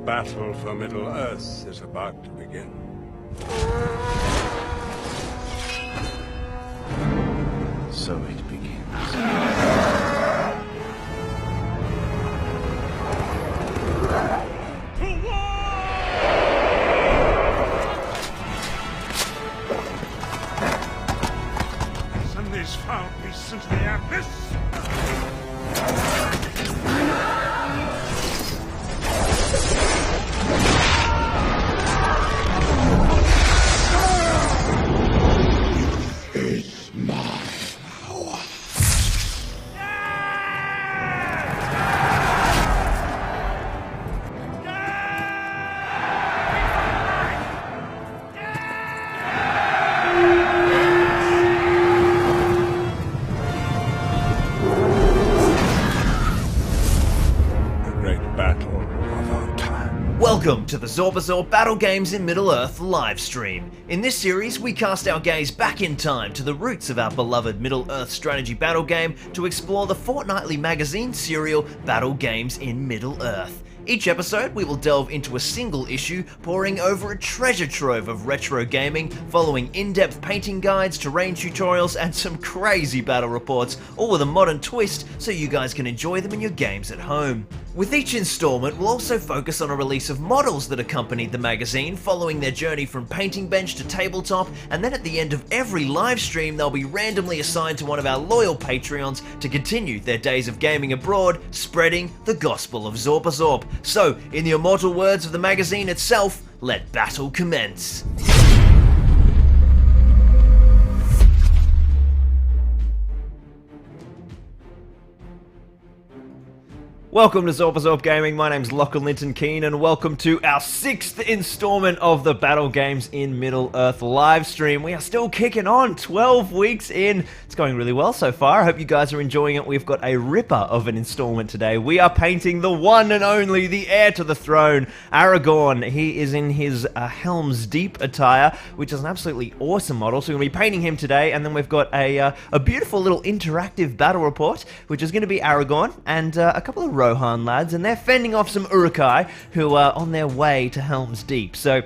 battle for Middle Earth is about to begin. So it begins. Send these foul beasts into the abyss! Welcome to the Zorpazorp Battle Games in Middle Earth Livestream. In this series, we cast our gaze back in time to the roots of our beloved Middle Earth strategy battle game to explore the fortnightly magazine serial Battle Games in Middle Earth. Each episode, we will delve into a single issue, poring over a treasure trove of retro gaming, following in-depth painting guides, terrain tutorials, and some crazy battle reports, all with a modern twist so you guys can enjoy them in your games at home. With each installment, we'll also focus on a release of models that accompanied the magazine, following their journey from painting bench to tabletop, and then at the end of every live stream, they'll be randomly assigned to one of our loyal Patreons to continue their days of gaming abroad, spreading the gospel of Zorpazorp. So, in the immortal words of the magazine itself, let battle commence. Welcome to Zorpazorp Gaming, my name's Lachlan Linton Keane, and welcome to our 6th installment of the Battle Games in Middle Earth livestream. We are still kicking on, 12 weeks in. It's going really well so far. I hope you guys are enjoying it. We've got a ripper of an installment today. We are painting the one and only, the heir to the throne, Aragorn. He is in his Helms Deep attire, which is an absolutely awesome model. So we're going to be painting him today, and then we've got a beautiful little interactive battle report, which is going to be Aragorn and a couple of Rohan lads, and they're fending off some Uruks who are on their way to Helm's Deep. So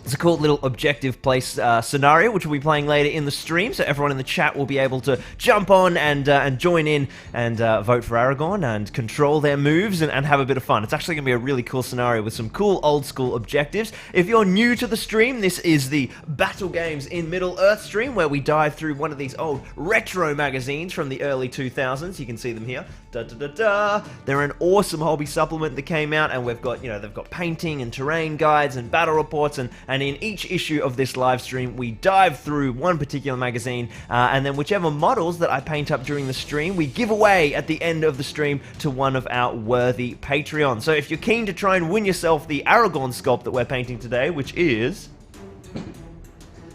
it's a cool little objective place scenario, which we'll be playing later in the stream, so everyone in the chat will be able to jump on and join in and vote for Aragorn and control their moves and have a bit of fun. It's actually going to be a really cool scenario with some cool old school objectives. If you're new to the stream, this is the Battle Games in Middle Earth stream, where we dive through one of these old retro magazines from the early 2000s. You can see them here. They're an awesome hobby supplement that came out, and we've got, they've got painting and terrain guides and battle reports, and in each issue of this live stream, we dive through one particular magazine, and then whichever models that I paint up during the stream, we give away at the end of the stream to one of our worthy Patreons. So if you're keen to try and win yourself the Aragorn sculpt that we're painting today, which is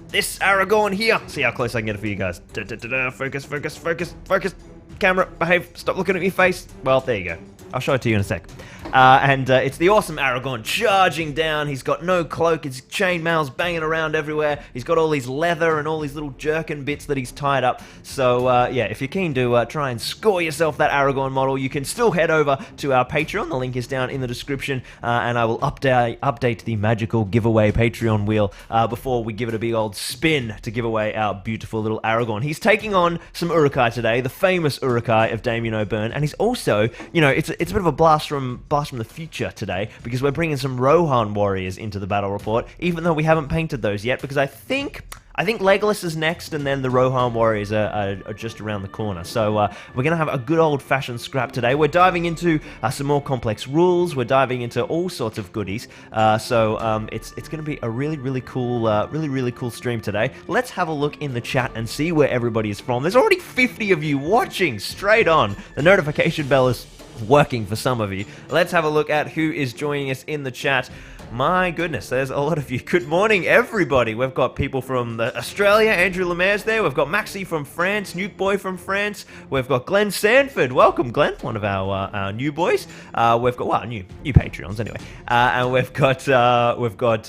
this Aragorn here. See how close I can get it for you guys. Focus, focus, focus, focus. Camera, behave, stop looking at me face. Well, there you go. I'll show it to you in a sec. It's the awesome Aragorn charging down. He's got no cloak, his chainmail's banging around everywhere. He's got all these leather and all these little jerkin bits that he's tied up. So, yeah, if you're keen to try and score yourself that Aragorn model, you can still head over to our Patreon. The link is down in the description, and I will update the magical giveaway Patreon wheel before we give it a big old spin to give away our beautiful little Aragorn. He's taking on some Uruks today, the famous Uruks of Damien O'Byrne, and he's also, it's a bit of a blast from the future today, because we're bringing some Rohan warriors into the battle report, even though we haven't painted those yet, because I think Legolas is next, and then the Rohan warriors are just around the corner. So we're going to have a good old-fashioned scrap today. We're diving into some more complex rules. We're diving into all sorts of goodies. It's going to be a really cool stream today. Let's have a look in the chat and see where everybody is from. There's already 50 of you watching straight on. The notification bell is working for some of you. Let's have a look at who is joining us in the chat. My goodness, there's a lot of you. Good morning, everybody. We've got people from Australia. Andrew Lemaire's there. We've got Maxi from France, Nuke Boy from France. We've got Glenn Sanford. Welcome, Glenn, one of our new boys. We've got, well, new Patreons anyway. And we've got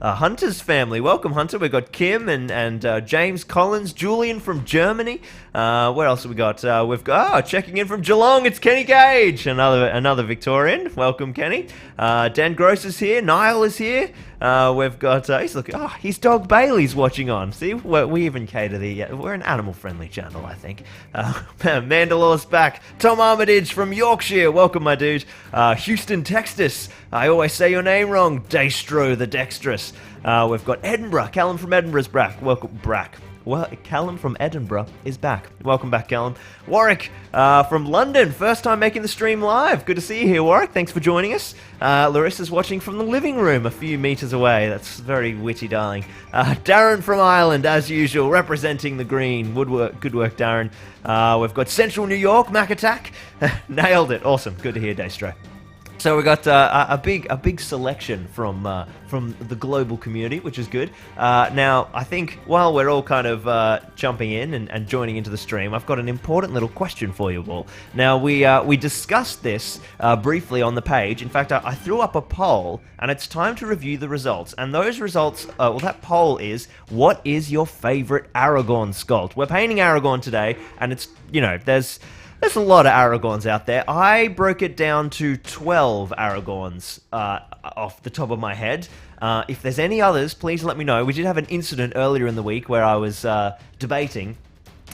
Hunter's family. Welcome, Hunter. We've got Kim and James Collins, Julian from Germany. What else have we got? We've got checking in from Geelong. It's Kenny Gage, another Victorian. Welcome, Kenny. Dan Gross is here. Niall is here. We've got he's looking. Oh, his dog Bailey's watching on. See, we even cater we're an animal-friendly channel, I think. Mandalore's back. Tom Armitage from Yorkshire. Welcome, my dude. Houston, Texas. I always say your name wrong. Destro the Dexterous. We've got Edinburgh. Callum from Edinburgh's back. Welcome, Brack. Well, Callum from Edinburgh is back. Welcome back, Callum. Warwick from London, first time making the stream live. Good to see you here, Warwick. Thanks for joining us. Larissa's watching from the living room a few meters away. That's very witty, darling. Darren from Ireland, as usual, representing the green. Good work, Darren. We've got Central New York, Mac Attack. Nailed it. Awesome. Good to hear, Daystro. So we got a big selection from the global community, which is good. Now, I think while we're all kind of jumping in and joining into the stream, I've got an important little question for you all. Now, we discussed this briefly on the page. In fact, I threw up a poll, and it's time to review the results. And those results, well, that poll is, what is your favorite Aragorn sculpt? We're painting Aragorn today, and it's, you know, there's a lot of Aragorns out there. I broke it down to 12 Aragorns off the top of my head. If there's any others, please let me know. We did have an incident earlier in the week where I was debating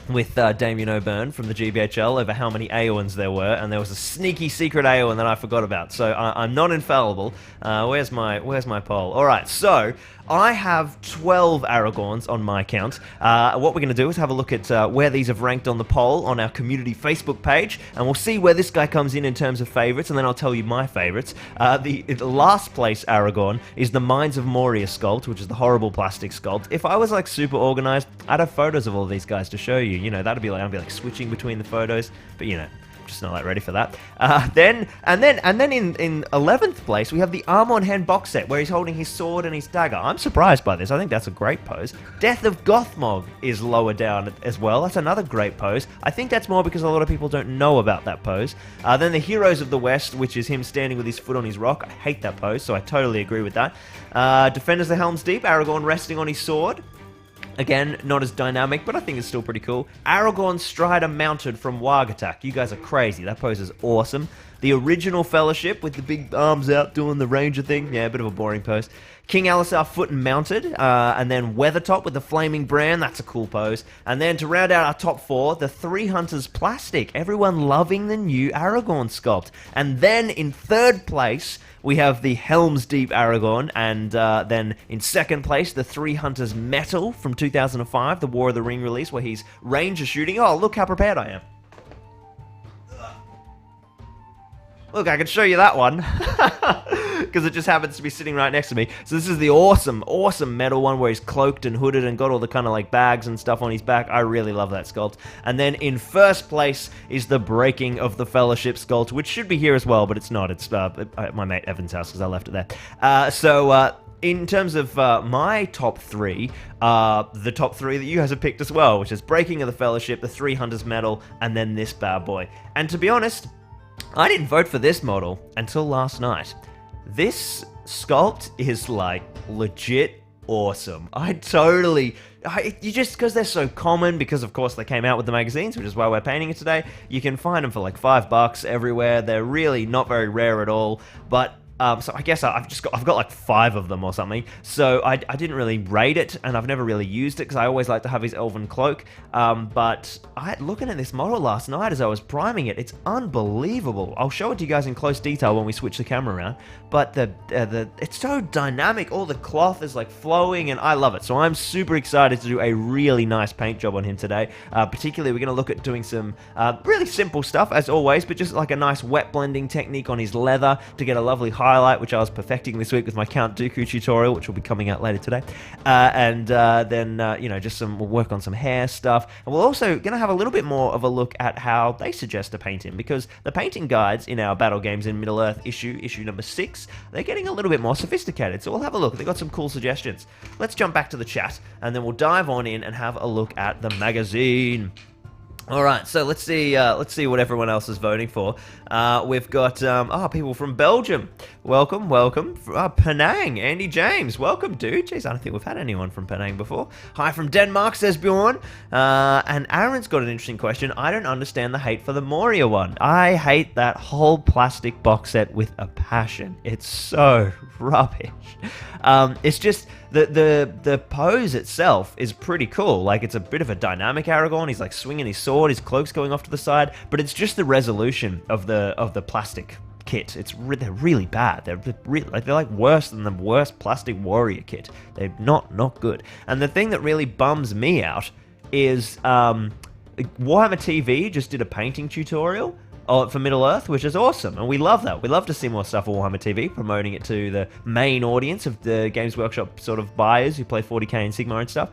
with Damien O'Byrne from the GBHL over how many Eowens there were, and there was a sneaky secret Eowyn that I forgot about. So I'm not infallible. Where's my poll? All right, so I have 12 Aragorns on my count. What we're going to do is have a look at where these have ranked on the poll on our community Facebook page, and we'll see where this guy comes in terms of favorites, and then I'll tell you my favorites. The last place Aragorn is the Mines of Moria sculpt, which is the horrible plastic sculpt. If I was like super organized, I'd have photos of all these guys to show you. You know, I'd be like switching between the photos, but you know, just not that ready for that. Then in 11th place we have the Arm on Hand box set where he's holding his sword and his dagger. I'm surprised by this. I think that's a great pose. Death of Gothmog is lower down as well. That's another great pose. I think that's more because a lot of people don't know about that pose. Then the Heroes of the West, which is him standing with his foot on his rock. I hate that pose, so I totally agree with that. Defenders of Helm's Deep, Aragorn resting on his sword. Again, not as dynamic, but I think it's still pretty cool. Aragorn Strider mounted from Warg Attack. You guys are crazy. That pose is awesome. The original Fellowship with the big arms out doing the ranger thing. Yeah, a bit of a boring pose. King Alisar foot and mounted. And then Weathertop with the flaming brand. That's a cool pose. And then to round out our top four, the Three Hunters plastic. Everyone loving the new Aragorn sculpt. And then in third place, we have the Helms Deep Aragorn, and then in second place, the Three Hunters Metal from 2005, the War of the Ring release, where he's ranger shooting. Oh, look how prepared I am. Look, I can show you that one, because it just happens to be sitting right next to me. So this is the awesome metal one where he's cloaked and hooded and got all the kind of like bags and stuff on his back. I really love that sculpt. And then in first place is the Breaking of the Fellowship sculpt, which should be here as well, but it's not. It's at my mate Evan's house because I left it there. In terms of my top three, the top three that you guys have picked as well, which is Breaking of the Fellowship, the Three Hunters Medal, and then this bad boy. And to be honest, I didn't vote for this model until last night. This sculpt is like legit awesome. Just because they're so common, because of course they came out with the magazines, which is why we're painting it today, you can find them for like $5 everywhere. They're really not very rare at all, but so I guess I've got like 5 of them or something. So I didn't really rate it, and I've never really used it because I always like to have his elven cloak. But looking at this model last night as I was priming it, it's unbelievable. I'll show it to you guys in close detail when we switch the camera around. But it's so dynamic. All the cloth is like flowing, and I love it. So I'm super excited to do a really nice paint job on him today. Particularly, we're going to look at doing some really simple stuff as always, but just like a nice wet blending technique on his leather to get a lovely highlight highlight, which I was perfecting this week with my Count Dooku tutorial, which will be coming out later today. Then we'll work on some hair stuff. And we're also going to have a little bit more of a look at how they suggest to paint him, because the painting guides in our Battle Games in Middle Earth issue number 6, they're getting a little bit more sophisticated. So we'll have a look. They've got some cool suggestions. Let's jump back to the chat, and then we'll dive on in and have a look at the magazine. All right, so let's see what everyone else is voting for. We've got people from Belgium. Welcome. Penang, Andy James. Welcome, dude. Jeez, I don't think we've had anyone from Penang before. Hi from Denmark, says Bjorn. And Aaron's got an interesting question. I don't understand the hate for the Moria one. I hate that whole plastic box set with a passion. It's so rubbish. It's just the pose itself is pretty cool. Like, it's a bit of a dynamic Aragorn. He's like swinging his sword, his cloak's going off to the side, but it's just the resolution of the plastic kit. They're really bad. They're like worse than the worst plastic warrior kit. They're not good. And the thing that really bums me out is Warhammer TV just did a painting tutorial for Middle Earth, which is awesome, and we love that. We love to see more stuff on Warhammer TV, promoting it to the main audience of the Games Workshop sort of buyers who play 40k and Sigmar and stuff.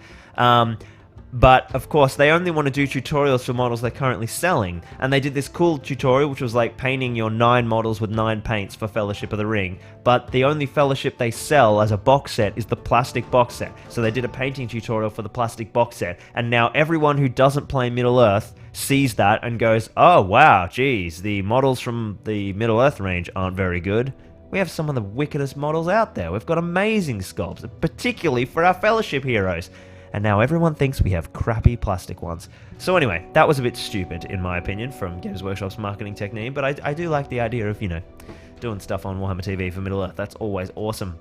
But, of course, they only want to do tutorials for models they're currently selling, and they did this cool tutorial, which was like painting your 9 models with 9 paints for Fellowship of the Ring, but the only Fellowship they sell as a box set is the plastic box set. So they did a painting tutorial for the plastic box set, and now everyone who doesn't play Middle Earth sees that and goes, oh wow, geez, the models from the Middle Earth range aren't very good. We have some of the wickedest models out there. We've got amazing sculpts, particularly for our Fellowship heroes. And now everyone thinks we have crappy plastic ones. So anyway, that was a bit stupid, in my opinion, from Games Workshop's marketing technique, but I do like the idea of, doing stuff on Warhammer TV for Middle Earth. That's always awesome.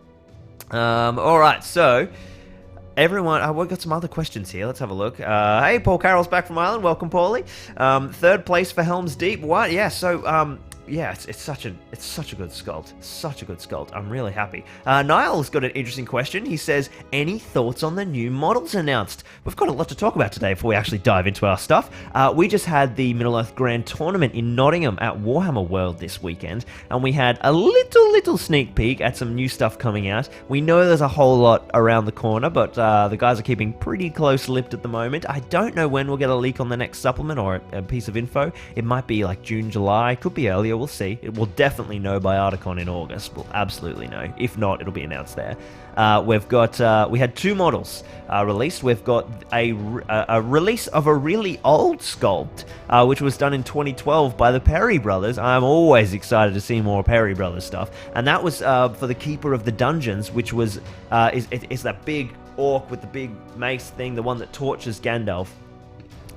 Alright, so everyone, we've got some other questions here. Let's have a look. Hey, Paul Carroll's back from Ireland. Welcome, Paulie. 3rd place for Helms Deep. What? Yeah, so, yeah, it's such a good sculpt. Such a good sculpt. I'm really happy. Niall's got an interesting question. He says, any thoughts on the new models announced? We've got a lot to talk about today before we actually dive into our stuff. We just had the Middle Earth Grand Tournament in Nottingham at Warhammer World this weekend, and we had a little sneak peek at some new stuff coming out. We know there's a whole lot around the corner, but the guys are keeping pretty close-lipped at the moment. I don't know when we'll get a leak on the next supplement or a piece of info. It might be like June, July. Could be earlier. We'll see. It will definitely know by Aragorn in August. We'll absolutely know. If not, it'll be announced there. We had 2 models released. We've got a release of a really old sculpt, which was done in 2012 by the Perry brothers. I'm always excited to see more Perry brothers stuff. And that was for the Keeper of the Dungeons, which was is that big orc with the big mace thing, the one that tortures Gandalf.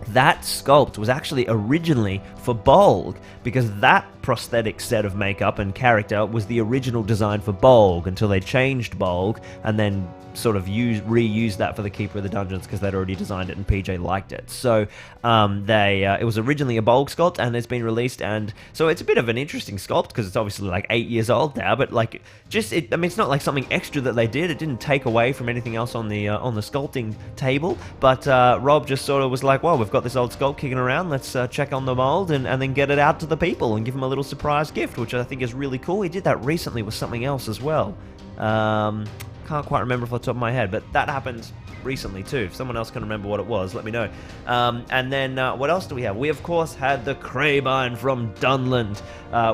That sculpt was actually originally for Bolg, because that prosthetic set of makeup and character was the original design for Bolg until they changed Bolg and then sort of reused that for the Keeper of the Dungeons because they'd already designed it and PJ liked it. So it was originally a Bolg sculpt and it's been released, and so it's a bit of an interesting sculpt because it's obviously like 8 years old now, but like it's not like something extra that they did. It didn't take away from anything else on the sculpting table, but Rob just sort of was like, well, we've got this old sculpt kicking around, let's check on the mold and then get it out to the people and give them a little surprise gift, which I think is really cool. He did that recently with something else as well. Can't quite remember off the top of my head, but that happened recently too. If someone else can remember what it was, let me know. And then what else do we have? We of course had the Crabine from Dunland,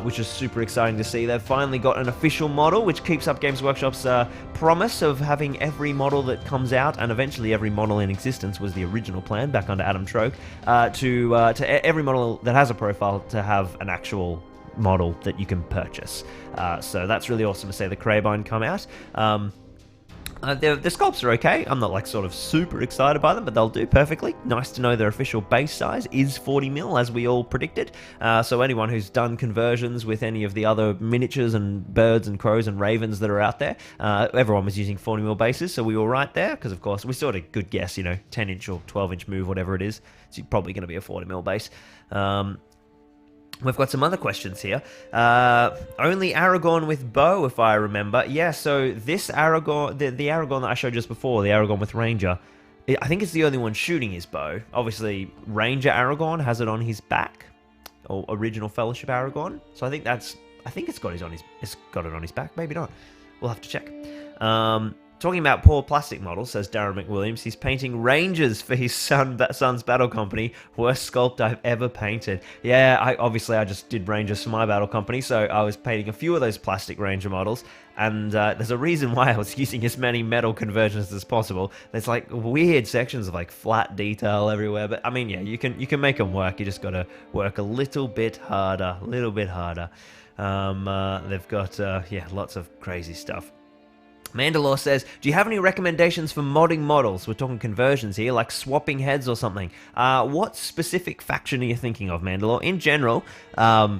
which is super exciting to see. They've finally got an official model, which keeps up Games Workshop's promise of having every model that comes out, and eventually every model in existence was the original plan back under Adam Troke, to every model that has a profile to have an actual model that you can purchase. So that's really awesome to see the Crabine come out. The sculpts are okay. I'm not like sort of super excited by them, but they'll do perfectly. Nice to know their official base size is 40mm, as we all predicted. So anyone who's done conversions with any of the other miniatures and birds and crows and ravens that are out there, everyone was using 40mm bases, so we were right there, because of course we sort of good guess, 10-inch or 12-inch move, whatever it is. It's probably going to be a 40mm base. We've got some other questions here. Only Aragorn with bow, if I remember. Yeah, so this Aragorn, the Aragorn that I showed just before, the Aragorn with Ranger, I think it's the only one shooting his bow. Obviously, Ranger Aragorn has it on his back, or original Fellowship Aragorn. So I think that's I think it's got it on his back. Maybe not. We'll have to check. Talking about poor plastic models, says Darren McWilliams, he's painting Rangers for his son's battle company. Worst sculpt I've ever painted. Yeah, I just did Rangers for my battle company, so I was painting a few of those plastic Ranger models, and there's a reason why I was using as many metal conversions as possible. There's like weird sections of like flat detail everywhere, but I mean, yeah, you can make them work. You just got to work a little bit harder, They've got lots of crazy stuff. Mandalore says, do you have any recommendations for modding models? We're talking conversions here, like swapping heads or something. What specific faction are you thinking of, Mandalore? In general,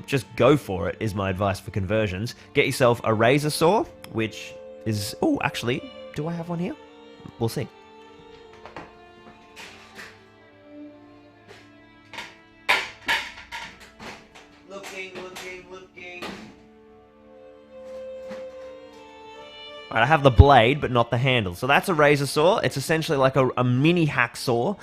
just go for it is my advice for conversions. Get yourself a razor saw, which is... Oh, actually, do I have one here? We'll see. Looking. Right, I have the blade, but not the handle. So that's a razor saw. It's essentially like a mini hacksaw.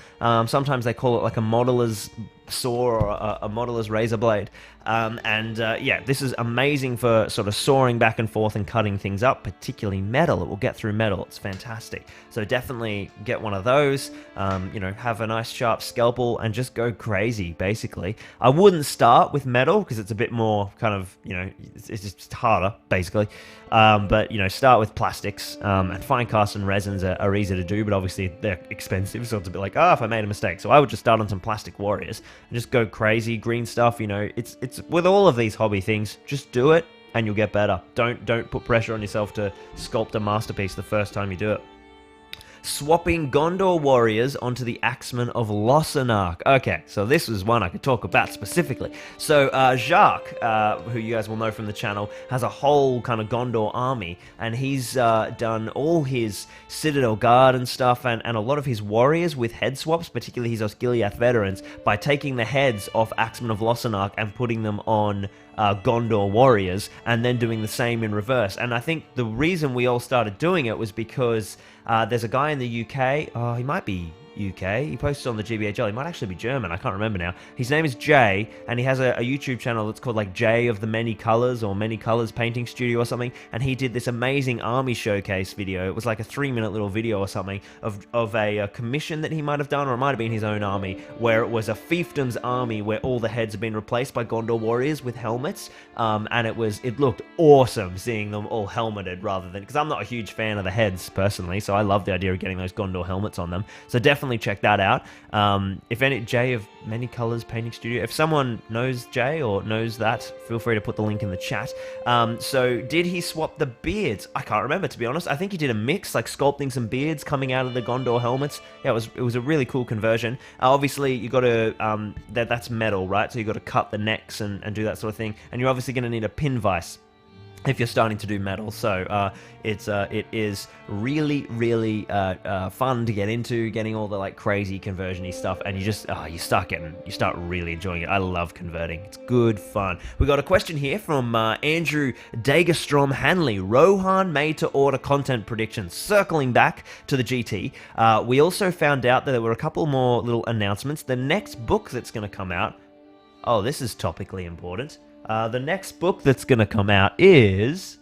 Sometimes they call it like a modeler's saw or a modeler's razor blade. This is amazing for sort of sawing back and forth and cutting things up, particularly metal. It will get through metal. It's fantastic. So definitely get one of those, have a nice sharp scalpel and just go crazy, basically. I wouldn't start with metal because it's a bit more kind of, it's just harder, basically. Start with plastics, and fine cast and resins are easy to do, but obviously they're expensive, so it's a bit like, if I made a mistake. So I would just start on some plastic warriors and just go crazy. Green stuff, it's with all of these hobby things, just do it and you'll get better. Don't put pressure on yourself to sculpt a masterpiece the first time you do it. Swapping Gondor warriors onto the Axemen of Lossarnach. Okay, so this was one I could talk about specifically. So Jacques, who you guys will know from the channel, has a whole kind of Gondor army, and he's done all his Citadel Guard and stuff, and a lot of his warriors with head swaps, particularly his Osgiliath veterans, by taking the heads off Axemen of Lossarnach and putting them on Gondor warriors, and then doing the same in reverse. And I think the reason we all started doing it was because there's a guy in the UK, he might be UK, he posts on the GBHL, he might actually be German, I can't remember now. His name is Jay, and he has a YouTube channel that's called like Jay of the Many Colors, or Many Colors Painting Studio or something, and he did this amazing army showcase video. It was like a 3-minute little video or something of a commission that he might have done, or it might have been his own army, where it was a fiefdom's army where all the heads have been replaced by Gondor warriors with helmets, and it looked awesome seeing them all helmeted rather than, because I'm not a huge fan of the heads personally, so I love the idea of getting those Gondor helmets on them. So definitely check that out. Jay of Many Colors Painting Studio, if someone knows Jay or knows that, feel free to put the link in the chat. So did he swap the beards? I can't remember, to be honest. I think he did a mix, like sculpting some beards coming out of the Gondor helmets. Yeah, it was a really cool conversion. Obviously you got to that's metal, right? So you got to cut the necks and do that sort of thing, and you're obviously going to need a pin vise if you're starting to do metal. So it is really fun to get into, getting all the like crazy conversion-y stuff, and you just you start really enjoying it. I love converting. It's good fun. We got a question here from Andrew Dagerstrom Hanley. Rohan made to order content predictions. Circling back to the GT, we also found out that there were a couple more little announcements. The next book that's going to come out, this is topically important. The next book that's going to come out is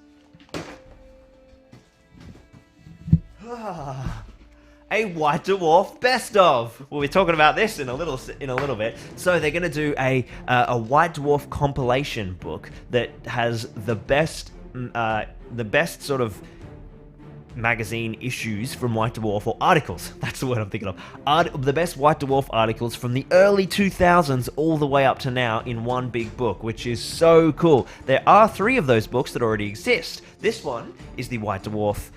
a White Dwarf Best Of. We'll be talking about this in a little bit. So they're going to do a White Dwarf compilation book that has the best sort of magazine issues from White Dwarf, or articles, that's the word I'm thinking of. The best White Dwarf articles from the early 2000s all the way up to now in one big book, which is so cool. There are 3 of those books that already exist. This one is the White Dwarf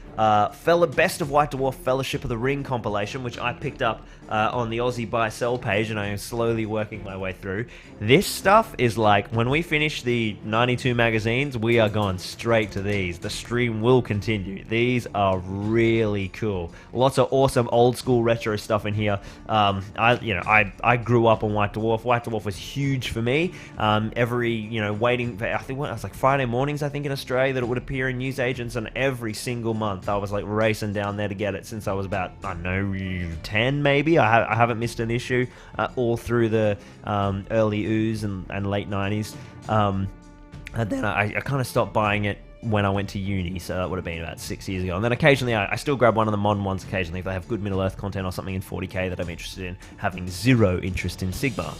Best of White Dwarf Fellowship of the Ring compilation, which I picked up on the Aussie Buy Sell page, and I am slowly working my way through. This stuff is like, when we finish the 92 magazines, we are going straight to these. The stream will continue. These are really cool. Lots of awesome old school retro stuff in here. I grew up on White Dwarf. White Dwarf was huge for me. Waiting for, I think it was like Friday mornings, I think, in Australia, that it would appear in newsagents, and every single month I was like racing down there to get it since I was about, 10 maybe. I haven't missed an issue all through the early ooze and late 90s. And then I kind of stopped buying it when I went to uni, so that would have been about 6 years ago. And then occasionally I still grab one of the modern ones occasionally if they have good Middle Earth content or something in 40k that I'm interested in, having zero interest in Sigmar.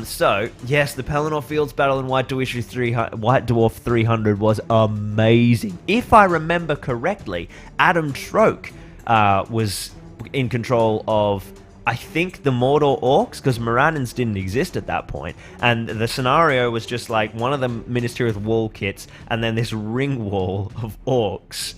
So, yes, the Pelennor Fields battle in White Dwarf 300 was amazing. If I remember correctly, Adam Troke was in control of, I think, the Mordor Orcs, because Moradins didn't exist at that point, and the scenario was just like one of the Ministry of Wall kits, and then this ring wall of orcs,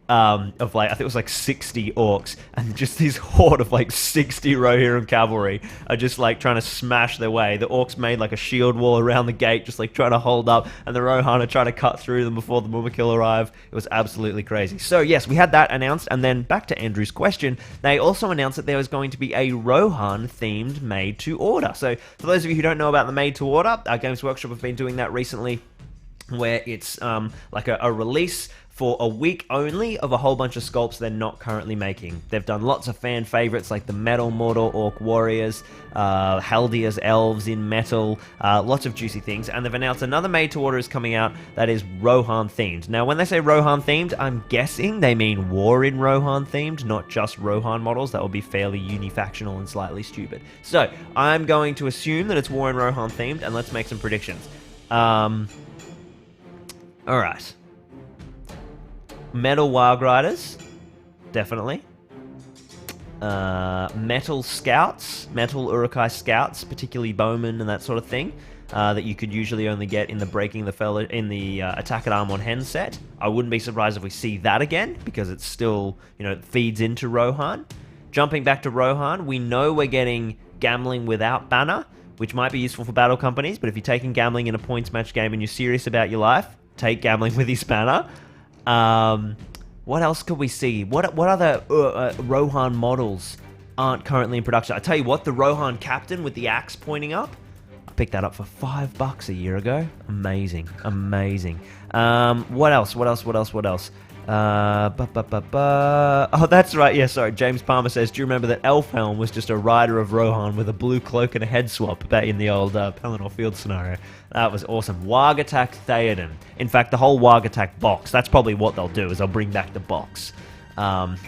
of like, I think it was like 60 orcs, and just this horde of like 60 Rohirrim cavalry are just like trying to smash their way. The orcs made like a shield wall around the gate, just like trying to hold up, and the Rohan are trying to cut through them before the Mumakil arrive. It was absolutely crazy. So yes, we had that announced, and then back to Andrew's question, they also announced that there was going to be a Rohan themed made to order. So for those of you who don't know about the made to order, our Games Workshop have been doing that recently, where it's like a release for a week only of a whole bunch of sculpts they're not currently making. They've done lots of fan favorites like the Metal Mordor Orc Warriors, Haldir's Elves in Metal, lots of juicy things, and they've announced another made-to-order is coming out that is Rohan themed. Now, when they say Rohan themed, I'm guessing they mean War in Rohan themed, not just Rohan models. That would be fairly unifactional and slightly stupid. So, I'm going to assume that it's War in Rohan themed, and let's make some predictions. Alright. Metal Warg Riders, definitely. Metal Scouts, Metal Urukai Scouts, particularly Bowmen and that sort of thing, that you could usually only get in the Attack at Arm on Hen set. I wouldn't be surprised if we see that again, because it's still, it feeds into Rohan. Jumping back to Rohan, we know we're getting Gambling without Banner, which might be useful for battle companies, but if you're taking gambling in a points match game and you're serious about your life, take Gambling with his Banner. What else could we see? What other Rohan models aren't currently in production? I tell you what, the Rohan Captain with the axe pointing up, I picked that up for $5 a year ago. Amazing, amazing. What else? Oh, that's right. Yeah, sorry. James Palmer says, do you remember that Helm was just a rider of Rohan with a blue cloak and a head swap back in the old Pelennor Field scenario? That was awesome. Warg Attack Theoden. In fact, the whole Warg Attack box, that's probably what they'll do, is they'll bring back the box.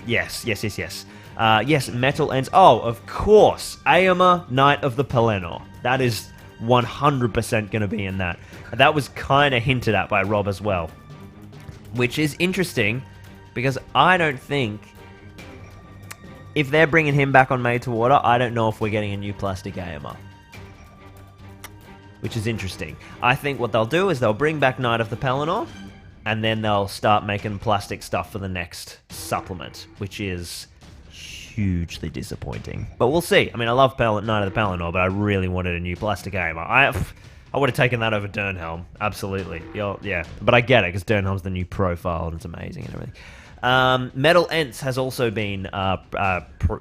Yes. Yes, Metal Ends. Oh, of course. Aomer, Knight of the Pelennor. That is 100% going to be in that. That was kind of hinted at by Rob as well. Which is interesting, because I don't think, if they're bringing him back on Made to Order, I don't know if we're getting a new plastic AMR. Which is interesting. I think what they'll do is they'll bring back Knight of the Pelennor, and then they'll start making plastic stuff for the next supplement, which is hugely disappointing. But we'll see. I mean, I love Knight of the Pelennor, but I really wanted a new plastic AMR. I would have taken that over Dernhelm, absolutely. Yeah, but I get it, because Dernhelm's the new profile, and it's amazing and everything. Metal Ents has also been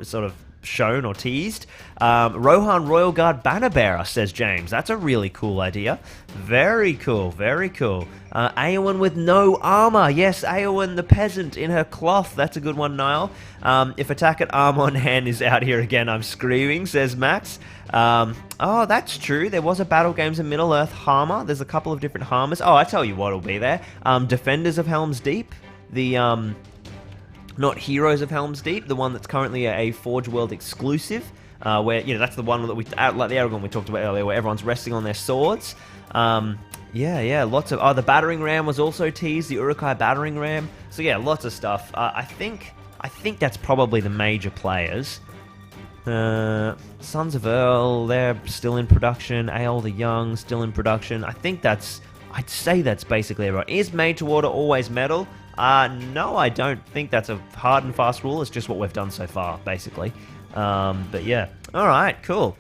sort of shown or teased. Rohan Royal Guard Banner Bearer, says James. That's a really cool idea. Very cool, very cool. Eowyn with no armor. Yes, Eowyn the peasant in her cloth. That's a good one, Niall. If Attack at Arm on Hand is out here again, I'm screaming, says Max. Oh, that's true. There was a Battle Games in Middle Earth Harmer. There's a couple of different Harmers. Oh, I tell you what will be there. Defenders of Helm's Deep. The, not Heroes of Helm's Deep, the one that's currently a Forge World exclusive, where, that's the one that like the Eragon we talked about earlier, where everyone's resting on their swords. Yeah, lots of, the Battering Ram was also teased, the Urukai Battering Ram. So yeah, lots of stuff. I think that's probably the major players. Sons of Earl, they're still in production. Ael the Young, still in production. I'd say that's basically everyone. Is Made to Order always metal? No, I don't think that's a hard and fast rule. It's just what we've done so far, basically. But yeah. Alright, cool.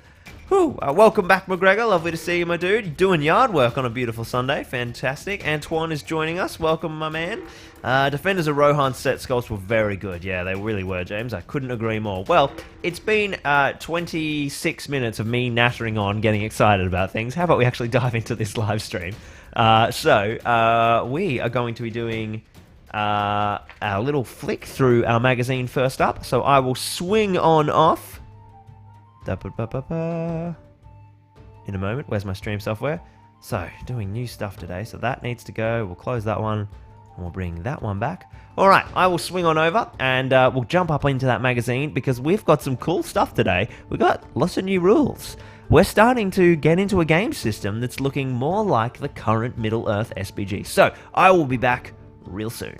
Whew, welcome back, McGregor. Lovely to see you, my dude. Doing yard work on a beautiful Sunday. Fantastic. Antoine is joining us. Welcome, my man. Defenders of Rohan set sculpts were very good. Yeah, they really were, James. I couldn't agree more. Well, it's been 26 minutes of me nattering on, getting excited about things. How about we actually dive into this live stream? So, we are going to be doing our little flick through our magazine first up. So I will swing on off. In a moment. Where's my stream software? So, doing new stuff today, so that needs to go. We'll close that one, and we'll bring that one back. Alright, I will swing on over, and we'll jump up into that magazine, because we've got some cool stuff today. We've got lots of new rules. We're starting to get into a game system that's looking more like the current Middle Earth SBG. So, I will be back real soon.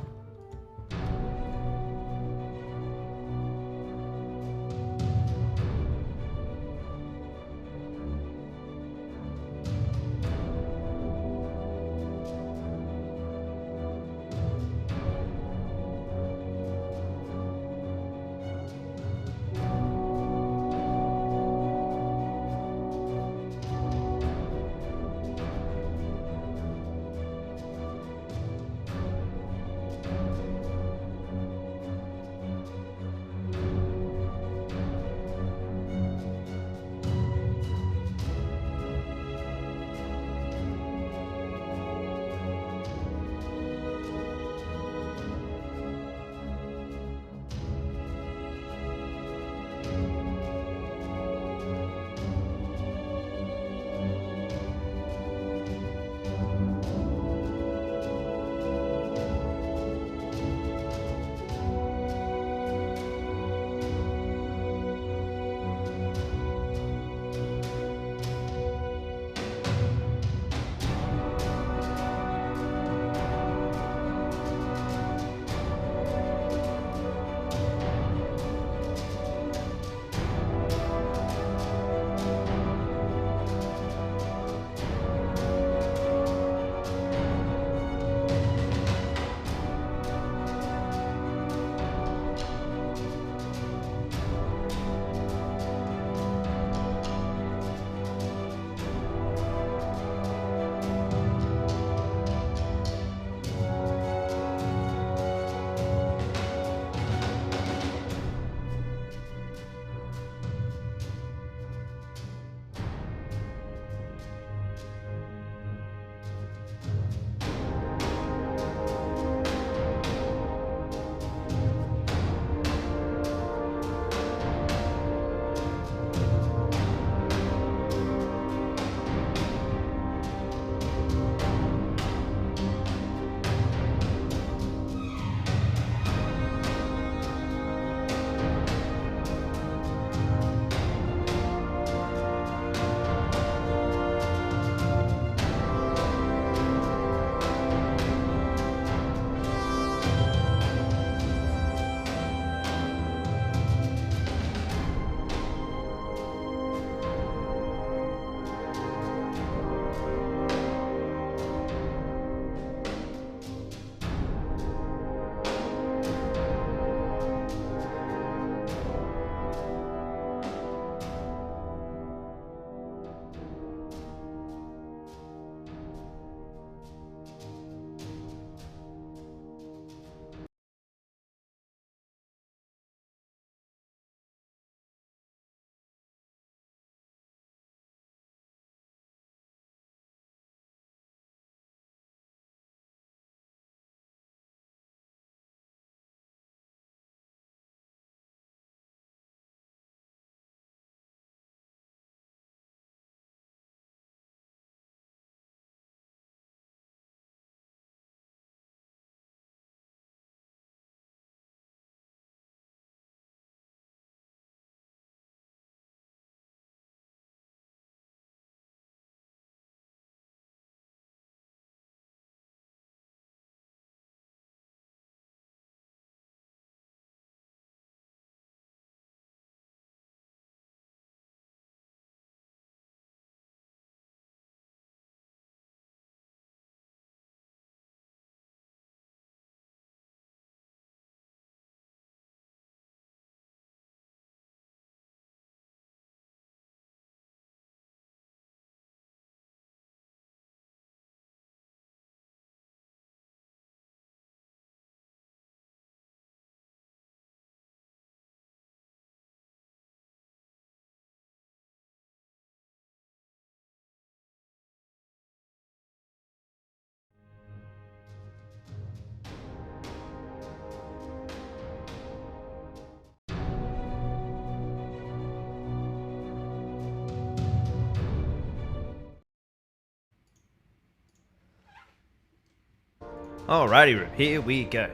Alrighty, here we go.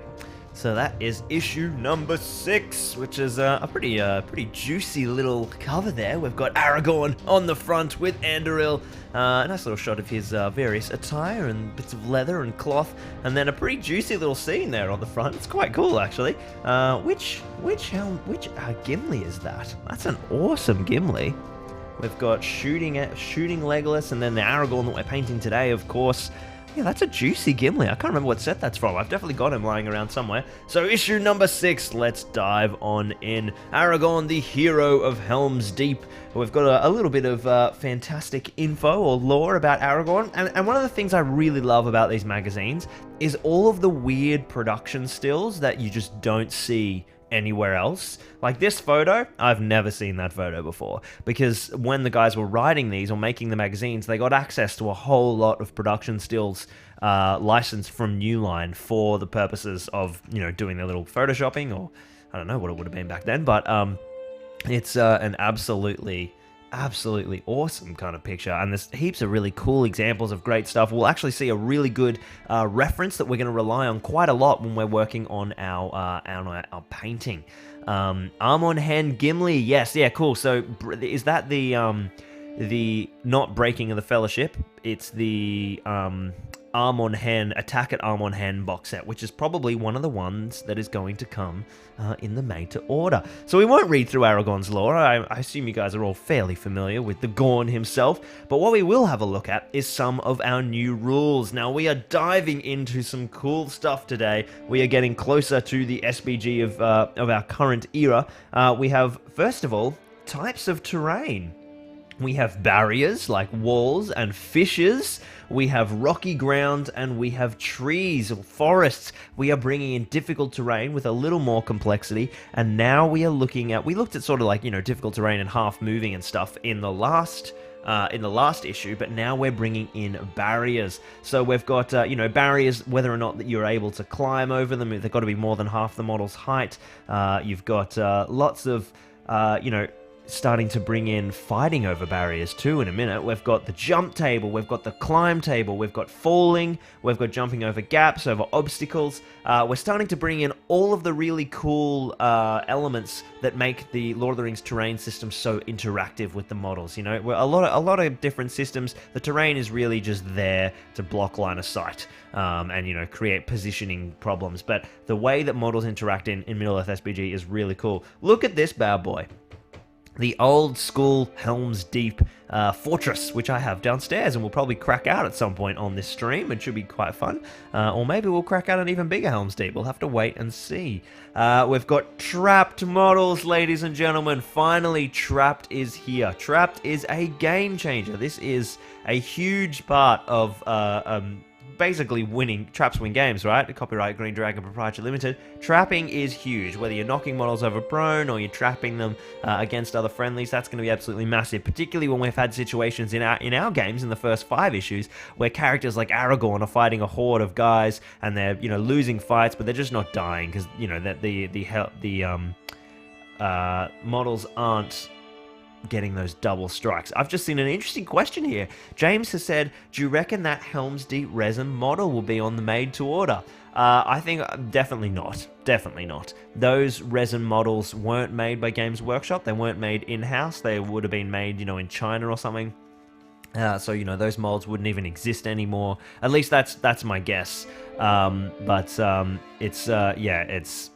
So that is issue number 6, which is a pretty juicy little cover there. We've got Aragorn on the front with Anduril. A nice little shot of his various attire and bits of leather and cloth, and then a pretty juicy little scene there on the front. It's quite cool, actually. Which Gimli is that? That's an awesome Gimli. We've got shooting Legolas, and then the Aragorn that we're painting today, of course. Yeah, that's a juicy Gimli. I can't remember what set that's from. I've definitely got him lying around somewhere. So issue number 6, let's dive on in. Aragorn, the hero of Helm's Deep. We've got a little bit of fantastic info or lore about Aragorn. And one of the things I really love about these magazines is all of the weird production stills that you just don't see anywhere else. Like this photo, I've never seen that photo before, because when the guys were writing these or making the magazines, they got access to a whole lot of production stills licensed from New Line for the purposes of, you know, doing their little photoshopping, or I don't know what it would have been back then, but it's an absolutely awesome kind of picture, and there's heaps of really cool examples of great stuff. We'll actually see a really good reference that we're going to rely on quite a lot when we're working on our painting. Armon Hen Gimli, yes, yeah, cool. So is that the not breaking of the Fellowship? It's the Armon Hen, Attack at Armon Hen box set, which is probably one of the ones that is going to come in the Made to Order. So we won't read through Aragorn's lore. I assume you guys are all fairly familiar with the Gorn himself, but what we will have a look at is some of our new rules. Now, we are diving into some cool stuff today. We are getting closer to the SBG of our current era. We have, first of all, types of terrain. We have barriers like walls and fissures. We have rocky ground, and we have trees or forests. We are bringing in difficult terrain with a little more complexity, and now we are looking at, we looked at sort of like, you know, difficult terrain and half moving and stuff in the last issue, but now we're bringing in barriers. So we've got, you know, barriers, whether or not that you're able to climb over them. They've got to be more than half the model's height. You've got lots of, you know, starting to bring in fighting over barriers too in a minute. We've got the jump table, we've got the climb table, we've got falling, we've got jumping over gaps, over obstacles. We're starting to bring in all of the really cool elements that make the Lord of the Rings terrain system so interactive with the models. You know, a lot of different systems. The terrain is really just there to block line of sight and, you know, create positioning problems. But the way that models interact in Middle Earth SBG is really cool. Look at this bad boy. The old school Helm's Deep fortress, which I have downstairs and we'll probably crack out at some point on this stream. It should be quite fun. Or maybe we'll crack out an even bigger Helm's Deep. We'll have to wait and see. We've got Trapped models, ladies and gentlemen. Finally, Trapped is here. Trapped is a game changer. This is a huge part of basically traps win games, right? Copyright Green Dragon Proprietary Limited. Trapping is huge. Whether you're knocking models over prone or you're trapping them against other friendlies, that's going to be absolutely massive. Particularly when we've had situations in our games in the first 5 issues where characters like Aragorn are fighting a horde of guys and they're, you know, losing fights, but they're just not dying because, you know, that the models aren't getting those double strikes. I've just seen an interesting question here. James has said, do you reckon that Helm's Deep Resin model will be on the Made to Order? I think definitely not. Definitely not. Those resin models weren't made by Games Workshop. They weren't made in-house. They would have been made, you know, in China or something. So, you know, those molds wouldn't even exist anymore. At least that's my guess. It's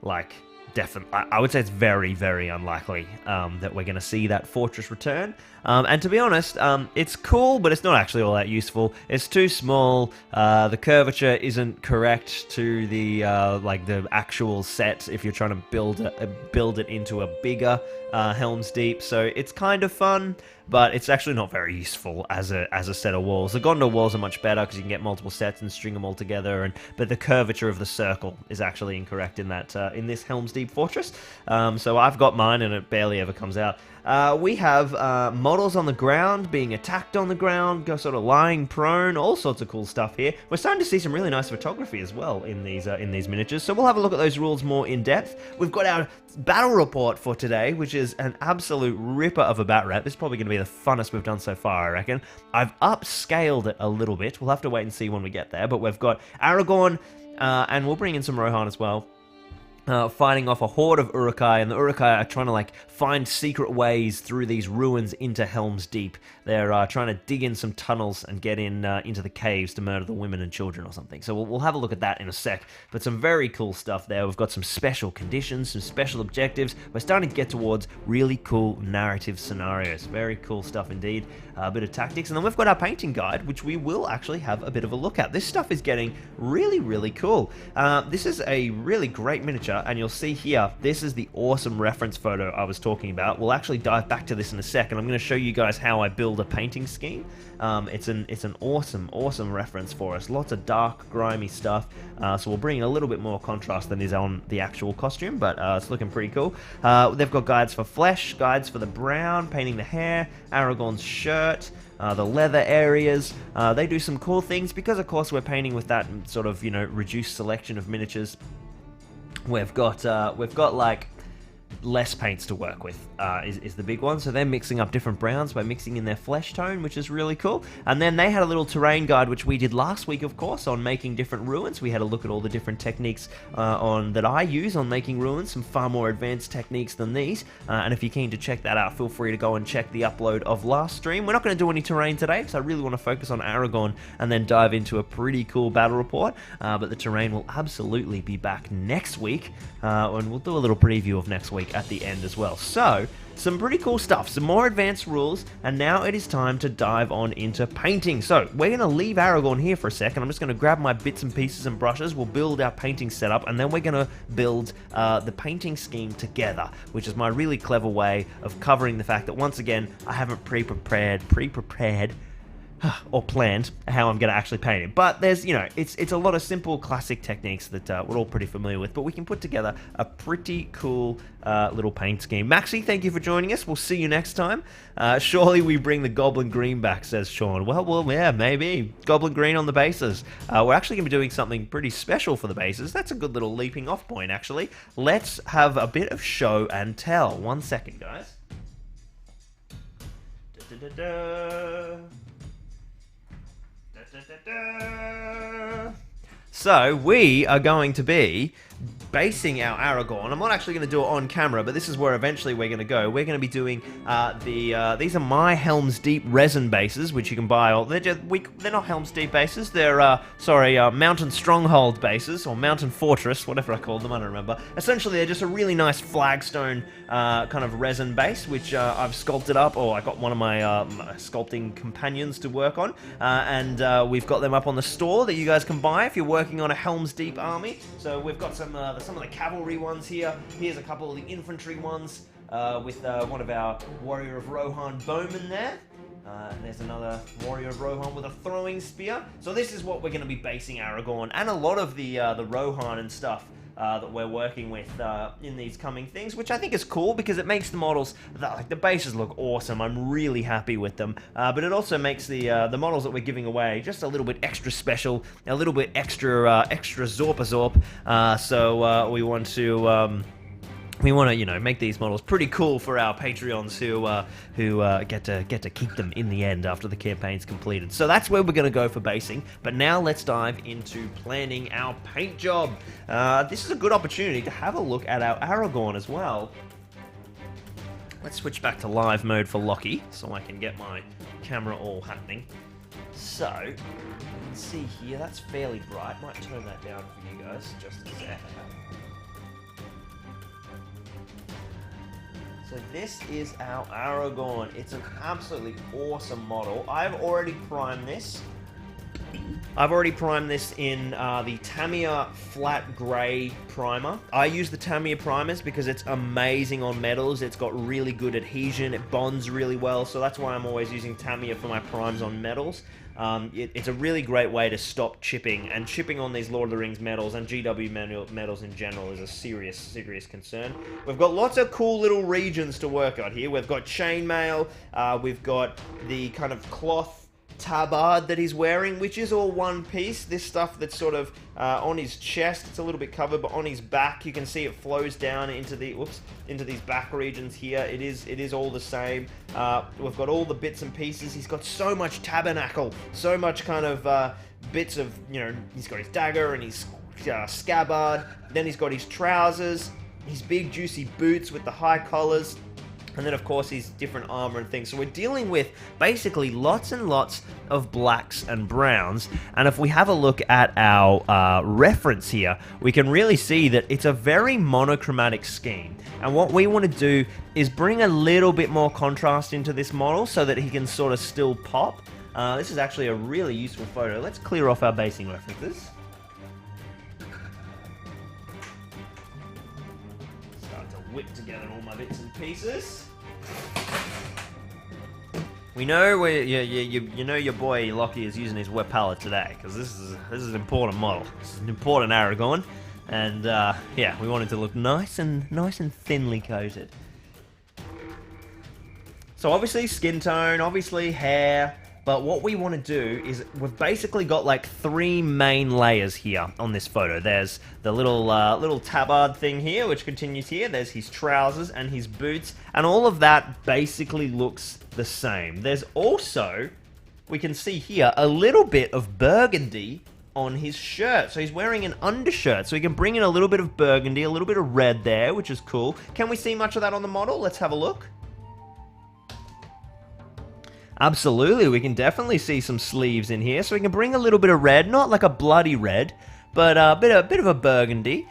like, definitely, I would say it's very, very unlikely that we're going to see that fortress return. And to be honest, it's cool, but it's not actually all that useful. It's too small. The curvature isn't correct to the the actual set if you're trying to build it into a bigger Helm's Deep. So it's kind of fun, but it's actually not very useful as a set of walls. The Gondor walls are much better because you can get multiple sets and string them all together. But the curvature of the circle is actually incorrect in that in this Helm's Deep fortress. So I've got mine, and it barely ever comes out. We have models on the ground, being attacked on the ground, sort of lying prone, all sorts of cool stuff here. We're starting to see some really nice photography as well in these miniatures, so we'll have a look at those rules more in depth. We've got our battle report for today, which is an absolute ripper of a bat rep. This is probably going to be the funnest we've done so far, I reckon. I've upscaled it a little bit. We'll have to wait and see when we get there, but we've got Aragorn, and we'll bring in some Rohan as well. Fighting off a horde of Urukai, and the Urukai are trying to like find secret ways through these ruins into Helm's Deep. They're trying to dig in some tunnels and get in into the caves to murder the women and children or something. So we'll have a look at that in a sec. But some very cool stuff there. We've got some special conditions, some special objectives. We're starting to get towards really cool narrative scenarios. Very cool stuff indeed. A bit of tactics, and then we've got our painting guide, which we will actually have a bit of a look at. This stuff is getting really, really cool. This is a really great miniature, and you'll see here, this is the awesome reference photo I was talking about. We'll actually dive back to this in a sec, and I'm going to show you guys how I build a painting scheme. It's an awesome reference for us. Lots of dark, grimy stuff. So we'll bring in a little bit more contrast than is on the actual costume, but it's looking pretty cool. They've got guides for flesh, guides for the brown, painting the hair, Aragorn's shirt, the leather areas. They do some cool things because, of course, we're painting with that sort of, reduced selection of miniatures. We've got like less paints to work with is the big one. So they're mixing up different browns by mixing in their flesh tone, which is really cool. And then they had a little terrain guide, which we did last week, of course, on making different ruins. We had a look at all the different techniques that I use on making ruins, some far more advanced techniques than these. And if you're keen to check that out, feel free to go and check the upload of last stream. We're not going to do any terrain today, because I really want to focus on Aragorn and then dive into a pretty cool battle report. But the terrain will absolutely be back next week, and we'll do a little preview of next week at the end as well. So, some pretty cool stuff, some more advanced rules, and now it is time to dive on into painting. So, we're going to leave Aragorn here for a second. I'm just going to grab my bits and pieces and brushes. We'll build our painting setup, and then we're going to build the painting scheme together, which is my really clever way of covering the fact that, once again, I haven't pre-prepared or planned how I'm going to actually paint it. But there's, it's a lot of simple classic techniques that we're all pretty familiar with, but we can put together a pretty cool little paint scheme. Maxie, thank you for joining us. We'll see you next time. Surely we bring the Goblin Green back, says Sean. Well, yeah, maybe. Goblin Green on the bases. We're actually going to be doing something pretty special for the bases. That's a good little leaping off point, actually. Let's have a bit of show and tell. 1 second, guys. So, we are going to be basing our Aragorn. I'm not actually going to do it on camera, but this is where eventually we're going to go. We're going to be doing these are my Helm's Deep resin bases, which you can buy. They're not Helm's Deep bases. They're Mountain Stronghold bases, or Mountain Fortress, whatever I called them. I don't remember. Essentially, they're just a really nice flagstone kind of resin base, which I've sculpted up, or I got one of my sculpting companions to work on, and we've got them up on the store that you guys can buy if you're working on a Helm's Deep army. So we've got some of the cavalry ones here. Here's a couple of the infantry ones with one of our Warrior of Rohan bowmen there. And there's another Warrior of Rohan with a throwing spear. So this is what we're going to be basing Aragorn and a lot of the Rohan and stuff that we're working with in these coming things, which I think is cool because it makes the models, the bases look awesome. I'm really happy with them, but it also makes the models that we're giving away just a little bit extra special, a little bit extra Zorpazorp. So we want to make these models pretty cool for our Patreons who get to keep them in the end after the campaign's completed. So that's where we're going to go for basing. But now let's dive into planning our paint job. This is a good opportunity to have a look at our Aragorn as well. Let's switch back to live mode for Lockie so I can get my camera all happening. So, you can see here, that's fairly bright. Might turn that down for you guys just a sec. So this is our Aragorn. It's an absolutely awesome model. I've already primed this. In the Tamiya flat grey primer. I use the Tamiya primers because it's amazing on metals. It's got really good adhesion. It bonds really well. So that's why I'm always using Tamiya for my primes on metals. It's a really great way to stop chipping, and chipping on these Lord of the Rings medals and GW medals in general is a serious concern. We've got lots of cool little regions to work on here. We've got chainmail, we've got the kind of cloth tabard that he's wearing, which is all one piece. This stuff that's sort of on his chest, it's a little bit covered, but on his back you can see it flows down into these back regions here. It is all the same. We've got all the bits and pieces. He's got so much tabernacle, so much kind of bits of, you know, he's got his dagger and his scabbard, then he's got his trousers, his big juicy boots with the high collars, and then, of course, his different armor and things. So we're dealing with basically lots and lots of blacks and browns. And if we have a look at our reference here, we can really see that it's a very monochromatic scheme. And what we want to do is bring a little bit more contrast into this model so that he can sort of still pop. This is actually a really useful photo. Let's clear off our basing references. Start to whip together all my bits and pieces. We know you know your boy Lockie is using his wet palette today, because this is an important model. This is an important Aragon, and yeah, we want it to look nice and thinly coated. So obviously skin tone, obviously hair. But what we want to do is, we've basically got like 3 main layers here on this photo. There's the little tabard thing here, which continues here. There's his trousers and his boots, and all of that basically looks the same. There's also, we can see here, a little bit of burgundy on his shirt. So he's wearing an undershirt, so he can bring in a little bit of burgundy, a little bit of red there, which is cool. Can we see much of that on the model? Let's have a look. Absolutely, we can definitely see some sleeves in here, so we can bring a little bit of red, not like a bloody red, but a bit of a burgundy,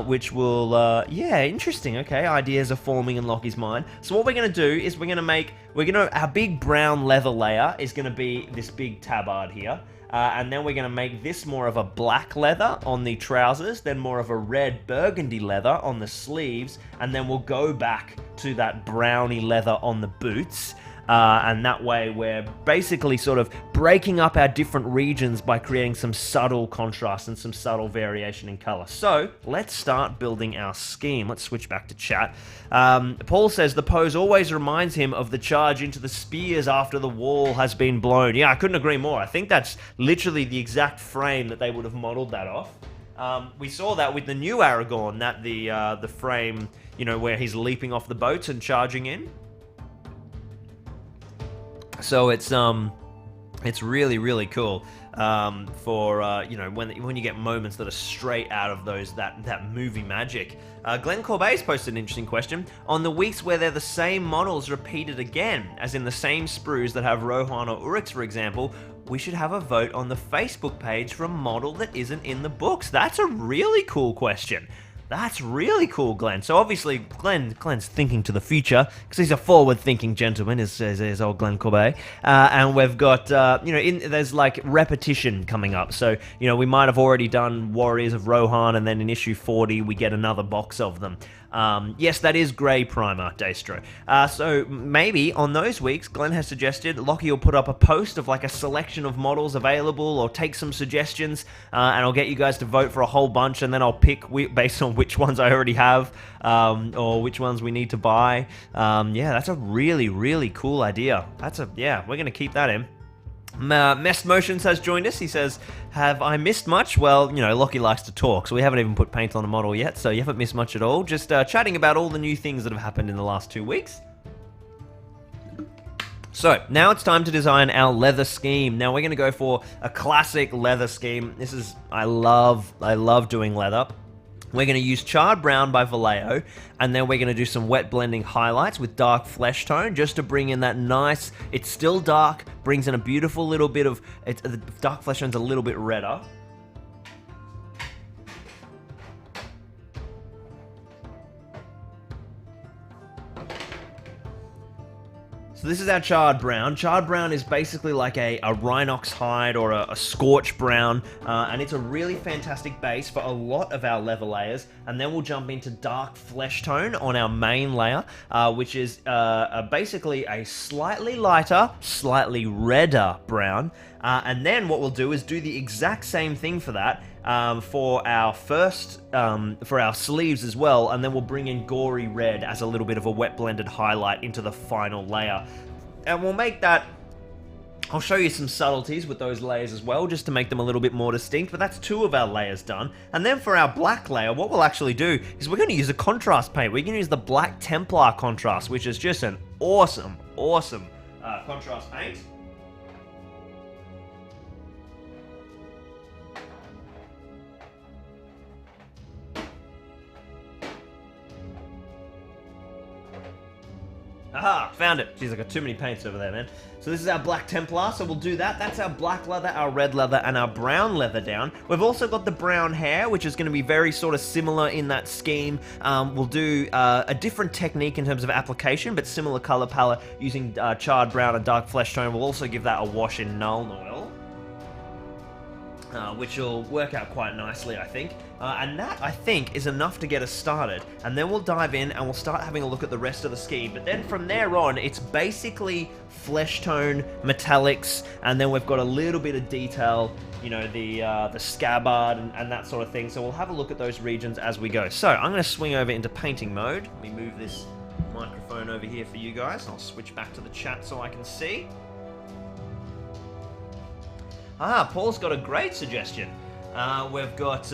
which will, yeah, interesting. Okay, ideas are forming in Lockie's mind. So what we're going to do is our big brown leather layer is going to be this big tabard here, and then we're going to make this more of a black leather on the trousers, then more of a red burgundy leather on the sleeves, and then we'll go back to that browny leather on the boots. And that way we're basically sort of breaking up our different regions by creating some subtle contrast and some subtle variation in color. So let's start building our scheme. Let's switch back to chat. Paul says the pose always reminds him of the charge into the spears after the wall has been blown. Yeah, I couldn't agree more. I think that's literally the exact frame that they would have modeled that off. We saw that with the new Aragorn, that the frame, you know, where he's leaping off the boats and charging in. So it's really cool for you know, when you get moments that are straight out of that movie magic. Glenn Corbett's posted an interesting question. On the weeks where they're the same models repeated again, as in the same sprues that have Rohan or Uruks, for example, we should have a vote on the Facebook page for a model that isn't in the books. That's a really cool question. That's really cool, Glenn. So obviously, Glenn's thinking to the future, because he's a forward-thinking gentleman, is old Glenn Corbett. And we've got, you know, there's like repetition coming up. So, you know, we might have already done Warriors of Rohan, and then in issue 40, we get another box of them. Yes, that is Grey Primer, Daystro. So maybe on those weeks, Glenn has suggested Lockie will put up a post of like a selection of models available, or take some suggestions, and I'll get you guys to vote for a whole bunch, and then I'll pick based on which ones I already have, or which ones we need to buy. Yeah, that's a really cool idea. Yeah, we're gonna keep that in. Messed Motions has joined us. He says, have I missed much? Well, you know, Lockie likes to talk, so we haven't even put paint on the model yet, so you haven't missed much at all. Just chatting about all the new things that have happened in the last 2 weeks. So, now it's time to design our leather scheme. Now, we're going to go for a classic leather scheme. I love doing leather. We're going to use Charred Brown by Vallejo, and then we're going to do some wet blending highlights with dark flesh tone, just to bring in that nice, it's still dark, brings in a beautiful little bit of, the dark flesh tone's a little bit redder. So this is our charred brown. Charred brown is basically like a rhinox hide or a scorch brown, and it's a really fantastic base for a lot of our leather layers. And then we'll jump into dark flesh tone on our main layer, which is basically a slightly lighter, slightly redder brown. And then what we'll do is do the exact same thing for that. For our for our sleeves as well, and then we'll bring in gory red as a little bit of a wet blended highlight into the final layer. And we'll make that, I'll show you some subtleties with those layers as well, just to make them a little bit more distinct, but that's 2 of our layers done. And then for our black layer, what we'll actually do is we're going to use a contrast paint. We're going to use the Black Templar contrast, which is just an awesome contrast paint. Aha, found it. Jeez, I got too many paints over there, man. So this is our Black Templar, so we'll do that. That's our black leather, our red leather, and our brown leather down. We've also got the brown hair, which is going to be very sort of similar in that scheme. We'll do a different technique in terms of application, but similar color palette using charred brown and dark flesh tone. We'll also give that a wash in Nuln Oil, which will work out quite nicely, I think. And that, I think, is enough to get us started. And then we'll dive in and we'll start having a look at the rest of the scheme. But then from there on, it's basically flesh tone, metallics, and then we've got a little bit of detail, you know, the scabbard and that sort of thing. So we'll have a look at those regions as we go. So I'm going to swing over into painting mode. Let me move this microphone over here for you guys. I'll switch back to the chat so I can see. Ah, Paul's got a great suggestion. We've got,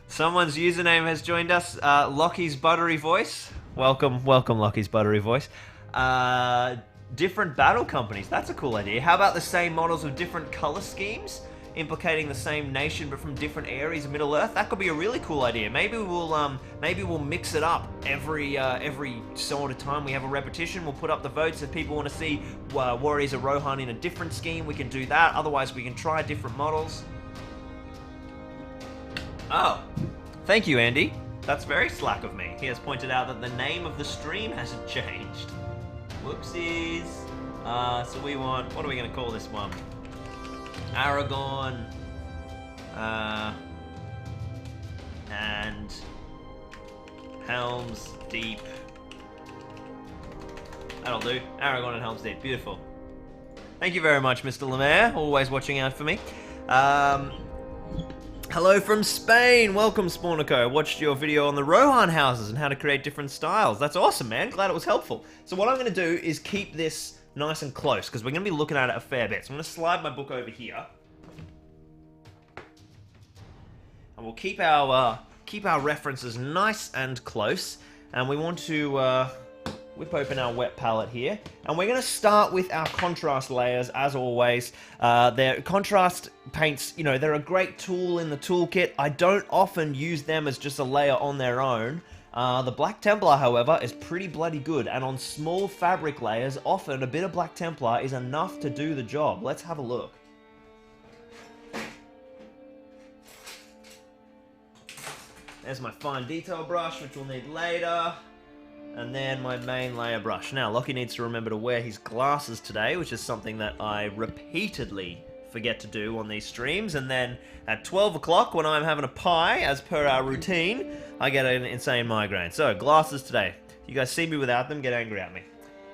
someone's username has joined us, Lockie's Buttery Voice. Welcome, Lockie's Buttery Voice. Different battle companies, that's a cool idea. How about the same models with different color schemes, implicating the same nation but from different areas of Middle Earth? That could be a really cool idea. Maybe we'll mix it up every sort of time we have a repetition. We'll put up the votes. If people want to see Warriors of Rohan in a different scheme, we can do that. Otherwise, we can try different models. Oh, thank you, Andy. That's very slack of me. He has pointed out that the name of the stream hasn't changed. Whoopsies. So we want, what are we going to call this one? Aragorn, and Helms Deep. That'll do. Aragon and Helms Deep. Beautiful. Thank you very much, Mr. Lemaire. Always watching out for me. Hello from Spain. Welcome, Spawnico. Watched your video on the Rohan houses and how to create different styles. That's awesome, man. Glad it was helpful. So what I'm going to do is keep this nice and close, because we're going to be looking at it a fair bit. So I'm going to slide my book over here. And we'll keep our references nice and close. And we want to whip open our wet palette here. And we're going to start with our contrast layers, as always. They're contrast paints, you know, they're a great tool in the toolkit. I don't often use them as just a layer on their own. The Black Templar, however, is pretty bloody good, and on small fabric layers, often a bit of Black Templar is enough to do the job. Let's have a look. There's my fine detail brush, which we'll need later, and then my main layer brush. Now, Lockie needs to remember to wear his glasses today, which is something that I repeatedly forget to do on these streams, and then at 12 o'clock when I'm having a pie, as per our routine, I get an insane migraine. So, glasses today. If you guys see me without them, get angry at me.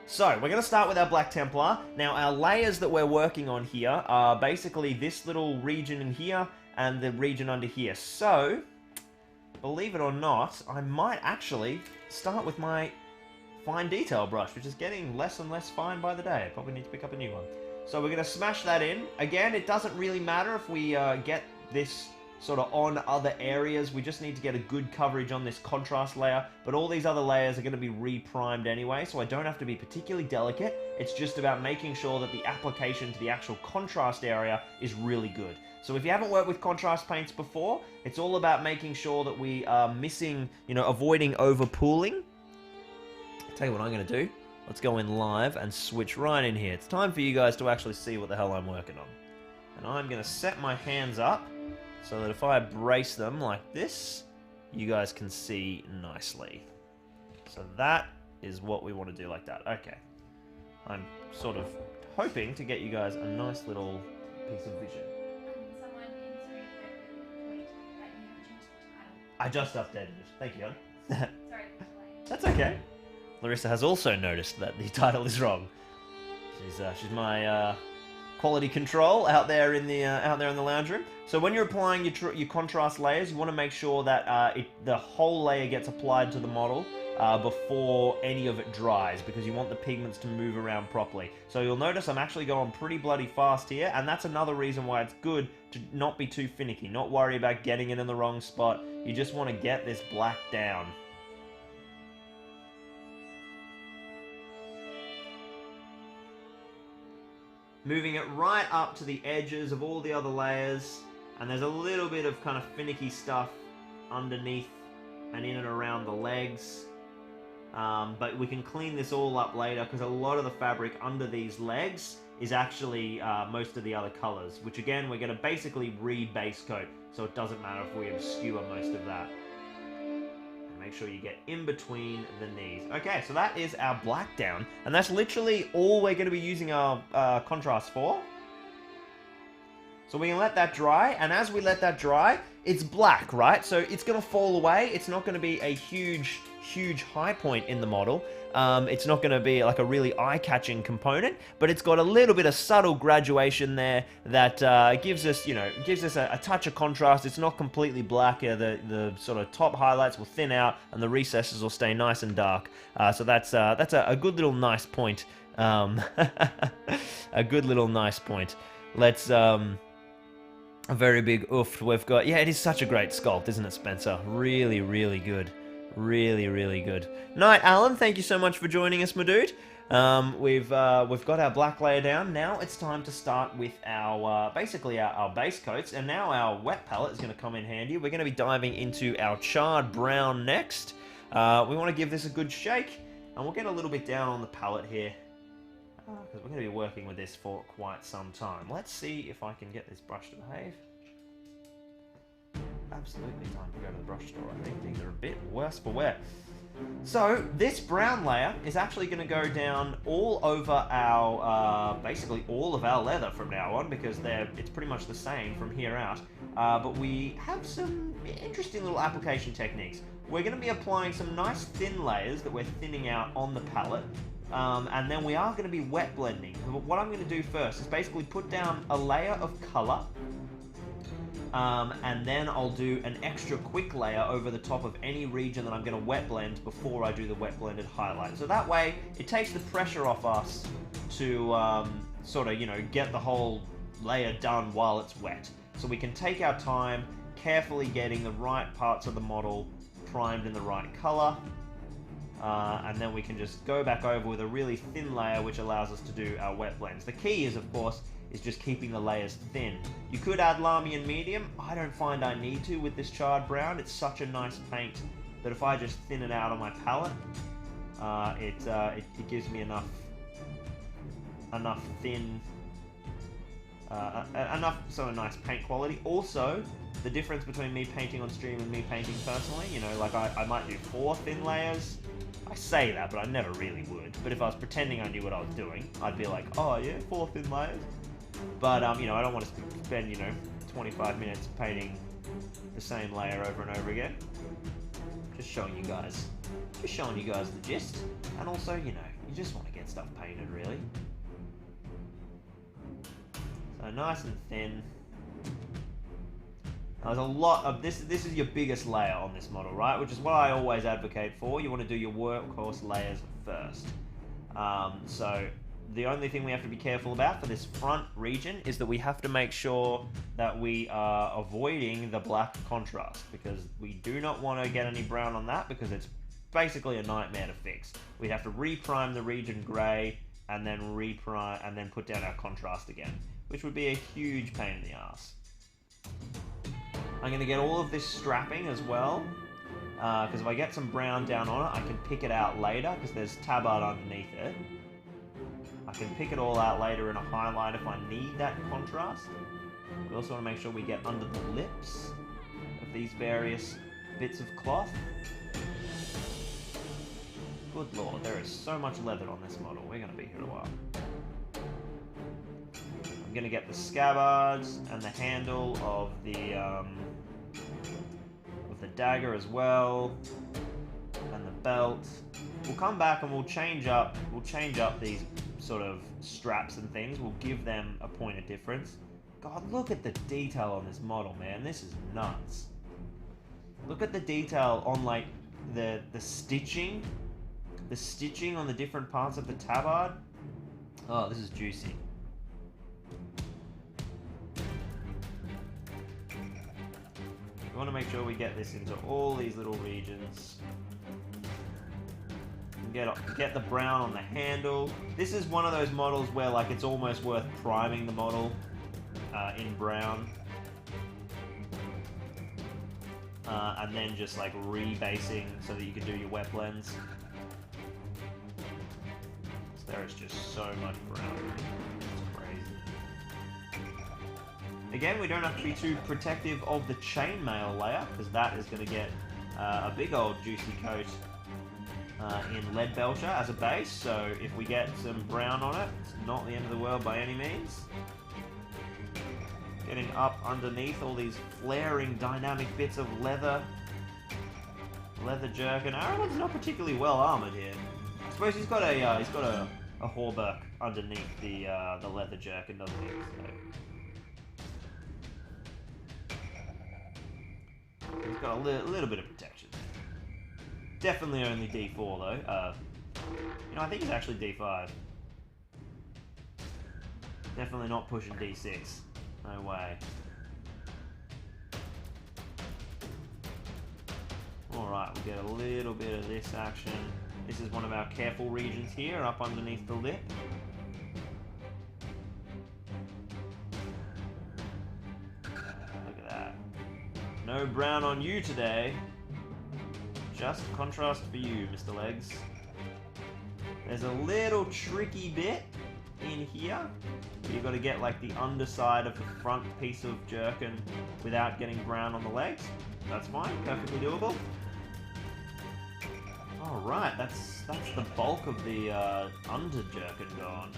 So, we're going to start with our Black Templar. Now, our layers that we're working on here are basically this little region in here and the region under here. So, believe it or not, I might actually start with my fine detail brush, which is getting less and less fine by the day. I probably need to pick up a new one. So we're going to smash that in. Again, it doesn't really matter if we get this sort of on other areas. We just need to get a good coverage on this contrast layer. But all these other layers are going to be re-primed anyway, so I don't have to be particularly delicate. It's just about making sure that the application to the actual contrast area is really good. So if you haven't worked with contrast paints before, it's all about making sure that we are missing, you know, avoiding over-pooling. I'll tell you what I'm going to do. Let's go in live and switch right in here. It's time for you guys to actually see what the hell I'm working on. And I'm going to set my hands up so that if I brace them like this, you guys can see nicely. So that is what we want to do like that. Okay. I'm sort of hoping to get you guys a nice little piece of vision. Someone in Surrey that you have changed the title. I just updated it. Thank you, hon. Sorry for the delay. That's okay. Larissa has also noticed that the title is wrong. She's my quality control out there in the lounge room. So when you're applying your contrast layers, you want to make sure that the whole layer gets applied to the model before any of it dries, because you want the pigments to move around properly. So you'll notice I'm actually going pretty bloody fast here, and that's another reason why it's good to not be too finicky, not worry about getting it in the wrong spot. You just want to get this black down. Moving it right up to the edges of all the other layers, and there's a little bit of kind of finicky stuff underneath and in and around the legs. But we can clean this all up later, because a lot of the fabric under these legs is actually most of the other colors, which again we're going to basically re-base coat, so it doesn't matter if we obscure most of that. And make sure you get in between the knees. Okay, so that is our black down, and that's literally all we're going to be using our contrast for. So we can let that dry, and as we let that dry, it's black, right? So it's going to fall away. It's not going to be a huge high point in the model. It's not going to be like a really eye-catching component, but it's got a little bit of subtle graduation there that gives us, a touch of contrast. It's not completely black. The sort of top highlights will thin out, and the recesses will stay nice and dark. So that's a good little nice point. A good little nice point. Let's a very big oof we've got. Yeah, it is such a great sculpt, isn't it, Spencer? Really, really good. Really, really good. Night, Alan. Thank you so much for joining us, my dude. We've got our black layer down. Now it's time to start with our basically our base coats, and now our wet palette is going to come in handy. We're going to be diving into our charred brown next. We want to give this a good shake, and we'll get a little bit down on the palette here, because we're going to be working with this for quite some time. Let's see if I can get this brush to behave. Absolutely time to go to the brush store. I think things are a bit worse for wear. So this brown layer is actually going to go down all over our, basically all of our leather from now on, because it's pretty much the same from here out. But we have some interesting little application techniques. We're going to be applying some nice thin layers that we're thinning out on the palette. And then we are going to be wet blending. What I'm going to do first is basically put down a layer of color, and then I'll do an extra quick layer over the top of any region that I'm going to wet blend before I do the wet blended highlight. So that way it takes the pressure off us to sort of, get the whole layer done while it's wet. So we can take our time, carefully getting the right parts of the model primed in the right color. And then we can just go back over with a really thin layer, which allows us to do our wet blends. The key is, of course, is just keeping the layers thin. You could add Lamy medium. I don't find I need to with this charred brown. It's such a nice paint that if I just thin it out on my palette, it gives me enough thin, enough sort of nice paint quality. Also, the difference between me painting on stream and me painting personally, like I might do 4 thin layers. I say that, but I never really would. But if I was pretending I knew what I was doing, I'd be like, oh yeah, 4 thin layers. But, I don't want to spend, 25 minutes painting the same layer over and over again. Just showing you guys the gist. And also, you just want to get stuff painted, really. So nice and thin. Now, there's a lot of this is your biggest layer on this model, right? Which is what I always advocate for. You want to do your workhorse layers first. So the only thing we have to be careful about for this front region is that we have to make sure that we are avoiding the black contrast, because we do not want to get any brown on that, because it's basically a nightmare to fix. We'd have to reprime the region grey and then reprime and then put down our contrast again, which would be a huge pain in the ass. I'm going to get all of this strapping as well, because if I get some brown down on it, I can pick it out later, because there's tabard underneath it. I can pick it all out later in a highlight if I need that contrast. We also want to make sure we get under the lips of these various bits of cloth. Good lord, there is so much leather on this model. We're going to be here a while. I'm going to get the scabbards and the handle of the dagger as well, and the belt. We'll come back and we'll change up these sort of straps and things. We'll give them a point of difference. God, look at the detail on this model, man. This is nuts. Look at the detail on, like, the stitching. The stitching on the different parts of the tabard. Oh, this is juicy. We want to make sure we get this into all these little regions. Get the brown on the handle. This is one of those models where, like, it's almost worth priming the model in brown. And then just, like, rebasing so that you can do your wet blends. So there is just so much brown. It's crazy. Again, we don't have to be too protective of the chainmail layer, because that is going to get a big old juicy coat in lead belcher as a base. So if we get some brown on it, it's not the end of the world by any means. Getting up underneath all these flaring dynamic bits of leather jerkin. Aragon's not particularly well armored here. I suppose he's got a hauberk underneath the leather jerkin, doesn't he? So he's got a little bit of protection. Definitely only D4 though. You know, I think he's actually D5. Definitely not pushing D6. No way. Alright, we get a little bit of this action. This is one of our careful regions here, up underneath the lip. Look at that. No brown on you today. Just contrast for you, Mr. Legs. There's a little tricky bit in here. You've got to get, like, the underside of the front piece of jerkin without getting brown on the legs. That's fine, perfectly doable. Alright, that's the bulk of the under jerkin done.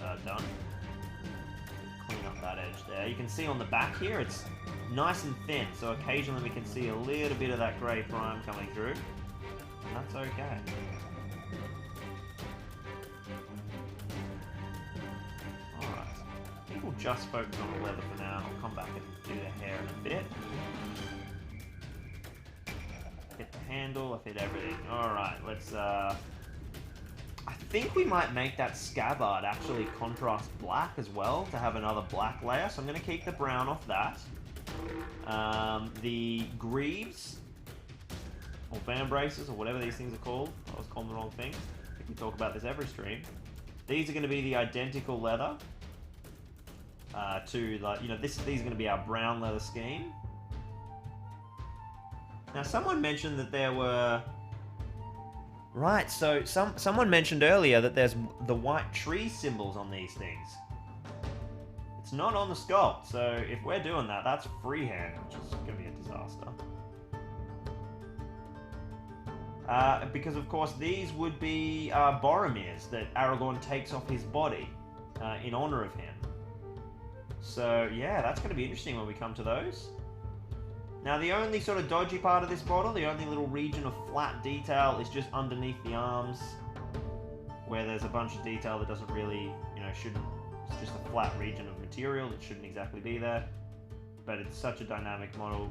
Clean up that edge there. You can see on the back here, it's nice and thin, so occasionally we can see a little bit of that grey prime coming through. And that's okay. We'll just focus on the leather for now. I'll come back and do the hair in a bit. Hit the handle, I've hit everything. Alright, let's I think we might make that scabbard actually contrast black as well, to have another black layer. So I'm going to keep the brown off that. The Greaves, or van braces, or whatever these things are called. I was calling the wrong thing. I think we talk about this every stream. These are going to be the identical leather. To, like, you know, these are going to be our brown leather scheme. Now, someone mentioned that there were... Right, so someone mentioned earlier that there's the white tree symbols on these things. It's not on the sculpt, so if we're doing that, that's freehand, which is going to be a disaster. Because, of course, these would be Boromirs that Aragorn takes off his body in honor of him. So, yeah, that's going to be interesting when we come to those. Now, the only sort of dodgy part of this model, the only little region of flat detail is just underneath the arms, where there's a bunch of detail that doesn't really, you know, shouldn't... It's just a flat region of material that shouldn't exactly be there. But it's such a dynamic model,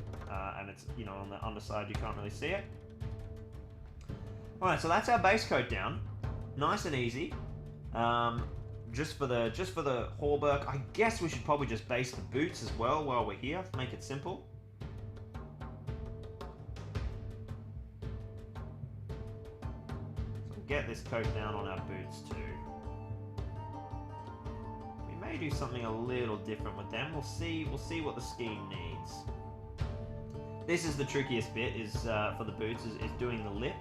and it's, you know, on the underside you can't really see it. Alright, so that's our base coat down. Nice and easy. Just for the hauberk, I guess we should probably just base the boots as well while we're here to make it simple. So we'll get this coat down on our boots too. We may do something a little different with them. We'll see what the scheme needs. This is the trickiest bit, is for the boots, is doing the lip.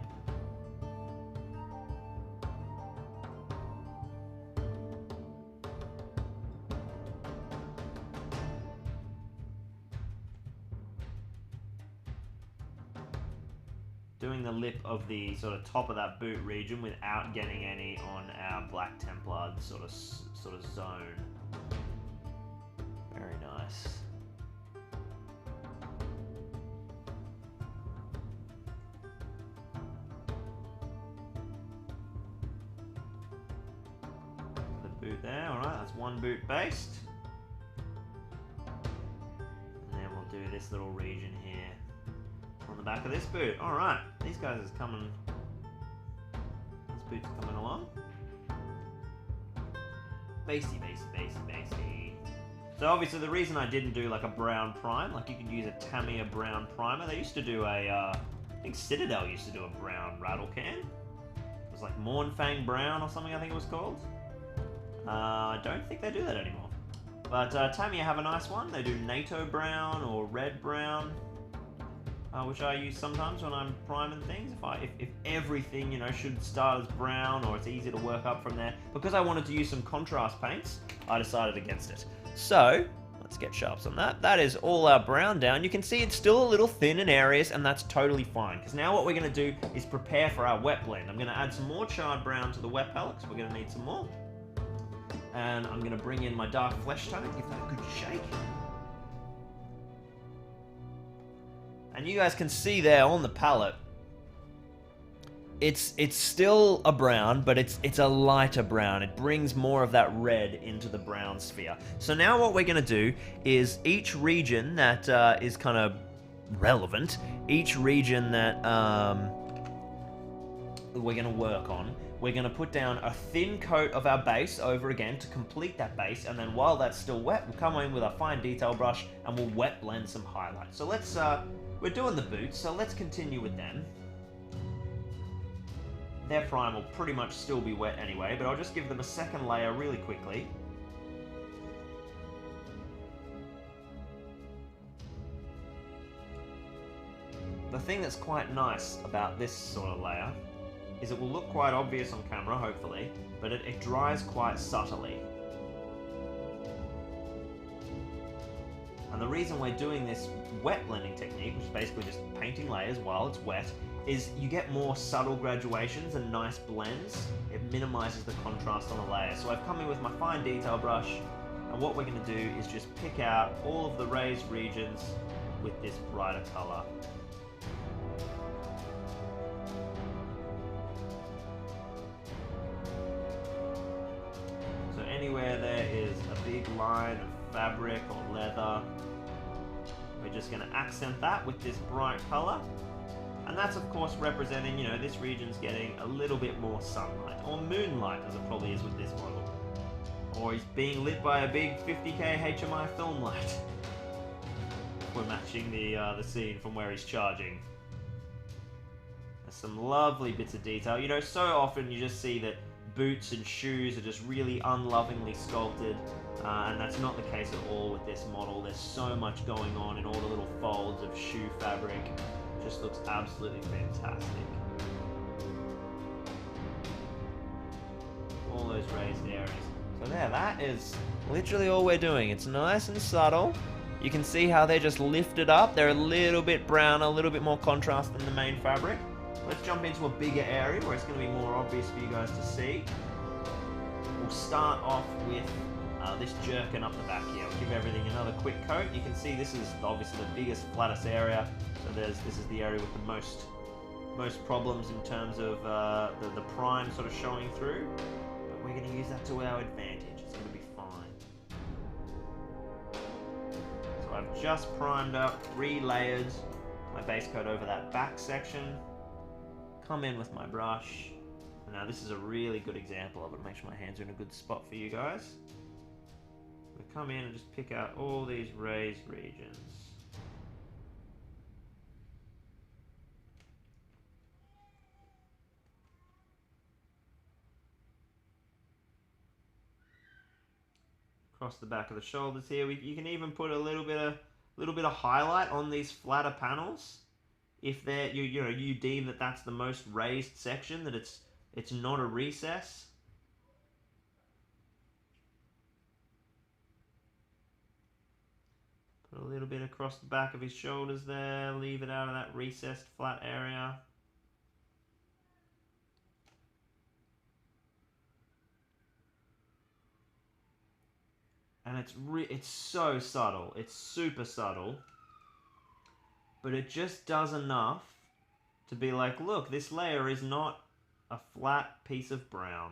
doing the lip of the sort of top of that boot region without getting any on our Black Templar sort of zone. Very nice. The boot there, alright, that's one boot based. And then we'll do this little region here on the back of this boot. Alright, these guys is coming. This boot's coming along. Basey. So obviously the reason I didn't do like a brown prime, like you could use a Tamiya brown primer. They used to do a, I think Citadel used to do a brown rattle can. It was like Mornfang Brown or something I think it was called. I don't think they do that anymore. But Tamiya have a nice one. They do NATO brown or red brown, which I use sometimes when I'm priming things. If everything, you know, should start as brown or it's easy to work up from there. Because I wanted to use some contrast paints, I decided against it. So, let's get sharps on that. That is all our brown down. You can see it's still a little thin in areas, and that's totally fine. Because now what we're going to do is prepare for our wet blend. I'm going to add some more charred brown to the wet palette, because we're going to need some more. And I'm going to bring in my dark flesh tone, give that a good shake. And you guys can see there on the palette, it's still a brown, but it's a lighter brown. It brings more of that red into the brown sphere. So now what we're going to do is each region that is kind of relevant, each region that we're going to work on, we're going to put down a thin coat of our base over again to complete that base, and then while that's still wet, we'll come in with our fine detail brush and we'll wet blend some highlights. So let's, we're doing the boots, so let's continue with them. Their prime will pretty much still be wet anyway, but I'll just give them a second layer really quickly. The thing that's quite nice about this sort of layer is it will look quite obvious on camera, hopefully, but it dries quite subtly. And the reason we're doing this wet blending technique, which is basically just painting layers while it's wet, is you get more subtle graduations and nice blends. It minimizes the contrast on the layer. So I've come in with my fine detail brush, and what we're going to do is just pick out all of the raised regions with this brighter color. So anywhere there is a big line of fabric or leather, we're just going to accent that with this bright color. And that's of course representing, you know, this region's getting a little bit more sunlight, or moonlight as it probably is with this model. Or he's being lit by a big 50k HMI film light. We're matching the scene from where he's charging. There's some lovely bits of detail. You know, so often you just see that boots and shoes are just really unlovingly sculpted, and that's not the case at all with this model. There's so much going on in all the little folds of shoe fabric. Just looks absolutely fantastic. All those raised areas. So there, that is literally all we're doing. It's nice and subtle. You can see how they're just lifted up. They're a little bit brown, a little bit more contrast than the main fabric. Let's jump into a bigger area where it's going to be more obvious for you guys to see. We'll start off with this jerkin up the back here. We'll give everything another quick coat. You can see this is obviously the biggest, flattest area. So this is the area with the most problems in terms of the prime sort of showing through. But we're going to use that to our advantage. It's going to be fine. So I've just primed up, re-layered my base coat over that back section. Come in with my brush. And now this is a really good example of it. Make sure my hands are in a good spot for you guys. We come in and just pick out all these raised regions. Across the back of the shoulders here, you can even put a little bit of highlight on these flatter panels. If they're you deem that that's the most raised section, that it's not a recess. Put a little bit across the back of his shoulders there, leave it out of that recessed flat area. And it's so subtle. It's super subtle. But it just does enough to be like, look, this layer is not a flat piece of brown.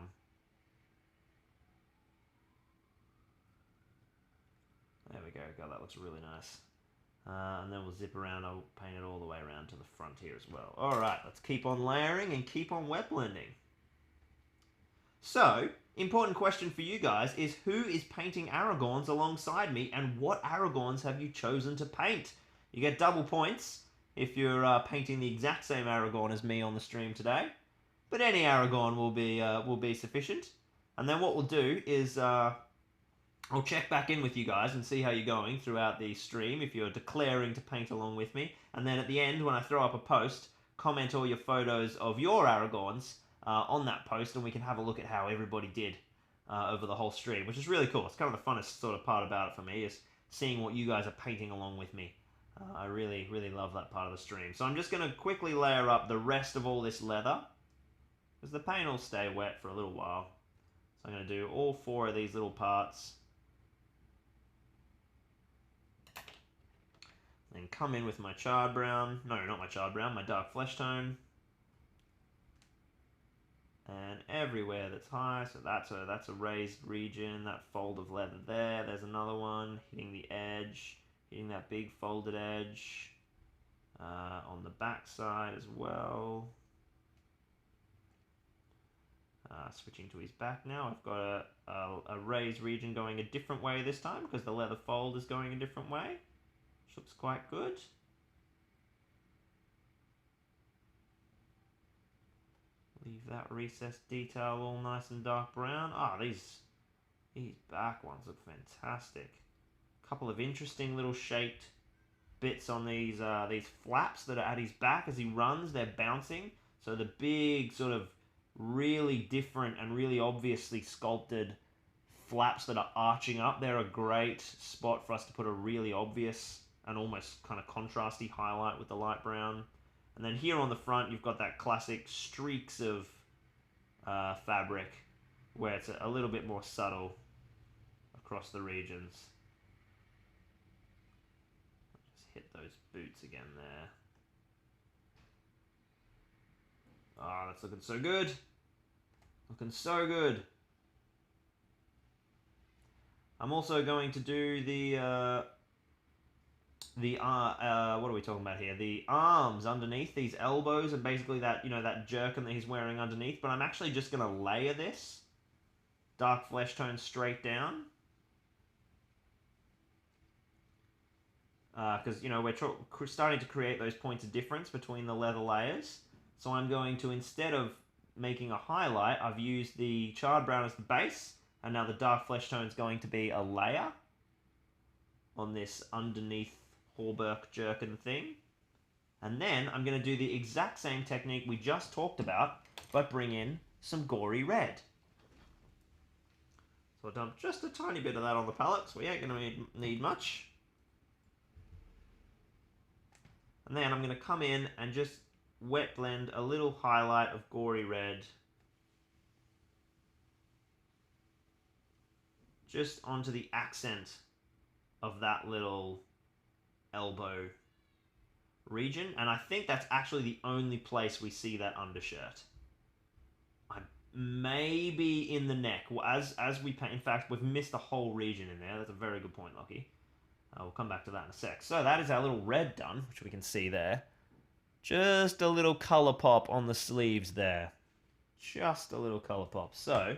There we go. God, that looks really nice. And then we'll zip around. I'll paint it all the way around to the front here as well. Alright, let's keep on layering and keep on wet blending. So, important question for you guys is who is painting Aragorns alongside me, and what Aragorns have you chosen to paint? You get double points if you're painting the exact same Aragorn as me on the stream today, but any Aragorn will be sufficient. And then what we'll do is I'll check back in with you guys and see how you're going throughout the stream if you're declaring to paint along with me. And then at the end, when I throw up a post, comment all your photos of your Aragorns on that post, and we can have a look at how everybody did over the whole stream, which is really cool. It's kind of the funnest sort of part about it for me, is seeing what you guys are painting along with me. I really, really love that part of the stream. So I'm just going to quickly layer up the rest of all this leather, because the paint will stay wet for a little while. So I'm going to do all 4 of these little parts. Then come in with my charred brown. No, not my charred brown, my dark flesh tone. And everywhere that's high, so that's a raised region, that fold of leather there. There's another one hitting the edge, hitting that big folded edge. On the back side as well. Switching to his back now, I've got a raised region going a different way this time because the leather fold is going a different way, which looks quite good. Leave that recessed detail all nice and dark brown. Ah, these back ones look fantastic. A couple of interesting little shaped bits on these flaps that are at his back as he runs. They're bouncing. So the big sort of really different and really obviously sculpted flaps that are arching up. They're a great spot for us to put a really obvious and almost kind of contrasty highlight with the light brown. And then here on the front, you've got that classic streaks of fabric where it's a little bit more subtle across the regions. Just hit those boots again there. Ah, that's looking so good. Looking so good. I'm also going to do the what are we talking about here? The arms underneath, these elbows, and basically that, you know, that jerkin that he's wearing underneath. But I'm actually just going to layer this dark flesh tone straight down. Because, you know, we're starting to create those points of difference between the leather layers. So I'm going to, instead of making a highlight, I've used the charred brown as the base, and now the dark flesh tone is going to be a layer on this underneath hauberk jerkin thing. And then I'm going to do the exact same technique we just talked about, but bring in some gory red. So I've done just a tiny bit of that on the palette, so we ain't going to need much. And then I'm going to come in and just wet blend a little highlight of gory red just onto the accent of that little elbow region. And I think that's actually the only place we see that undershirt. Maybe in the neck. As we paint, in fact, we've missed a whole region in there. That's a very good point, Lockie. We'll come back to that in a sec. So that is our little red done, which we can see there. Just a little colour pop on the sleeves there. Just a little colour pop. So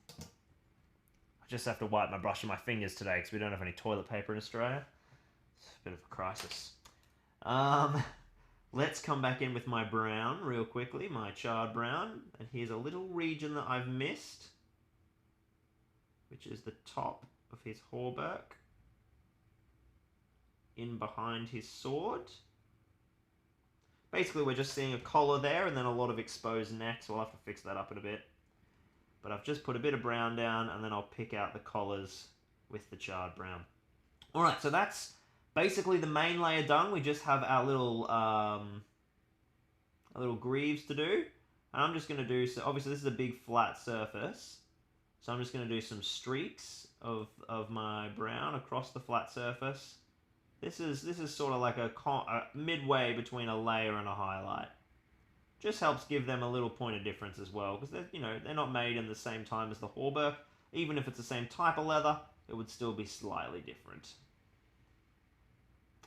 I just have to wipe my brush on my fingers today because we don't have any toilet paper in Australia. It's a bit of a crisis. Let's come back in with my brown real quickly, my charred brown. And here's a little region that I've missed, which is the top of his hauberk, in behind his sword. Basically, we're just seeing a collar there and then a lot of exposed neck, so we'll have to fix that up in a bit. But I've just put a bit of brown down, and then I'll pick out the collars with the charred brown. Alright, so that's basically the main layer done. We just have our little greaves to do. And I'm just going to do, so obviously this is a big flat surface. So So I'm just going to do some streaks of my brown across the flat surface. This is sort of like a midway between a layer and a highlight. Just helps give them a little point of difference as well, because they're not made in the same time as the Hauberk. Even if it's the same type of leather, it would still be slightly different.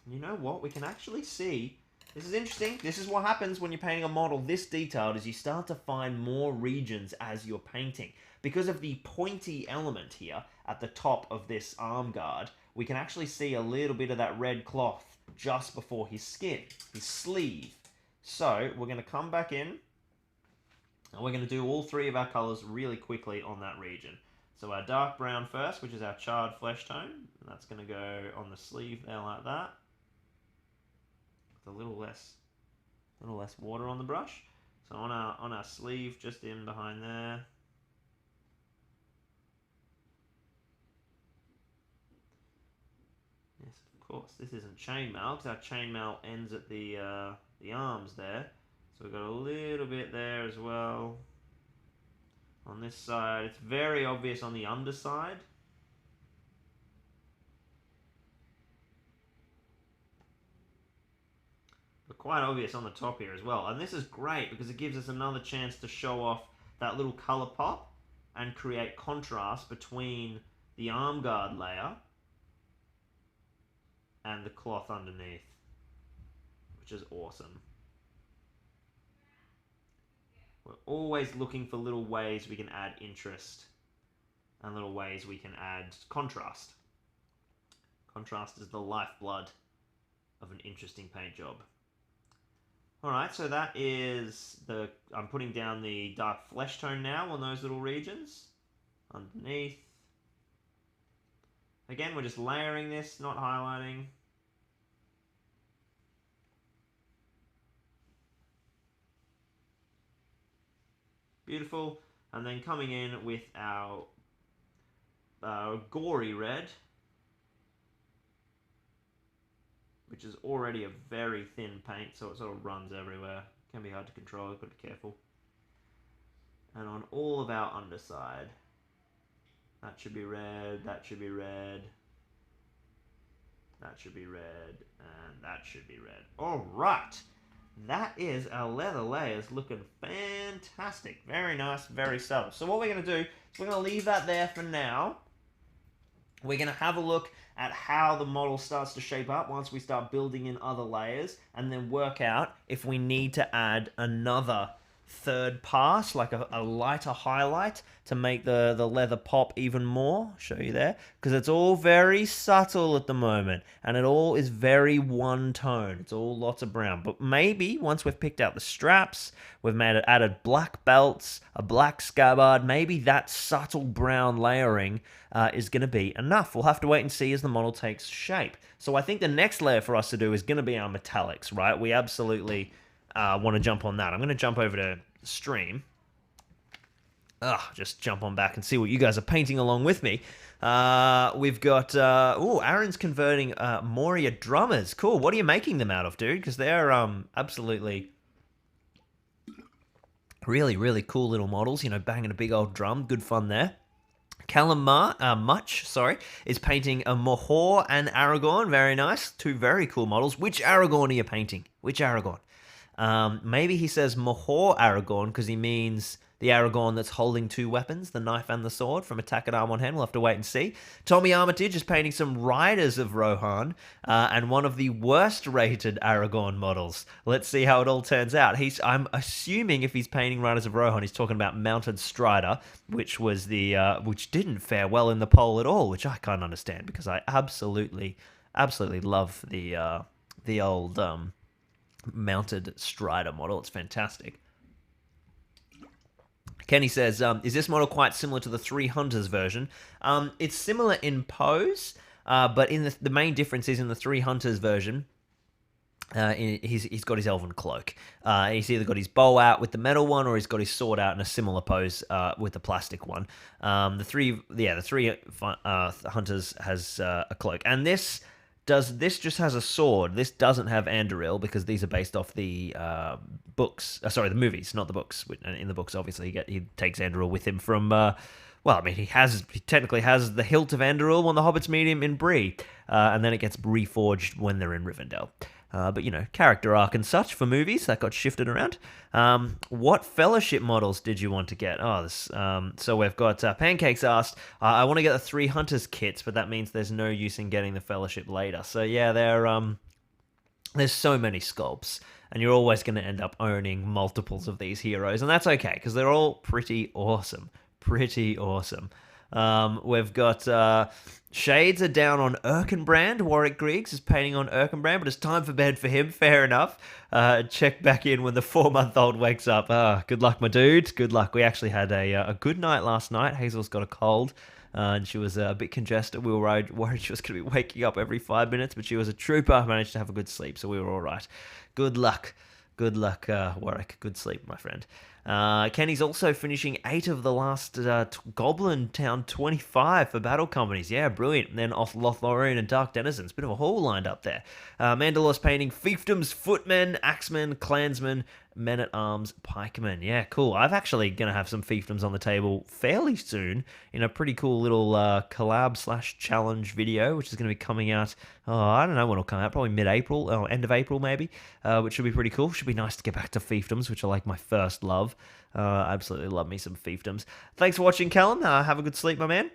You know what? We can actually see. This is interesting. This is what happens when you're painting a model this detailed, is you start to find more regions as you're painting. Because of the pointy element here at the top of this arm guard, we can actually see a little bit of that red cloth just before his skin, his sleeve. So we're going to come back in, and we're going to do all three of our colors really quickly on that region. So our dark brown first, which is our charred flesh tone, and that's going to go on the sleeve there like that. With a little less water on the brush. So on our sleeve, just in behind there. Yes, of course. This isn't chainmail, because our chainmail ends at the arms there. So we've got a little bit there as well. On this side, it's very obvious on the underside. But quite obvious on the top here as well. And this is great because it gives us another chance to show off that little color pop and create contrast between the arm guard layer and the cloth underneath, which is awesome. We're always looking for little ways we can add interest and little ways we can add contrast. Contrast is the lifeblood of an interesting paint job. Alright, so that is I'm putting down the dark flesh tone now on those little regions. Underneath. Again, we're just layering this, not highlighting. Beautiful. And then coming in with our gory red, which is already a very thin paint, so it sort of runs everywhere. Can be hard to control, you've got to be careful. And on all of our underside, that should be red, that should be red, that should be red, and that should be red. Alright! That is our leather layers looking fantastic. Very nice, very subtle. So what we're going to do is we're going to leave that there for now. We're going to have a look at how the model starts to shape up once we start building in other layers, and then work out if we need to add another third pass, like a lighter highlight, to make the leather pop even more. I'll show you there, because it's all very subtle at the moment, and it all is very one tone. It's all lots of brown. But maybe once we've picked out the straps, we've added black belts, a black scabbard, maybe that subtle brown layering is going to be enough. We'll have to wait and see as the model takes shape. So I think the next layer for us to do is going to be our metallics, right? We absolutely want to jump on that. I'm going to jump over to stream. Just jump on back and see what you guys are painting along with me. We've got... Aaron's converting Moria drummers. Cool. What are you making them out of, dude? Because they're absolutely really, really cool little models. You know, banging a big old drum. Good fun there. Callum Much, is painting a Mohor and Aragorn. Very nice. Two very cool models. Which Aragorn are you painting? Which Aragorn? Maybe he says Mohor Aragorn because he means the Aragorn that's holding two weapons, the knife and the sword, from Attack at Arm on Hand. We'll have to wait and see. Tommy Armitage is painting some Riders of Rohan, and one of the worst rated Aragorn models. Let's see how it all turns out. I'm assuming if he's painting Riders of Rohan, he's talking about Mounted Strider, which was which didn't fare well in the poll at all, which I can't understand because I absolutely love the old Mounted Strider model. It's fantastic. Kenny says, is this model quite similar to the Three Hunters version? It's similar in pose, but in the main difference is in the Three Hunters version, he's got his elven cloak. He's either got his bow out with the metal one, or he's got his sword out in a similar pose with the plastic one. The three Hunters has a cloak, and this just has a sword. This doesn't have Anduril because these are based off the books. Sorry, the movies, not the books. In the books, obviously, he takes Anduril with him from Well, I mean, he technically has the hilt of Andoril when the hobbits meet him in Bree, and then it gets reforged when they're in Rivendell. But, character arc and such for movies, that got shifted around. What fellowship models did you want to get? So we've got Pancakes asked, I want to get the 3 Hunters kits, but that means there's no use in getting the fellowship later. So yeah, there's so many sculpts, and you're always going to end up owning multiples of these heroes, and that's okay, because they're all pretty awesome. Pretty awesome. We've got Shades are down on Erkenbrand. Warwick Griggs is painting on Erkenbrand, but it's time for bed for him. Fair enough. Check back in when the 4-month-old wakes up. Good luck, my dude. Good luck. We actually had a good night last night. Hazel's got a cold, and she was a bit congested. We were worried she was going to be waking up every 5 minutes, but she was a trooper. Managed to have a good sleep, so we were all right. Good luck. Good luck, Warwick. Good sleep, my friend. Kenny's also finishing 8 of the last Goblin Town 25 for Battle Companies. Yeah, brilliant. And then off Lothlorien and Dark Denizens. Bit of a haul lined up there. Mandalor's painting Fiefdoms, Footmen, Axemen, Clansmen, Men-at-Arms, Pikemen. Yeah, cool. I'm actually going to have some Fiefdoms on the table fairly soon in a pretty cool little collab/challenge video, which is going to be coming out, I don't know when it'll come out, probably mid-April, or end of April maybe, which should be pretty cool. Should be nice to get back to Fiefdoms, which are like my first love. Absolutely love me some Fiefdoms. Thanks for watching, Callum. Have a good sleep, my man.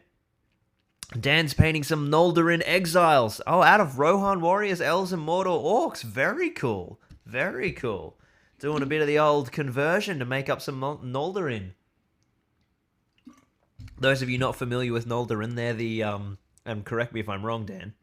Dan's painting some Noldorin Exiles. Oh, out of Rohan Warriors, Elves, and Mordor Orcs. Very cool. Very cool. Doing a bit of the old conversion to make up some Noldorin. Those of you not familiar with Noldorin, they're the, and correct me if I'm wrong, Dan,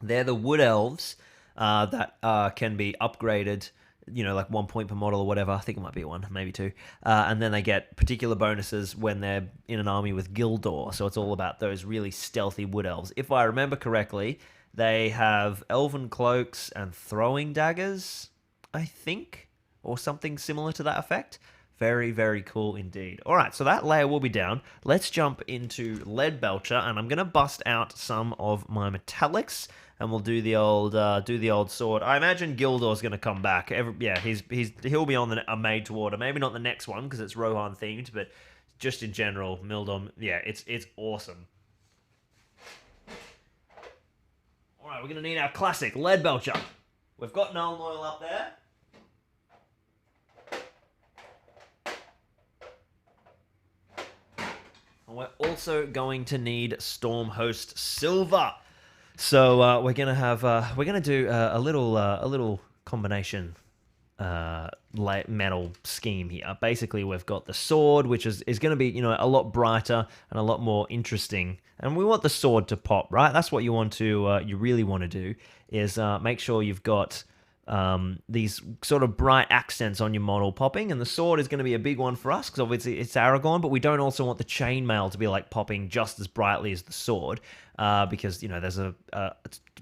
they're the Wood Elves that can be upgraded, like 1 point per model or whatever. I think it might be 1, maybe 2. And then they get particular bonuses when they're in an army with Gildor. So it's all about those really stealthy Wood Elves. If I remember correctly, they have Elven Cloaks and Throwing Daggers, I think, or something similar to that effect. Very, very cool indeed. All right, so that layer will be down. Let's jump into Leadbelcher, and I'm going to bust out some of my metallics, and we'll do the old sword. I imagine Gildor's going to come back. He'll be on a Maid to Order. Maybe not the next one because it's Rohan themed, but just in general, Mildom. Yeah, it's awesome. All right, we're going to need our classic Leadbelcher. We've got Null Oil up there. And we're also going to need Stormhost Silver. So we're gonna do a little combination metal scheme here. Basically, we've got the sword, which is going to be a lot brighter and a lot more interesting. And we want the sword to pop, right? That's what you want to you really want to do is make sure you've got these sort of bright accents on your model popping, and the sword is going to be a big one for us because obviously it's Aragorn, but we don't also want the chainmail to be like popping just as brightly as the sword because there's it's a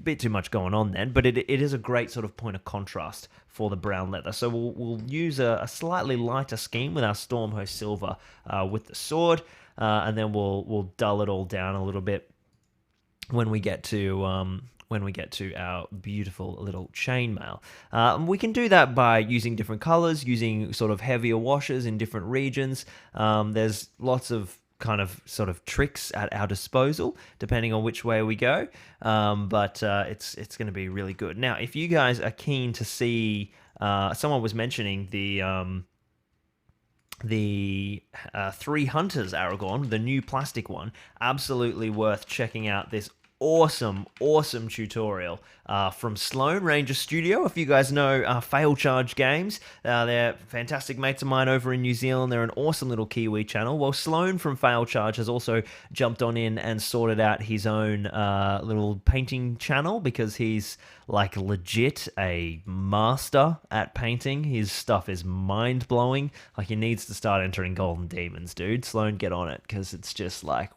bit too much going on then, but it is a great sort of point of contrast for the brown leather. So we'll use a slightly lighter scheme with our Stormhost Silver with the sword, and then we'll dull it all down a little bit when we get to our beautiful little chainmail. We can do that by using different colors, using sort of heavier washes in different regions. There's lots of kind of sort of tricks at our disposal depending on which way we go, but it's going to be really good. Now, if you guys are keen to see, someone was mentioning the 3 Hunters Aragorn, the new plastic one, absolutely worth checking out this awesome tutorial from Sloan Ranger Studio. If you guys know Fail Charge Games, they're fantastic mates of mine over in New Zealand. They're an awesome little Kiwi channel. Well, Sloan from Fail Charge has also jumped on in and sorted out his own little painting channel because he's like legit a master at painting. His stuff is mind-blowing. Like, he needs to start entering Golden Demons, dude. Sloan, get on it, because it's just like,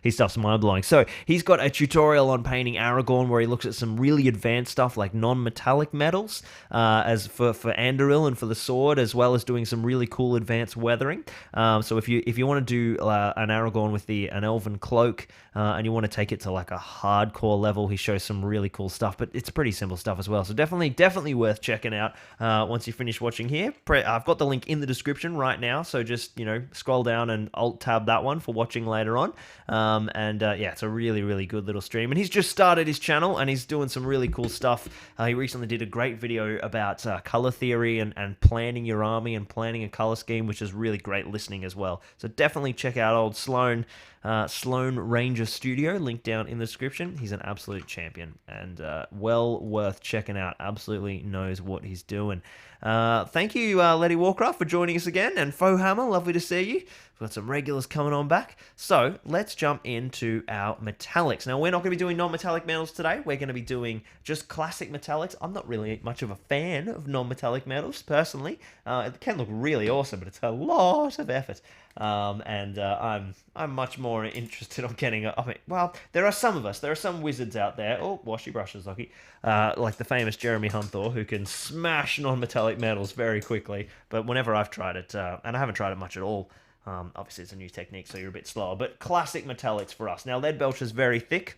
his stuff's mind-blowing. So he's got a tutorial on painting Aragorn where he looks at some really advanced stuff like non-metallic metals as for Anduril and for the sword, as well as doing some really cool advanced weathering. So if you want to do an Aragorn with an elven cloak and you want to take it to like a hardcore level, he shows some really cool stuff, but it's pretty simple stuff as well. So definitely worth checking out once you finish watching here. I've got the link in the description right now, so just scroll down and alt tab that one for watching later on. Yeah, it's a really good little stream, and he's just started his channel and he's doing some really cool stuff. He recently did a great video about color theory and planning your army and planning a color scheme, which is really great listening as well. So definitely check out old Sloan Ranger Studio, link down in the description. He's an absolute champion and well worth checking out. Absolutely knows what he's doing. Thank you, Letty Warcraft, for joining us again, and Fohammer, lovely to see you. We've got some regulars coming on back. So let's jump into our metallics. Now, we're not going to be doing non-metallic metals today. We're going to be doing just classic metallics. I'm not really much of a fan of non-metallic metals, personally. It can look really awesome, but it's a lot of effort. I'm much more interested on getting well, there are some of us. There are some wizards out there. Oh, washy brushes, lucky. Like the famous Jeremy Hunthor, who can smash non-metallic metals very quickly. But whenever I've tried it, and I haven't tried it much at all, obviously it's a new technique, so you're a bit slower. But classic metallics for us. Now, lead belch is very thick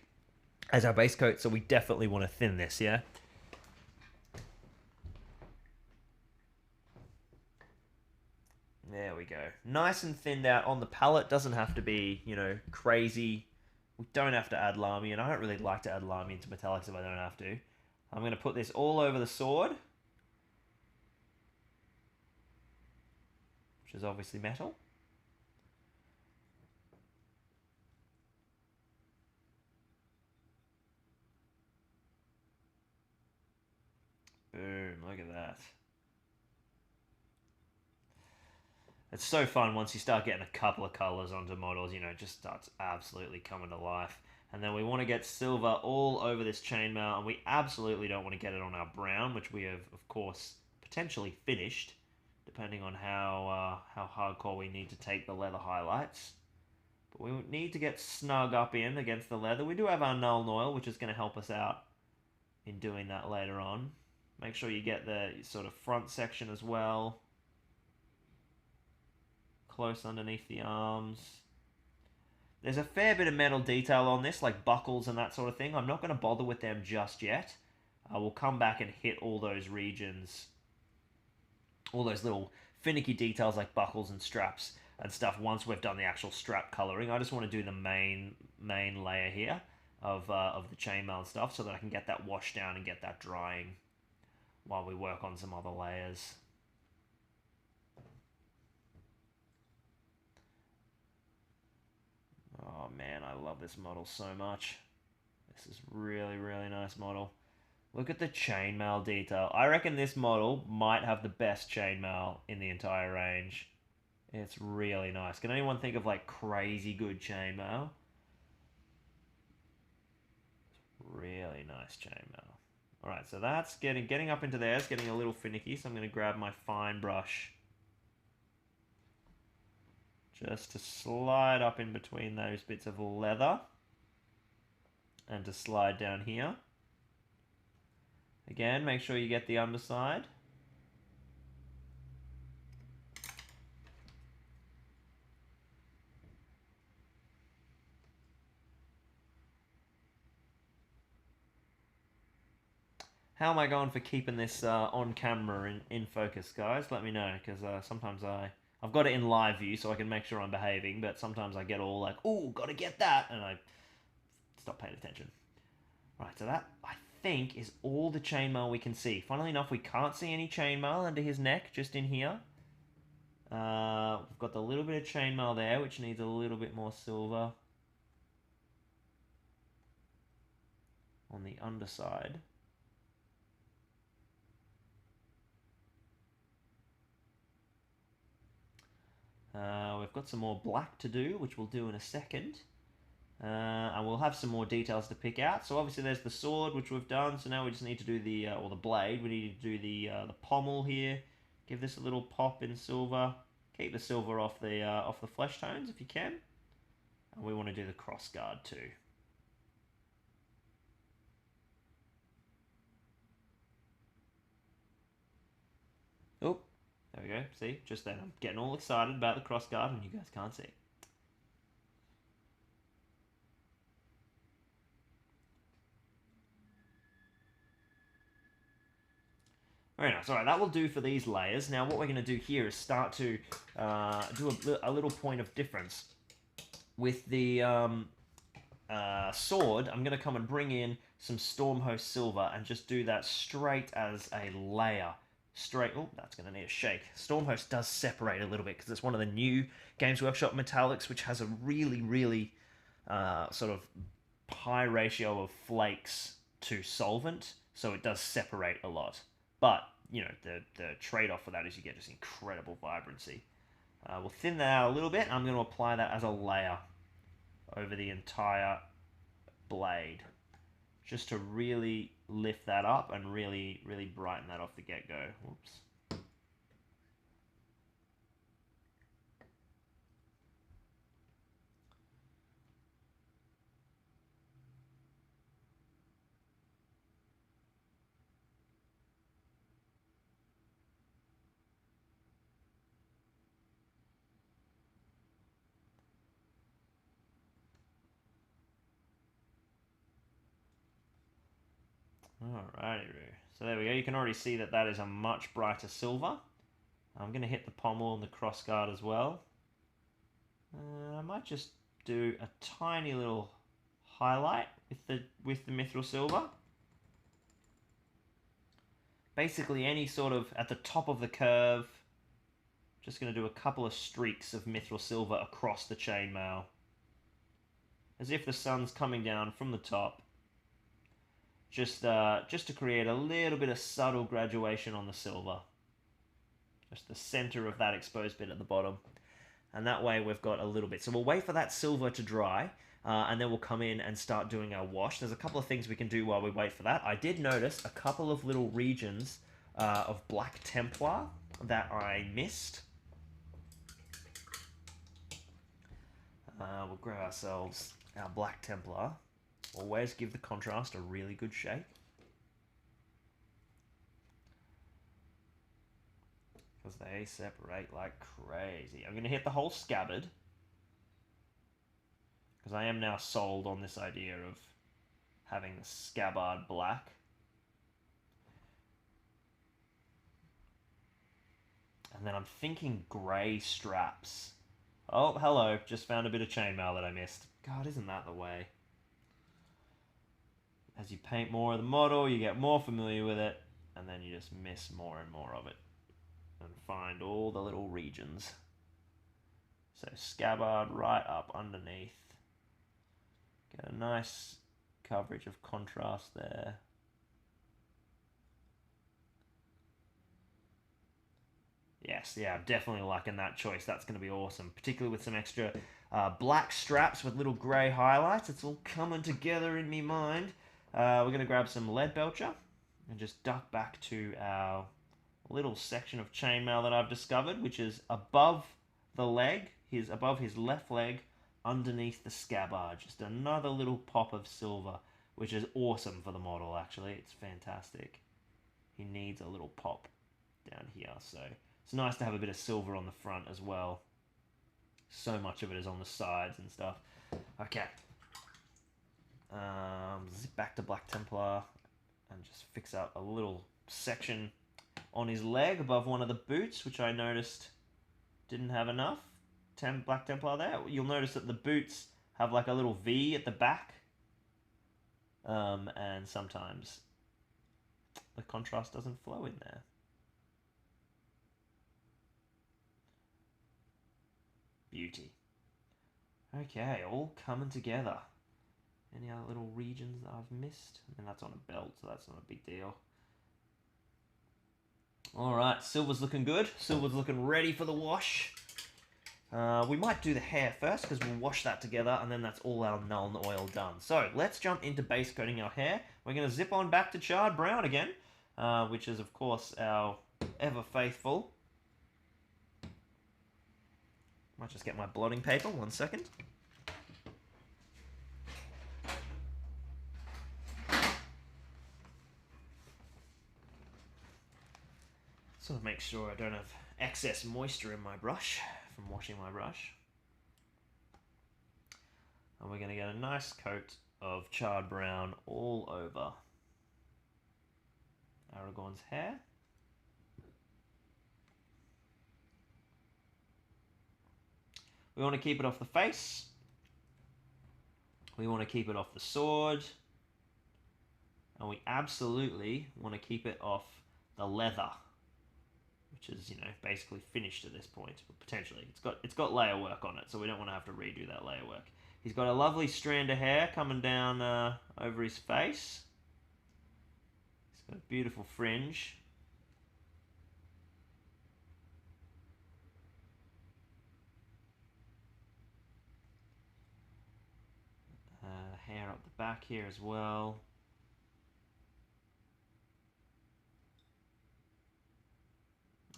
as our base coat, so we definitely want to thin this, yeah? There we go. Nice and thinned out on the palette. Doesn't have to be, crazy. We don't have to add lamy, and I don't really like to add lamy into metallics if I don't have to. I'm going to put this all over the sword, which is obviously metal. Boom, look at that. It's so fun once you start getting a couple of colors onto models, it just starts absolutely coming to life. And then we want to get silver all over this chainmail, and we absolutely don't want to get it on our brown, which we have, of course, potentially finished, depending on how hardcore we need to take the leather highlights. But we need to get snug up in against the leather. We do have our null oil, which is going to help us out in doing that later on. Make sure you get the sort of front section as well, close underneath the arms. There's a fair bit of metal detail on this, like buckles and that sort of thing. I'm not going to bother with them just yet. We'll come back and hit all those regions, all those little finicky details like buckles and straps and stuff once we've done the actual strap coloring. I just want to do the main layer here of the chainmail and stuff so that I can get that washed down and get that drying while we work on some other layers. Oh man, I love this model so much. This is really nice model. Look at the chainmail detail. I reckon this model might have the best chainmail in the entire range. It's really nice. Can anyone think of like crazy good chainmail? Really nice chainmail. Alright, so that's getting up into there. It's getting a little finicky, so I'm going to grab my fine brush just to slide up in between those bits of leather and to slide down here. Again, make sure you get the underside. How am I going for keeping this on camera in focus, guys? Let me know, because sometimes I've got it in live view so I can make sure I'm behaving, but sometimes I get all like, oh, gotta get that, and I stop paying attention. Right, so that, I think, is all the chainmail we can see. Funnily enough, we can't see any chainmail under his neck, just in here. We've got the little bit of chainmail there, which needs a little bit more silver on the underside. We've got some more black to do, which we'll do in a second. And we'll have some more details to pick out. So obviously there's the sword, which we've done. So now we just need to do the, or the blade. We need to do the pommel here. Give this a little pop in silver. Keep the silver off the flesh tones if you can. And we want to do the cross guard too. Oh, there we go. See, just then I'm getting all excited about the crossguard and you guys can't see. Very nice. Alright, that will do for these layers. Now what we're going to do here is start to do a little point of difference. With the sword, I'm going to come and bring in some Stormhost Silver and just do that straight as a layer. Straight. Oh, that's going to need a shake. Stormhost does separate a little bit because it's one of the new Games Workshop metallics, which has a really, really sort of high ratio of flakes to solvent, so it does separate a lot. But, you know, the trade-off for that is you get just incredible vibrancy. We'll thin that out a little bit. I'm going to apply that as a layer over the entire blade, just to really lift that up and really, really brighten that off the get-go. Whoops. Alrighty, so there we go. You can already see that that is a much brighter silver. I'm going to hit the pommel and the crossguard as well. I might just do a tiny little highlight with the mithril silver. Basically any sort of at the top of the curve. Just going to do a couple of streaks of mithril silver across the chainmail, as if the sun's coming down from the top. Just to create a little bit of subtle graduation on the silver. Just the center of that exposed bit at the bottom. And that way we've got a little bit. So we'll wait for that silver to dry, and then we'll come in and start doing our wash. There's a couple of things we can do while we wait for that. I did notice a couple of little regions of Black Templar that I missed. We'll grab ourselves our Black Templar. Always give the contrast a really good shake. Because they separate like crazy. I'm going to hit the whole scabbard. Because I am now sold on this idea of having the scabbard black. And then I'm thinking grey straps. Oh, hello. Just found a bit of chainmail that I missed. God, isn't that the way? As you paint more of the model, you get more familiar with it, and then you just miss more and more of it. And find all the little regions. So scabbard right up underneath. Get a nice coverage of contrast there. Yes, yeah, I'm definitely liking that choice. That's going to be awesome, particularly with some extra black straps with little grey highlights. It's all coming together in me mind. We're going to grab some lead belcher and just duck back to our little section of chainmail that I've discovered, which is above the leg, above his left leg, underneath the scabbard. Just another little pop of silver, which is awesome for the model, actually. It's fantastic. He needs a little pop down here, so it's nice to have a bit of silver on the front as well. So much of it is on the sides and stuff. Okay. Zip back to Black Templar and just fix up a little section on his leg above one of the boots, which I noticed didn't have enough. Black Templar there. You'll notice that the boots have like a little V at the back, and sometimes the contrast doesn't flow in there. Beauty. Okay, all coming together. Any other little regions that I've missed? And that's on a belt, so that's not a big deal. Alright, silver's looking good. Silver's looking ready for the wash. We might do the hair first, because we'll wash that together, and then that's all our Nuln oil done. So, let's jump into base coating our hair. We're going to zip on back to charred brown again, which is, of course, our ever faithful. Might just get my blotting paper, 1 second. Sort of make sure I don't have excess moisture in my brush from washing my brush. And we're going to get a nice coat of charred brown all over Aragorn's hair. We want to keep it off the face. We want to keep it off the sword. And we absolutely want to keep it off the leather, which is, you know, basically finished at this point, but potentially. It's got layer work on it, so we don't want to have to redo that layer work. He's got a lovely strand of hair coming down over his face. He's got a beautiful fringe. Hair up the back here as well.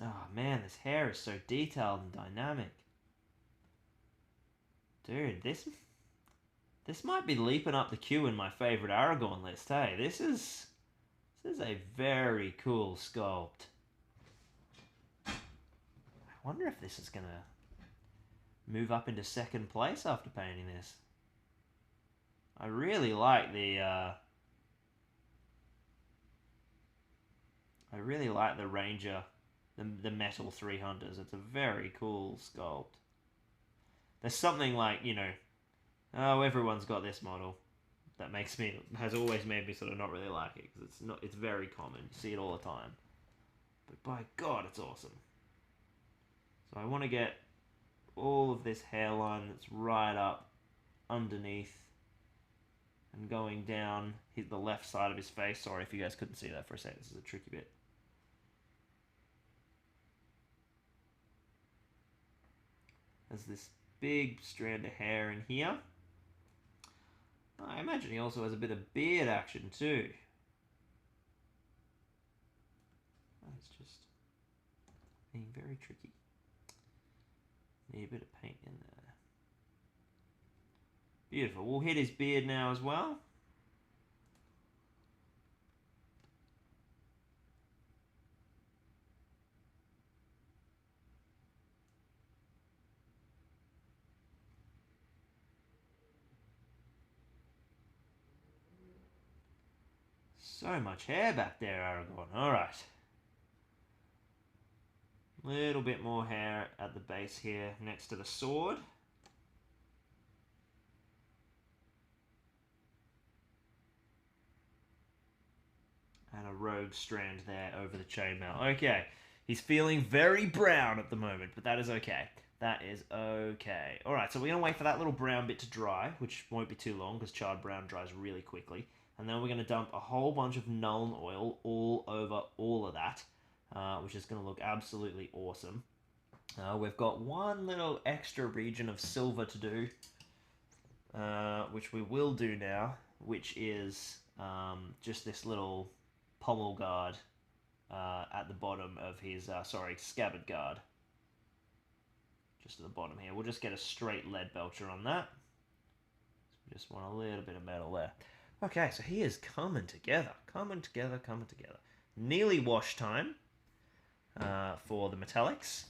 Oh man, this hair is so detailed and dynamic. Dude, this might be leaping up the queue in my favorite Aragorn list. Hey, this is a very cool sculpt. I wonder if this is gonna move up into second place after painting this. I really like the Ranger, the metal 300s. It's a very cool sculpt. There's something like, you know, oh, everyone's got this model. That has always made me sort of not really like it, because it's very common. You see it all the time. But by God, it's awesome. So I want to get all of this hairline that's right up underneath and going down the left side of his face. Sorry if you guys couldn't see that for a second. This is a tricky bit. There's this big strand of hair in here. I imagine he also has a bit of beard action too. It's just being very tricky. Need a bit of paint in there. Beautiful. We'll hit his beard now as well. So much hair back there, Aragorn. Alright. Little bit more hair at the base here next to the sword. And a rogue strand there over the chainmail. Okay. He's feeling very brown at the moment, but that is okay. That is okay. Alright, so we're going to wait for that little brown bit to dry, which won't be too long because charred brown dries really quickly. And then we're going to dump a whole bunch of Nuln oil all over all of that, which is going to look absolutely awesome. We've got one little extra region of silver to do, which we will do now, which is just this little pommel guard at the bottom of his, scabbard guard. Just at the bottom here. We'll just get a straight lead belcher on that. So we just want a little bit of metal there. Okay, so he is coming together. Coming together. Nearly wash time for the metallics.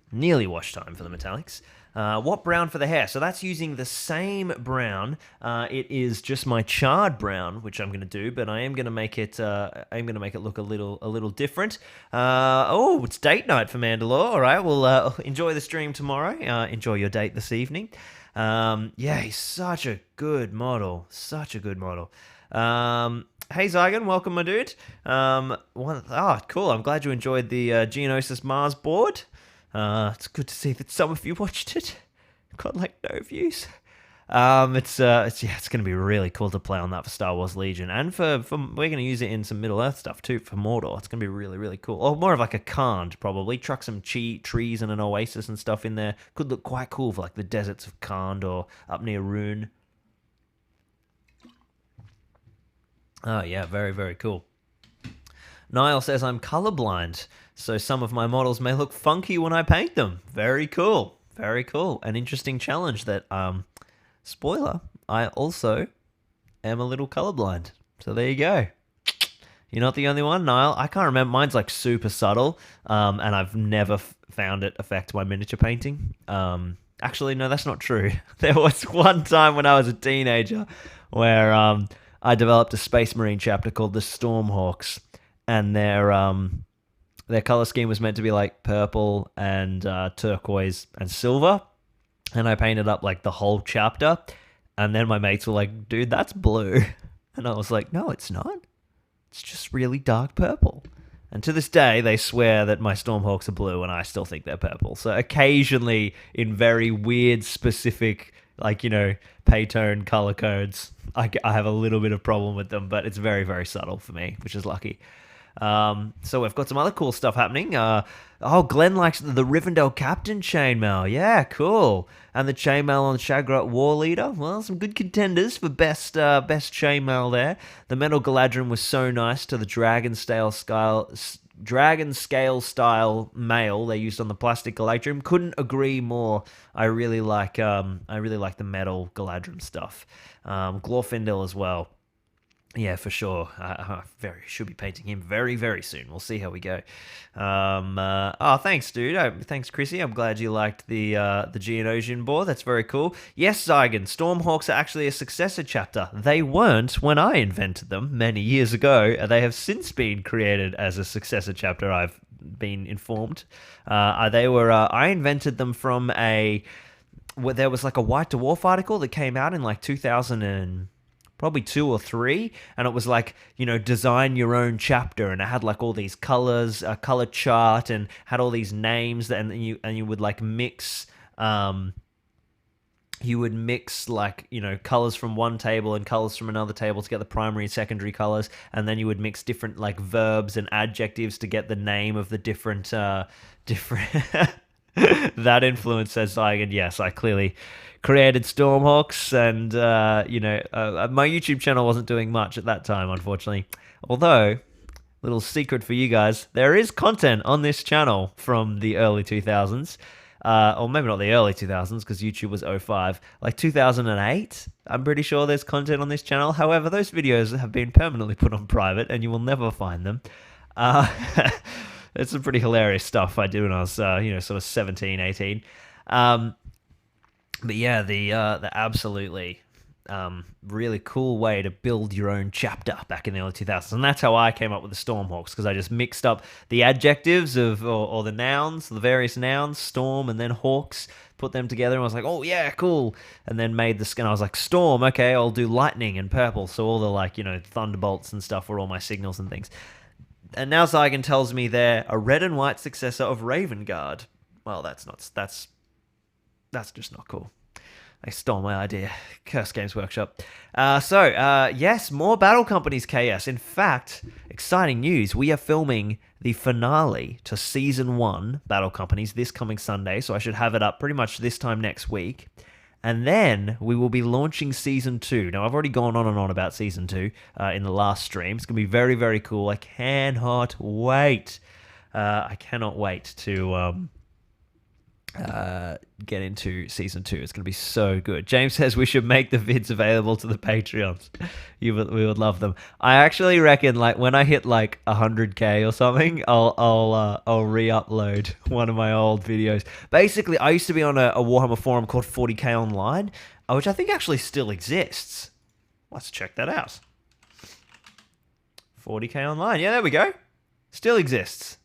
Nearly wash time for the metallics. What brown for the hair? So that's using the same brown. It is just my charred brown, which I'm going to do, but I am going to make it. Look a little different. Oh, it's date night for Mandalore. All right, we'll enjoy the stream tomorrow. Enjoy your date this evening. Yeah, he's such a good model. Hey Zygon, welcome, my dude. Cool. I'm glad you enjoyed the Geonosis Mars board. It's good to see that some of you watched it. Got like no views. It's gonna be really cool to play on that for Star Wars Legion, and for we're gonna use it in some Middle Earth stuff too for Mordor. It's gonna be really cool. Or more of like a Khand probably. Truck some trees and an oasis and stuff in there. Could look quite cool for like the deserts of Khand or up near Rune. Oh yeah, very cool. Niall says I'm colorblind, so some of my models may look funky when I paint them. Very cool. An interesting challenge that, spoiler, I also am a little colorblind. So there you go. You're not the only one, Niall. I can't remember. Mine's like super subtle, and I've never found it affect my miniature painting. Actually, no, that's not true. There was one time when I was a teenager where I developed a Space Marine chapter called the Stormhawks, and their color scheme was meant to be like purple and turquoise and silver, and I painted up like the whole chapter, and then my mates were like, "Dude, that's blue," and I was like, "No, it's not. It's just really dark purple." And to this day, they swear that my Stormhawks are blue, and I still think they're purple. So occasionally, in very weird, specific, like, you know, Paytone color codes, I have a little bit of problem with them, but it's very, very subtle for me, which is lucky. So we've got some other cool stuff happening. Glenn likes the Rivendell Captain chainmail. Yeah, cool. And the chainmail on the Shagrot War Leader. Well, some good contenders for best chainmail there. The Metal Galadrim was so nice to the Dragon Scale style mail they used on the plastic Galadrim. Couldn't agree more. I really like the Metal Galadrim stuff. Glorfindel as well. Yeah, for sure. Should be painting him very, very soon. We'll see how we go. Thanks, dude. Thanks, Chrissy. I'm glad you liked the Geonosian board. That's very cool. Yes, Zygon, Stormhawks are actually a successor chapter. They weren't when I invented them many years ago. They have since been created as a successor chapter, I've been informed. I invented them from there was like a White Dwarf article that came out in like 2000 probably 2 or 3, and it was like, you know, design your own chapter, and it had like all these colors, a color chart, and had all these names, and you would like mix like, you know, colors from one table and colors from another table to get the primary and secondary colors, and then you would mix different like verbs and adjectives to get the name of the different that influence, says Zygon. Yes, I clearly created Stormhawks, and my YouTube channel wasn't doing much at that time, unfortunately. Although, little secret for you guys, there is content on this channel from the early 2000s, or maybe not the early 2000s, because YouTube was 05, like 2008. I'm pretty sure there's content on this channel. However, those videos have been permanently put on private, and you will never find them. It's some pretty hilarious stuff I did when I was, sort of 17, 18. But yeah, the absolutely really cool way to build your own chapter back in the early 2000s. And that's how I came up with the Stormhawks, because I just mixed up the adjectives or the nouns, the various nouns, storm and then hawks, put them together, and I was like, oh yeah, cool. And then made the skin. I was like, storm, okay, I'll do lightning and purple. So all the, like, you know, thunderbolts and stuff were all my signals and things. And now Zygon tells me they're a red and white successor of Ravengard. Well, that's just not cool. They stole my idea. Curse Games Workshop. Yes, more Battle Companies KS. In fact, exciting news. We are filming the finale to Season 1 Battle Companies this coming Sunday, so I should have it up pretty much this time next week. And then we will be launching Season 2. Now, I've already gone on and on about Season 2 in the last stream. It's going to be very, very cool. I cannot wait. I cannot wait to get into Season 2. It's going to be so good. James says we should make the vids available to the Patreons. We would love them. I actually reckon, like, when I hit like 100k or something, I'll re-upload one of my old videos. Basically, I used to be on a Warhammer forum called 40k Online, which I think actually still exists. Let's check that out. 40k Online. Yeah, there we go. Still exists.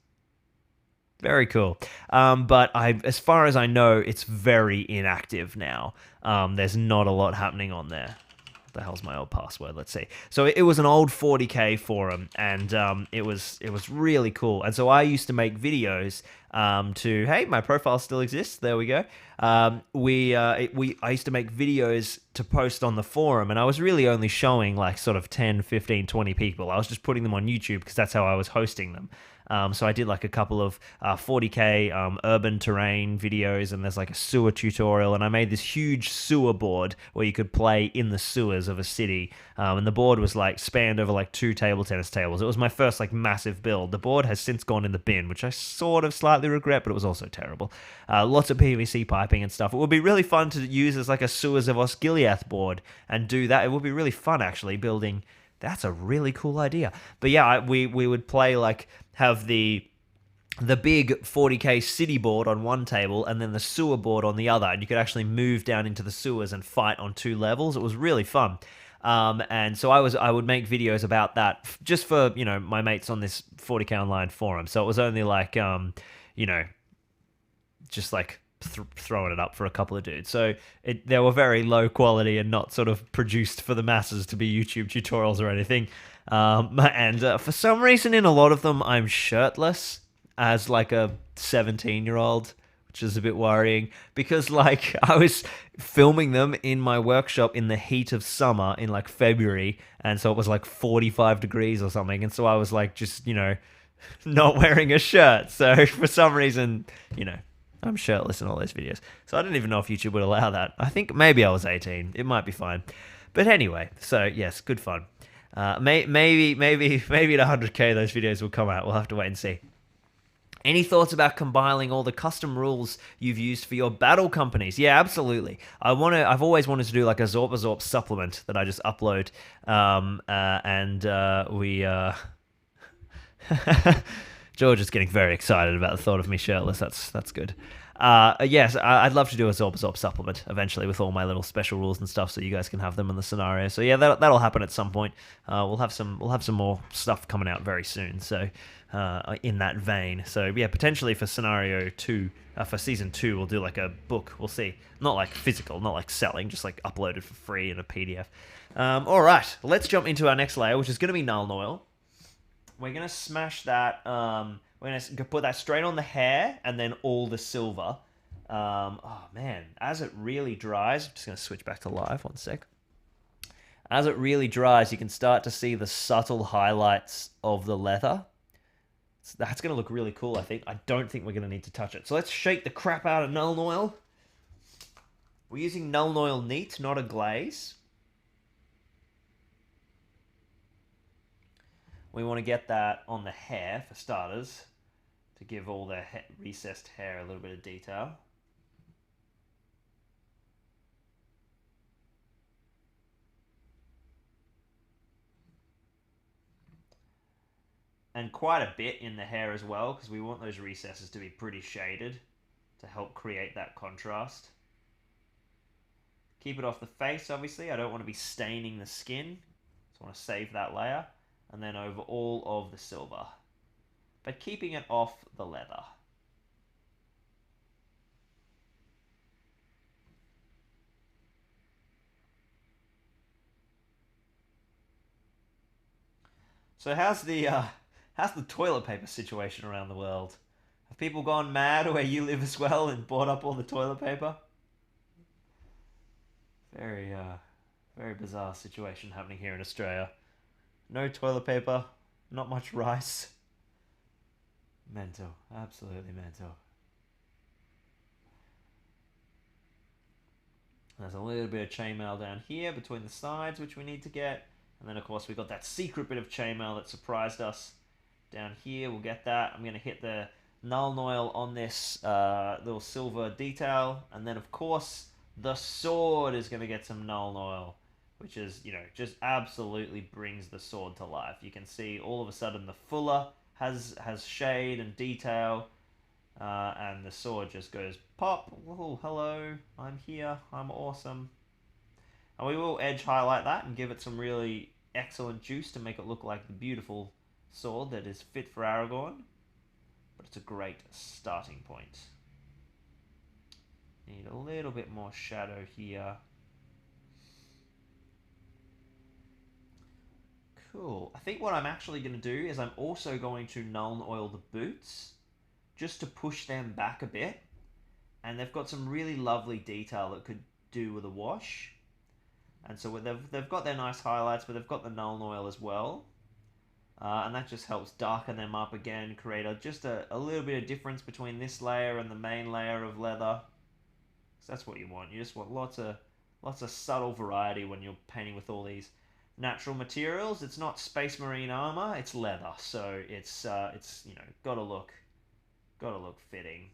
Very cool. But as far as I know, it's very inactive now. There's not a lot happening on there. What the hell's my old password? Let's see. So it was an old 40k forum, and it was really cool. And so I used to make videos hey, my profile still exists. There we go. I used to make videos to post on the forum, and I was really only showing like sort of 10, 15, 20 people. I was just putting them on YouTube because that's how I was hosting them. So I did like a couple of 40k urban terrain videos, and there's like a sewer tutorial, and I made this huge sewer board where you could play in the sewers of a city, and the board was like spanned over like 2 table tennis tables. It was my first like massive build. The board has since gone in the bin, which I sort of slightly regret, but it was also terrible. Lots of PVC piping and stuff. It would be really fun to use as like a Sewers of Osgiliath board and do that. It would be really fun actually building That's a really cool idea. But yeah, we would play, like, have the big 40k city board on one table and then the sewer board on the other, and you could actually move down into the sewers and fight on 2 levels. It was really fun. And so I would make videos about that just for, you know, my mates on this 40k online forum. So it was only like, you know, just like throwing it up for a couple of dudes. So they were very low quality and not sort of produced for the masses to be YouTube tutorials or anything. And for some reason, in a lot of them, I'm shirtless as like a 17-year-old, which is a bit worrying because, like, I was filming them in my workshop in the heat of summer in like February, and so it was like 45 degrees or something, and so I was like just, you know, not wearing a shirt. So for some reason, you know, I'm shirtless in all those videos. So I don't even know if YouTube would allow that. I think maybe I was 18. It might be fine. But anyway, so yes, good fun. Maybe at 100k those videos will come out. We'll have to wait and see. Any thoughts about compiling all the custom rules you've used for your battle companies? Yeah, absolutely. I've always wanted to do like a Zorpazorp supplement that I just upload, George is getting very excited about the thought of me shirtless. That's good. Yes, I'd love to do a Zorpazorp supplement eventually with all my little special rules and stuff, so you guys can have them in the scenario. So yeah, that'll happen at some point. We'll have some more stuff coming out very soon. So in that vein, so yeah, potentially for scenario 2, for season 2, we'll do like a book. We'll see. Not like physical, not like selling, just like uploaded for free in a PDF. All right, let's jump into our next layer, which is going to be Null Oil. We're going to smash that. We're going to put that straight on the hair and then all the silver. Oh, man. As it really dries... I'm just going to switch back to live. 1 sec. As it really dries, you can start to see the subtle highlights of the leather. So that's going to look really cool, I think. I don't think we're going to need to touch it. So let's shake the crap out of Null Oil. We're using Null Oil neat, not a glaze. We want to get that on the hair, for starters, to give all the recessed hair a little bit of detail. And quite a bit in the hair as well, because we want those recesses to be pretty shaded to help create that contrast. Keep it off the face, obviously. I don't want to be staining the skin, so I want to save that layer. And then over all of the silver, but keeping it off the leather. So how's the toilet paper situation around the world? Have people gone mad where you live as well and bought up all the toilet paper? Very bizarre situation happening here in Australia. No toilet paper, not much rice. Mental, absolutely mental. There's a little bit of chainmail down here between the sides, which we need to get. And then, of course, we got that secret bit of chainmail that surprised us down here. We'll get that. I'm going to hit the Null Oil on this little silver detail. And then, of course, the sword is going to get some Null Oil, which is, you know, just absolutely brings the sword to life. You can see all of a sudden the fuller has shade and detail, and the sword just goes pop. Oh, hello, I'm here, I'm awesome. And we will edge highlight that and give it some really excellent juice to make it look like the beautiful sword that is fit for Aragorn. But it's a great starting point. Need a little bit more shadow here. Cool. I think what I'm actually going to do is I'm also going to Null Oil the boots, just to push them back a bit. And they've got some really lovely detail that could do with a wash. And so they've got their nice highlights, but they've got the Null Oil as well. And that just helps darken them up again, create just a little bit of difference between this layer and the main layer of leather. So that's what you want. You just want lots of subtle variety when you're painting with all these natural materials. It's not Space Marine armor, it's leather, so it's you know, gotta look fitting.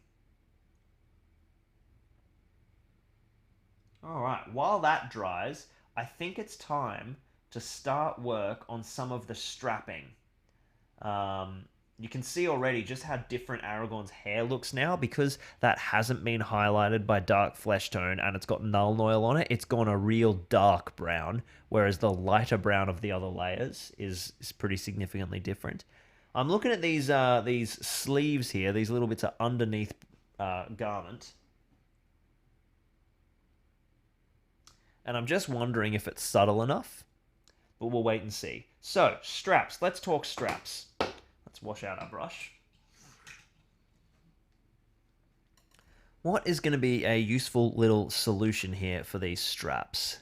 All right, while that dries, I think it's time to start work on some of the strapping. You can see already just how different Aragorn's hair looks now because that hasn't been highlighted by dark flesh tone and it's got Nuln Oil on it. It's gone a real dark brown, whereas the lighter brown of the other layers is pretty significantly different. I'm looking at these sleeves here, these little bits of underneath garment. And I'm just wondering if it's subtle enough, but we'll wait and see. So, straps. Let's talk straps. Let's wash out our brush. What is going to be a useful little solution here for these straps?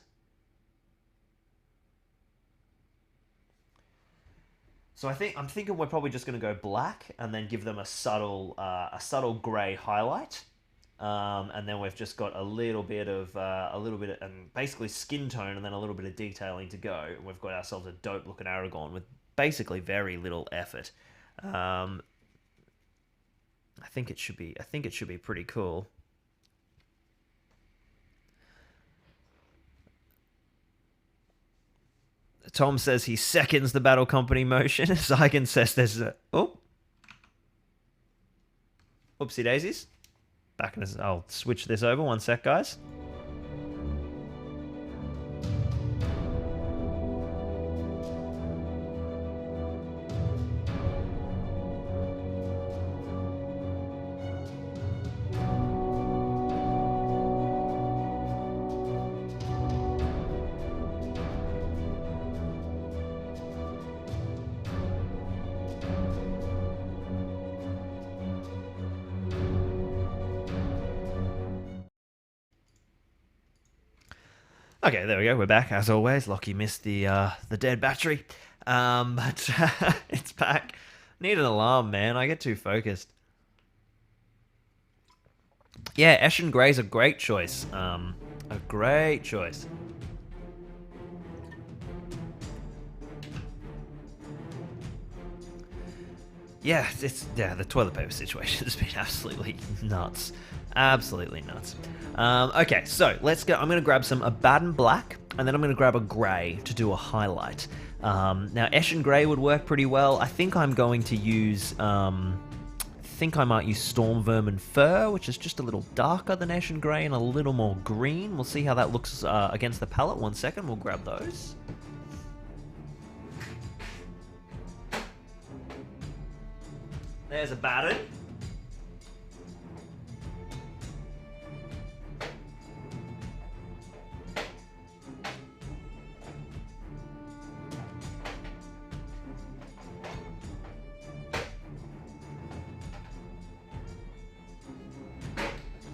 So I'm thinking we're probably just going to go black and then give them a subtle grey highlight, and then we've just got a little bit of and basically skin tone and then a little bit of detailing to go. And we've got ourselves a dope looking Aragorn with basically very little effort. I think it should be pretty cool. Tom says he seconds the battle company motion. Zygon says there's a... Oh. Oopsie daisies. I'll switch this over. One sec, guys. Okay, there we go. We're back as always. Lockie missed the dead battery, but it's back. Need an alarm, man. I get too focused. Yeah, Eshin Grey's a great choice. A great choice. Yeah, the toilet paper situation has been absolutely nuts. Absolutely nuts. Okay, so let's go. I'm going to grab some Abaddon Black, and then I'm going to grab a grey to do a highlight. Now, Eshin Grey would work pretty well. I think I'm going to use... I think I might use Storm Vermin Fur, which is just a little darker than Eshin Grey and a little more green. We'll see how that looks against the palette. 1 second, we'll grab those. There's Abaddon.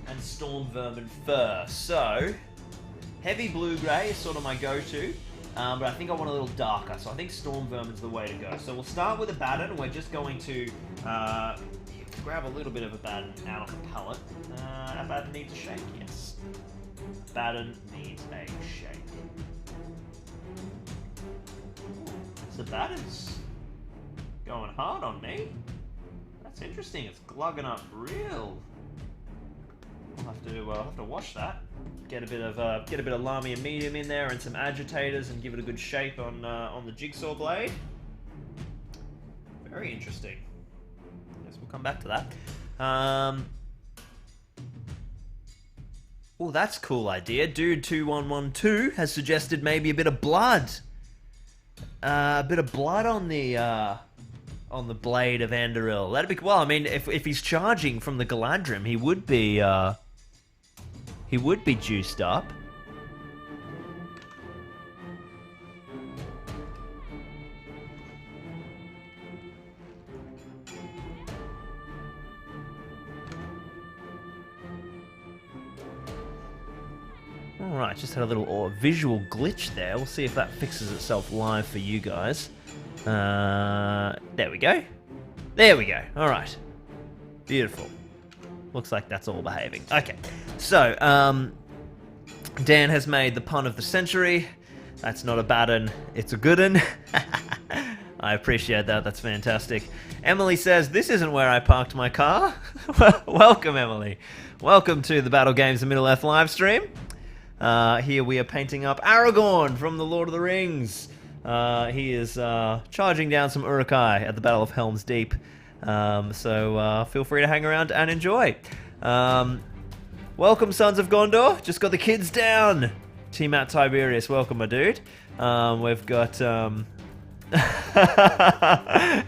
And Storm Vermin Fur. So, heavy blue-grey is sort of my go-to. But I think I want a little darker, so I think Storm Vermin's the way to go. So we'll start with Abaddon. We're just going to grab a little bit of Abaddon out of the palette. Abaddon needs a shake, yes. Abaddon needs a shake. So Abaddon's going hard on me. That's interesting. It's glugging up real. I'll have to wash that. Get a bit of Lamy and medium in there and some agitators and give it a good shape on the jigsaw blade. Very interesting. Guess we'll come back to that. Oh, that's a cool idea. Dude 2112 has suggested maybe a bit of blood. A bit of blood on the blade of Andoril. That'd be well. I mean, if he's charging from the Galadrim, he would be juiced up. Alright, just had a little visual glitch there. We'll see if that fixes itself live for you guys. There we go. There we go. Alright. Beautiful. Looks like that's all behaving. Okay. So, Dan has made the pun of the century. That's not a bad one. It's a good one. I appreciate that. That's fantastic. Emily says, this isn't where I parked my car. Welcome, Emily. Welcome to the Battle Games of Middle Earth Livestream. Here we are painting up Aragorn from the Lord of the Rings. He is charging down some Urukai at the Battle of Helm's Deep. So feel free to hang around and enjoy. Welcome, Sons of Gondor. Just got the kids down. Team at Tiberius, welcome, my dude. We've got...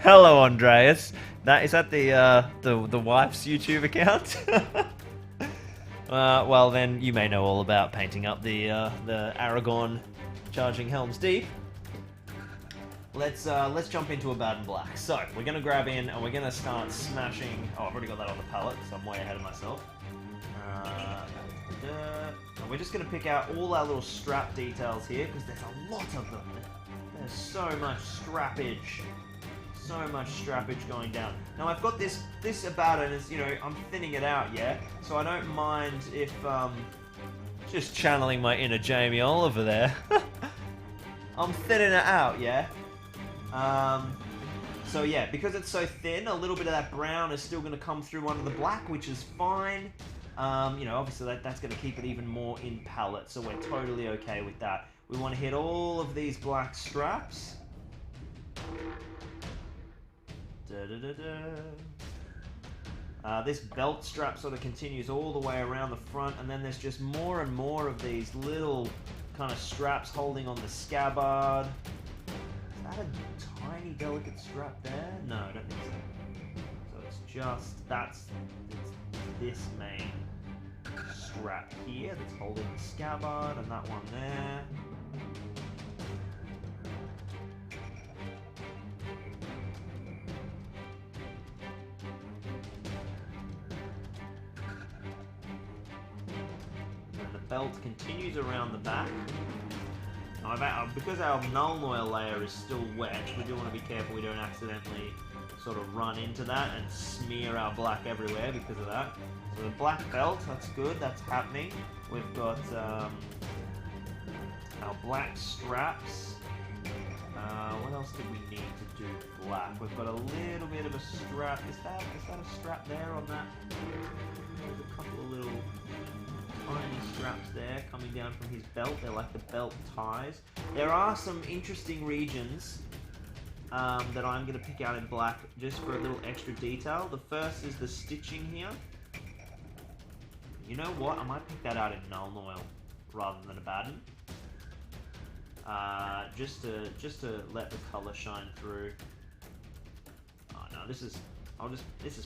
Hello, Andreas. Is that the wife's YouTube account? Well, then you may know all about painting up the Aragorn charging Helm's Deep. Let's jump into a bad and black. So we're gonna grab in and we're gonna start smashing. Oh, I've already got that on the palette, so I'm way ahead of myself. And we're just gonna pick out all our little strap details here because there's a lot of them. There's so much strappage. So much strappage going down. Now I've got this about it, is, you know, I'm thinning it out, yeah? So I don't mind if, just channeling my inner Jamie Oliver there. I'm thinning it out, yeah? So yeah, because it's so thin, a little bit of that brown is still going to come through under the black, which is fine. You know, obviously that's going to keep it even more in palette, so we're totally okay with that. We want to hit all of these black straps. This belt strap sort of continues all the way around the front, and then there's just more and more of these little kind of straps holding on the scabbard. Is that a tiny delicate strap there? No, I don't think so. So it's just, it's this main strap here that's holding the scabbard, and that one there. Belt continues around the back. Now, because our null oil layer is still wet, we do want to be careful we don't accidentally sort of run into that and smear our black everywhere because of that. So the black belt, that's good, that's happening. We've got our black straps. What else did we need to do black? We've got a little bit of a strap. Is that a strap there on that? There's a couple of little tiny straps there coming down from his belt. They're like the belt ties. There are some interesting regions that I'm going to pick out in black just for a little extra detail. The first is the stitching here. You know what? I might pick that out in null oil rather than a baden. Just to let the color shine through. Oh no, this is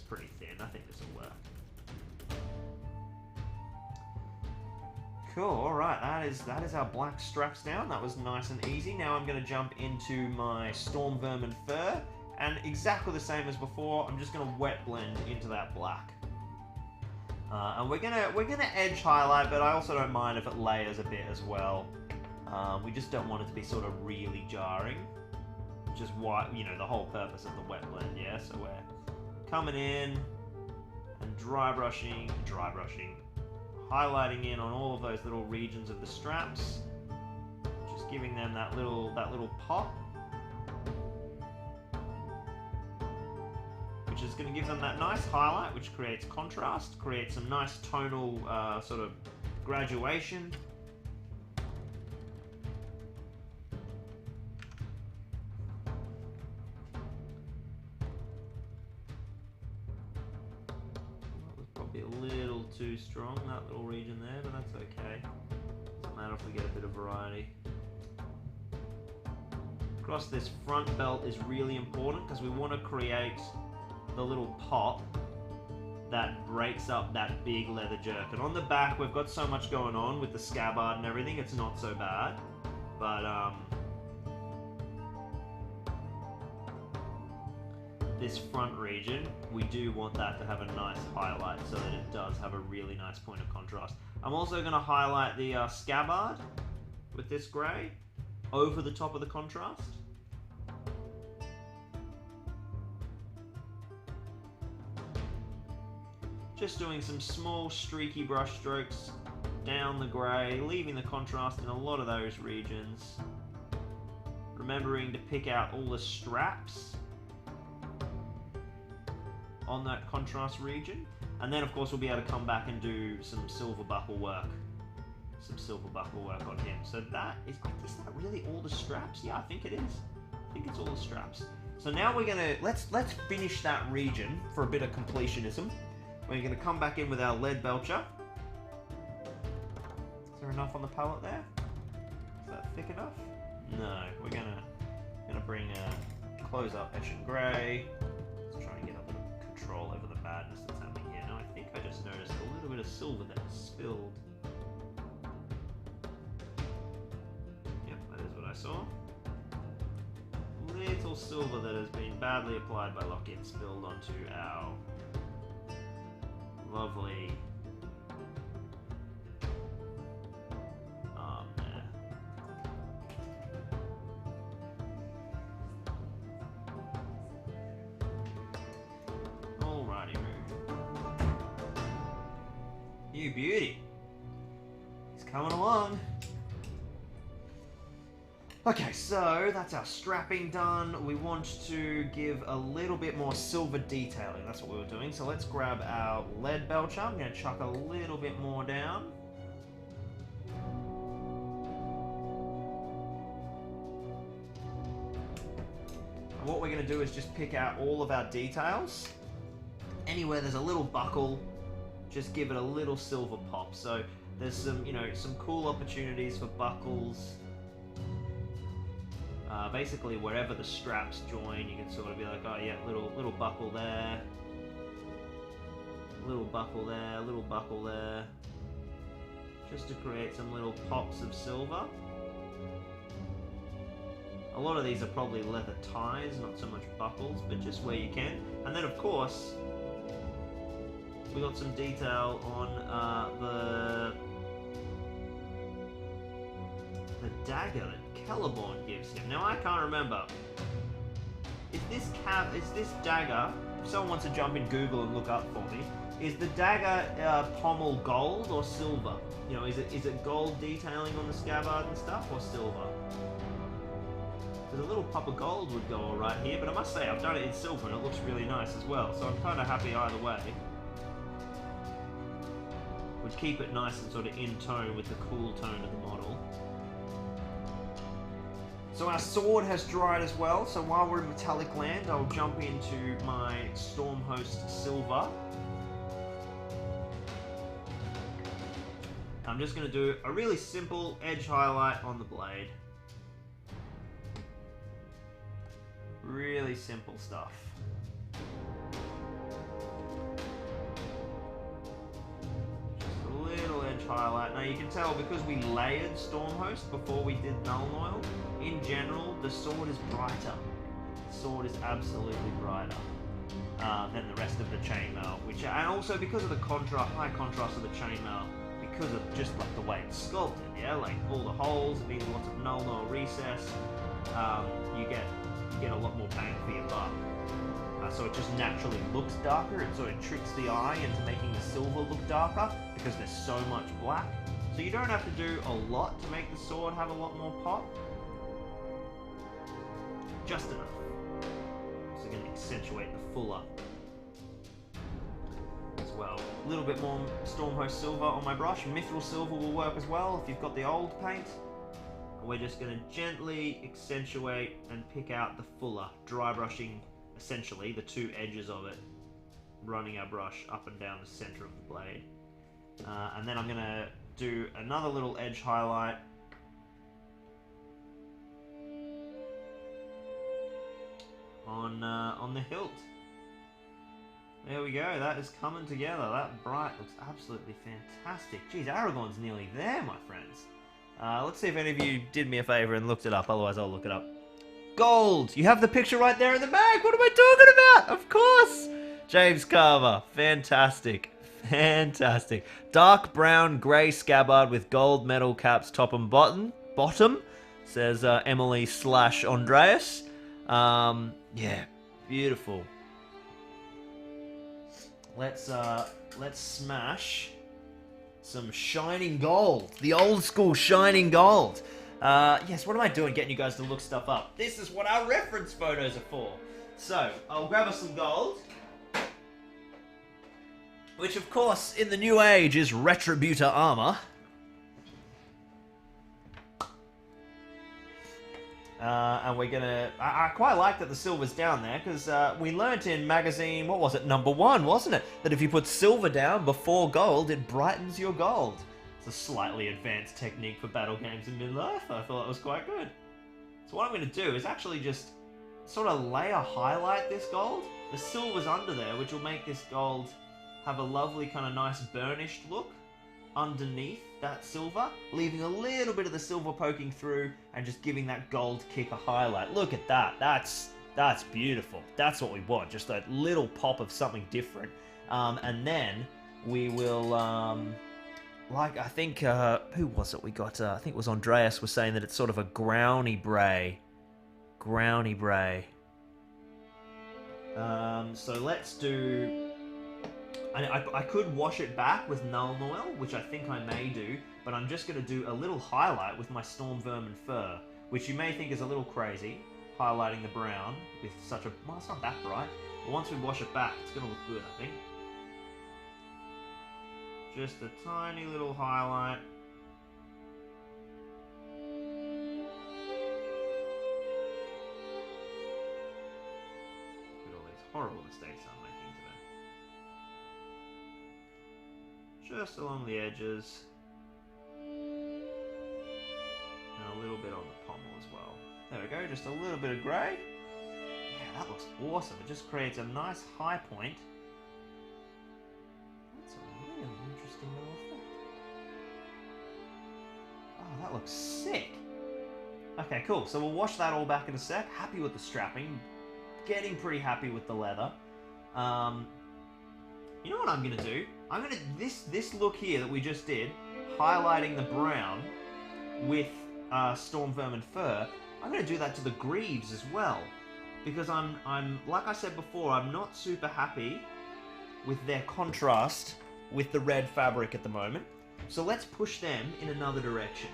pretty thin. I think this will work. Cool, alright, that is our black straps down. That was nice and easy. Now I'm going to jump into my Storm Vermin fur, and exactly the same as before, I'm just going to wet blend into that black. And we're gonna edge highlight, but I also don't mind if it layers a bit as well. We just don't want it to be sort of really jarring, which is why, you know, the whole purpose of the wet blend, yeah? So we're coming in and dry brushing, highlighting in on all of those little regions of the straps, just giving them that little pop, which is going to give them that nice highlight, which creates contrast, creates some nice tonal sort of graduation. Too strong, that little region there, but that's okay. Doesn't matter if we get a bit of variety. Across this front belt is really important because we want to create the little pop that breaks up that big leather jerk. And on the back, we've got so much going on with the scabbard and everything, it's not so bad. But this front region, we do want that to have a nice highlight so that it does have a really nice point of contrast. I'm also going to highlight the scabbard with this grey over the top of the contrast. Just doing some small streaky brush strokes down the grey, leaving the contrast in a lot of those regions. Remembering to pick out all the straps on that contrast region, and then of course we'll be able to come back and do some silver buckle work. some silver buckle work on him. So that is that really all the straps? Yeah, I think it is. I think it's all the straps. So now we're gonna let's finish that region for a bit of completionism. We're gonna come back in with our lead belcher. Is there enough on the pallet there? Is that thick enough? No. We're gonna bring a close up Eshin Grey. Let's try and get a little control over the madness that's happening here. Now I think I just noticed a little bit of silver that is spilled. Yep, that is what I saw. Little silver that has been badly applied by Lockheed spilled onto our lovely arm there. Alrighty, you beauty. He's coming along. Okay, so that's our strapping done. We want to give a little bit more silver detailing. That's what we were doing. So let's grab our lead belcher. I'm going to chuck a little bit more down. And what we're going to do is just pick out all of our details. Anywhere there's a little buckle, just give it a little silver pop. So there's some, some cool opportunities for buckles. Basically, wherever the straps join, you can sort of be like, oh yeah, little buckle there, little buckle there, little buckle there, just to create some little pops of silver. A lot of these are probably leather ties, not so much buckles, but just where you can. And then, of course, we got some detail on the dagger that Celeborn gives him. Now I can't remember. Is this dagger, if someone wants to jump in Google and look up for me, is the dagger pommel gold or silver? Is it gold detailing on the scabbard and stuff, or silver? Because a little pop of gold would go alright here, but I must say I've done it in silver and it looks really nice as well, so I'm kind of happy either way. Would keep it nice and sort of in tone with the cool tone of the model. So our sword has dried as well, so while we're in metallic land, I'll jump into my Stormhost silver. I'm just going to do a really simple edge highlight on the blade. Really simple stuff. Just a little edge highlight. Now you can tell because we layered Stormhost before we did Null Oil, in general, the sword is brighter. The sword is absolutely brighter than the rest of the chainmail, and also because of the high contrast of the chainmail, because of just like the way it's sculpted, yeah, like all the holes, it means lots of null recess. You get a lot more bang for your buck. So it just naturally looks darker. It sort of tricks the eye into making the silver look darker because there's so much black. So you don't have to do a lot to make the sword have a lot more pop. Just enough. So going to accentuate the fuller as well. A little bit more Stormhost silver on my brush. Mithril silver will work as well if you've got the old paint. And we're just going to gently accentuate and pick out the fuller, dry brushing essentially the two edges of it, running our brush up and down the center of the blade. And then I'm going to do another little edge highlight on the hilt. There we go, that is coming together. That bright looks absolutely fantastic. Jeez, Aragorn's nearly there, my friends. Let's see if any of you did me a favor and looked it up, otherwise I'll look it up. Gold! You have the picture right there in the bag! What am I talking about? Of course! James Carver. Fantastic. Fantastic. Dark brown grey scabbard with gold metal caps top and bottom, says Emily / Andreas. Yeah, beautiful. Let's smash some shining gold. The old school shining gold. Yes, what am I doing getting you guys to look stuff up? This is what our reference photos are for. So, I'll grab us some gold. Which, of course, in the new age is Retributor armor. And we're gonna... I quite like that the silver's down there, because we learnt in magazine, what was it, #1, wasn't it? That if you put silver down before gold, it brightens your gold. It's a slightly advanced technique for battle games in Middle Earth. I thought it was quite good. So what I'm gonna do is actually just sort of layer highlight this gold. The silver's under there, which will make this gold have a lovely kind of nice burnished look underneath that silver, leaving a little bit of the silver poking through and just giving that gold kick a highlight. Look at that. That's beautiful. That's what we want. Just that little pop of something different. And then we will, like, I think, who was it we got? I think it was Andreas was saying that it's sort of a growny bray. Growny bray. So let's do... I could wash it back with Null Oil, which I think I may do, but I'm just going to do a little highlight with my Storm Vermin Fur, which you may think is a little crazy, highlighting the brown with such a... Well, it's not that bright, but once we wash it back, it's going to look good, I think. Just a tiny little highlight. Look at all these horrible mistakes I'm making today. Just along the edges. And a little bit on the pommel as well. There we go, just a little bit of grey. Yeah, that looks awesome. It just creates a nice high point. That's a really interesting little effect. Oh, that looks sick. Okay, cool. So we'll wash that all back in a sec. Happy with the strapping. Getting pretty happy with the leather. You know what I'm gonna do? I'm gonna this look here that we just did, highlighting the brown with Storm Vermin Fur. I'm gonna do that to the Greaves as well, because I'm like I said before, I'm not super happy with their contrast with the red fabric at the moment. So let's push them in another direction.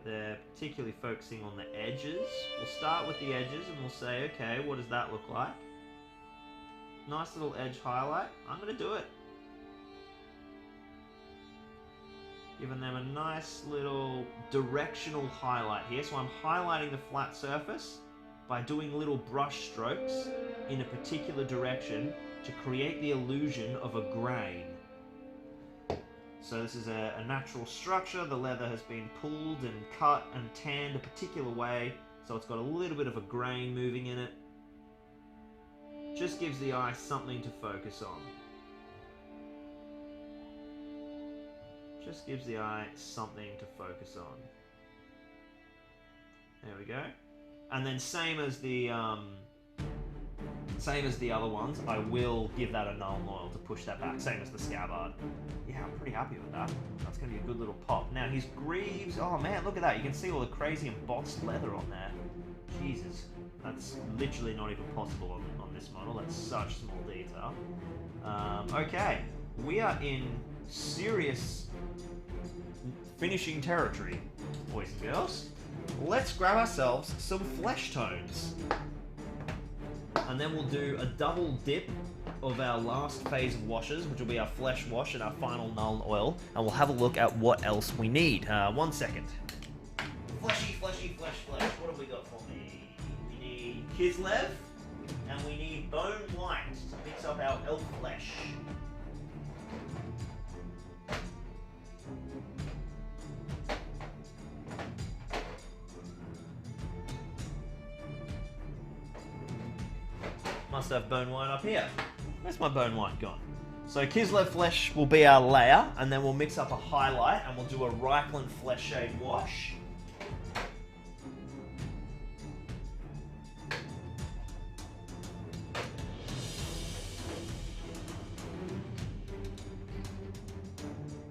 There, particularly focusing on the edges. We'll start with the edges and we'll say, okay, what does that look like? Nice little edge highlight. I'm going to do it. Giving them a nice little directional highlight here. So I'm highlighting the flat surface by doing little brush strokes in a particular direction to create the illusion of a grain. So this is a natural structure. The leather has been pulled and cut and tanned a particular way, so it's got a little bit of a grain moving in it. Just gives the eye something to focus on. Just gives the eye something to focus on. There we go. And then same as the other ones, I will give that a Null Oil to push that back. Same as the scabbard. Yeah, I'm pretty happy with that. That's going to be a good little pop. Now, his Greaves... Oh, man, look at that. You can see all the crazy embossed leather on there. Jesus. That's literally not even possible on this model. That's such small detail. Okay. We are in serious finishing territory, boys and girls. Let's grab ourselves some flesh tones. And then we'll do a double dip of our last phase of washes, which will be our flesh wash and our final Null Oil, and we'll have a look at what else we need. 1 second. Fleshy, fleshy, flesh, flesh. What have we got for me? We need Kislev, and we need Bone White to mix up our elf flesh. Must have Bone White up here. Where's my Bone White gone? So Kislev flesh will be our layer, and then we'll mix up a highlight, and we'll do a Reikland flesh shade wash.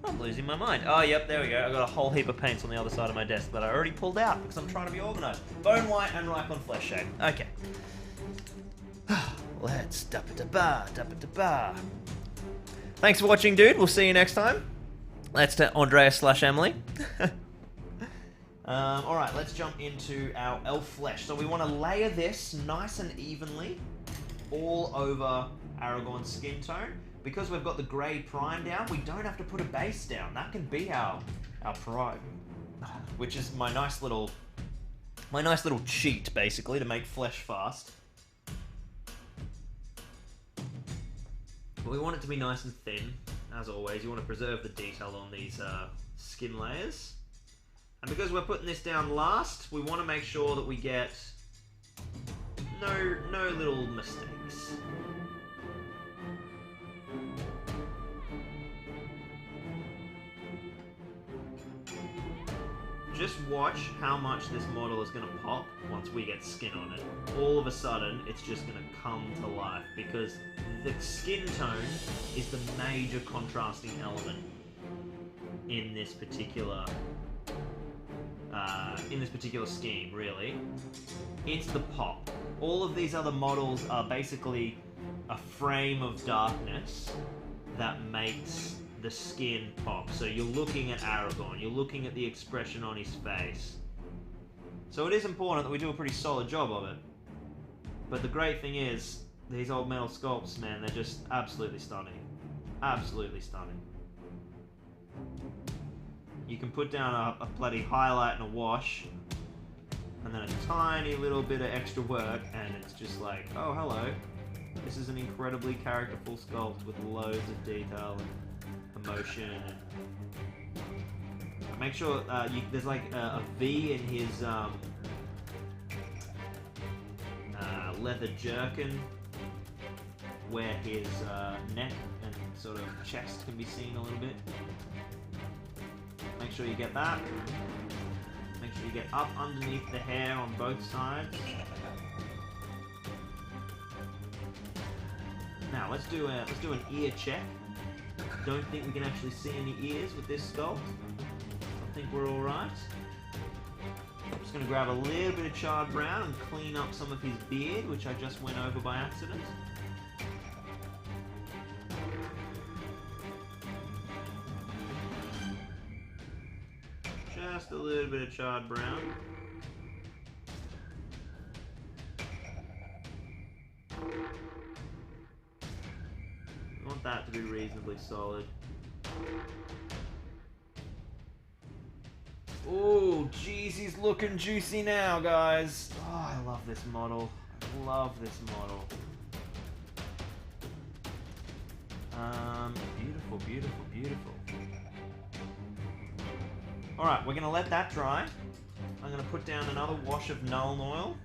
I'm losing my mind. Oh, yep, there we go. I've got a whole heap of paints on the other side of my desk that I already pulled out because I'm trying to be organised. Bone White and Reikland flesh shade. Okay. Let's da-ba-da-ba. Thanks for watching, dude. We'll see you next time. Let's to Andreas/Emily. Alright, let's jump into our elf flesh. So we want to layer this nice and evenly all over Aragorn's skin tone. because we've got the grey prime down, we don't have to put a base down. That can be our prime, which is my nice little cheat, basically, to make flesh fast. But we want it to be nice and thin, as always. You want to preserve the detail on these skin layers. And because we're putting this down last, we want to make sure that we get no little mistakes. Just watch how much this model is going to pop once we get skin on it. All of a sudden, it's just going to come to life because the skin tone is the major contrasting element in this particular scheme, really. It's the pop. All of these other models are basically a frame of darkness that makes the skin pop. So you're looking at Aragorn, you're looking at the expression on his face. So it is important that we do a pretty solid job of it. But the great thing is, these old metal sculpts, man, they're just absolutely stunning. Absolutely stunning. You can put down a bloody highlight and a wash, and then a tiny little bit of extra work, and it's just like, oh, hello. This is an incredibly characterful sculpt with loads of detail and emotion. And make sure there's like a V in his leather jerkin, where his neck and sort of chest can be seen a little bit. Make sure you get that. Make sure you get up underneath the hair on both sides. Now let's do an ear check. Don't think we can actually see any ears with this sculpt. I think we're all right. I'm just going to grab a little bit of charred brown and clean up some of his beard, which I just went over by accident. Just a little bit of charred brown. I want that to be reasonably solid. Oh, jeez, he's looking juicy now, guys. Oh, I love this model. I love this model. Beautiful, beautiful, beautiful. Alright, we're going to let that dry. I'm going to put down another wash of Nuln Oil.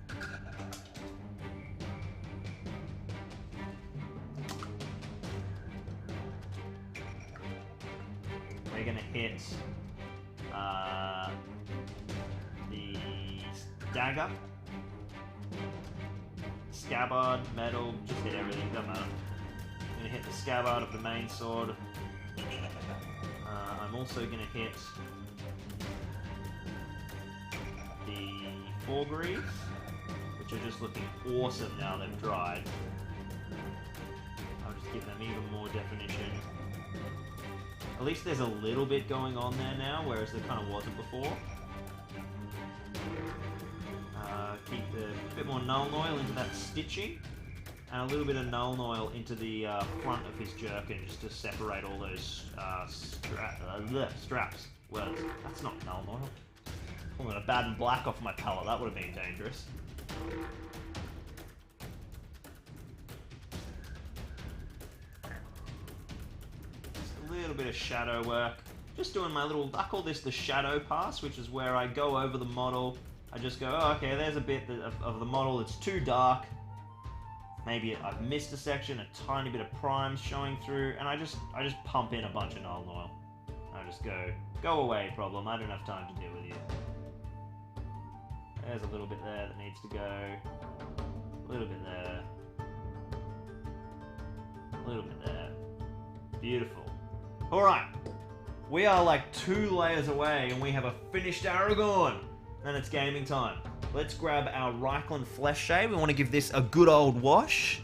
We're going to hit the dagger, scabbard, metal, just hit everything, doesn't matter. I'm going to hit the scabbard of the main sword. I'm also going to hit the four Greaves, which are just looking awesome now they've dried. I'll just give them even more definition. At least there's a little bit going on there now, whereas there kind of wasn't before. Keep a bit more Nuln Oil into that stitching, and a little bit of Nuln Oil into the front of his jerkin, just to separate all those straps. Well, that's not Nuln Oil. Pulling a bad and black off my palette, that would have been dangerous. Just a little bit of shadow work. Just doing my little, I call this the shadow pass, which is where I go over the model. I just go, oh, okay, there's a bit of the model that's too dark. Maybe I've missed a section, a tiny bit of prime's showing through, and I just pump in a bunch of Nuln Oil. I just go away, problem. I don't have time to deal with you. There's a little bit there that needs to go. A little bit there. A little bit there. Beautiful. Alright. We are like 2 layers away and we have a finished Aragorn. And it's gaming time. Let's grab our Reikland Flesh Shade. We want to give this a good old wash.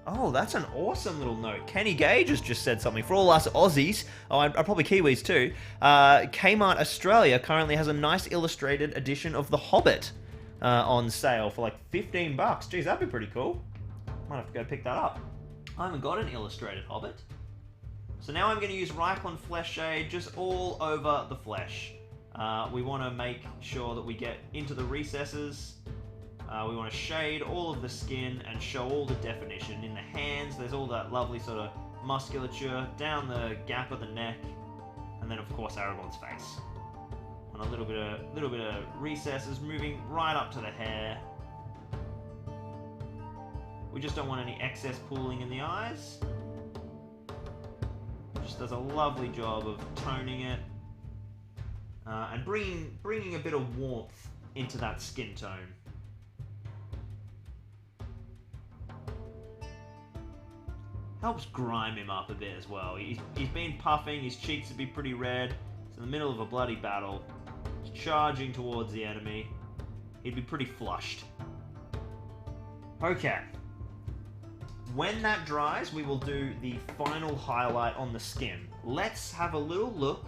Oh, that's an awesome little note. Kenny Gage has just said something. For all us Aussies, oh, probably Kiwis too, Kmart Australia currently has a nice illustrated edition of The Hobbit. on sale for like 15 bucks. Geez, that'd be pretty cool. Might have to go pick that up. I haven't got an illustrated Hobbit. So now I'm going to use Reikland Flesh Shade just all over the flesh. We want to make sure that we get into the recesses. We want to shade all of the skin and show all the definition. In the hands, there's all that lovely sort of musculature, down the gap of the neck, and then of course Aragorn's face. And a little bit of recesses moving right up to the hair. We just don't want any excess pooling in the eyes. Just does a lovely job of toning it and bringing a bit of warmth into that skin tone. Helps grime him up a bit as well. He's been puffing, his cheeks would be pretty red. It's in the middle of a bloody battle. He's charging towards the enemy. He'd be pretty flushed. Okay. When that dries, we will do the final highlight on the skin. Let's have a little look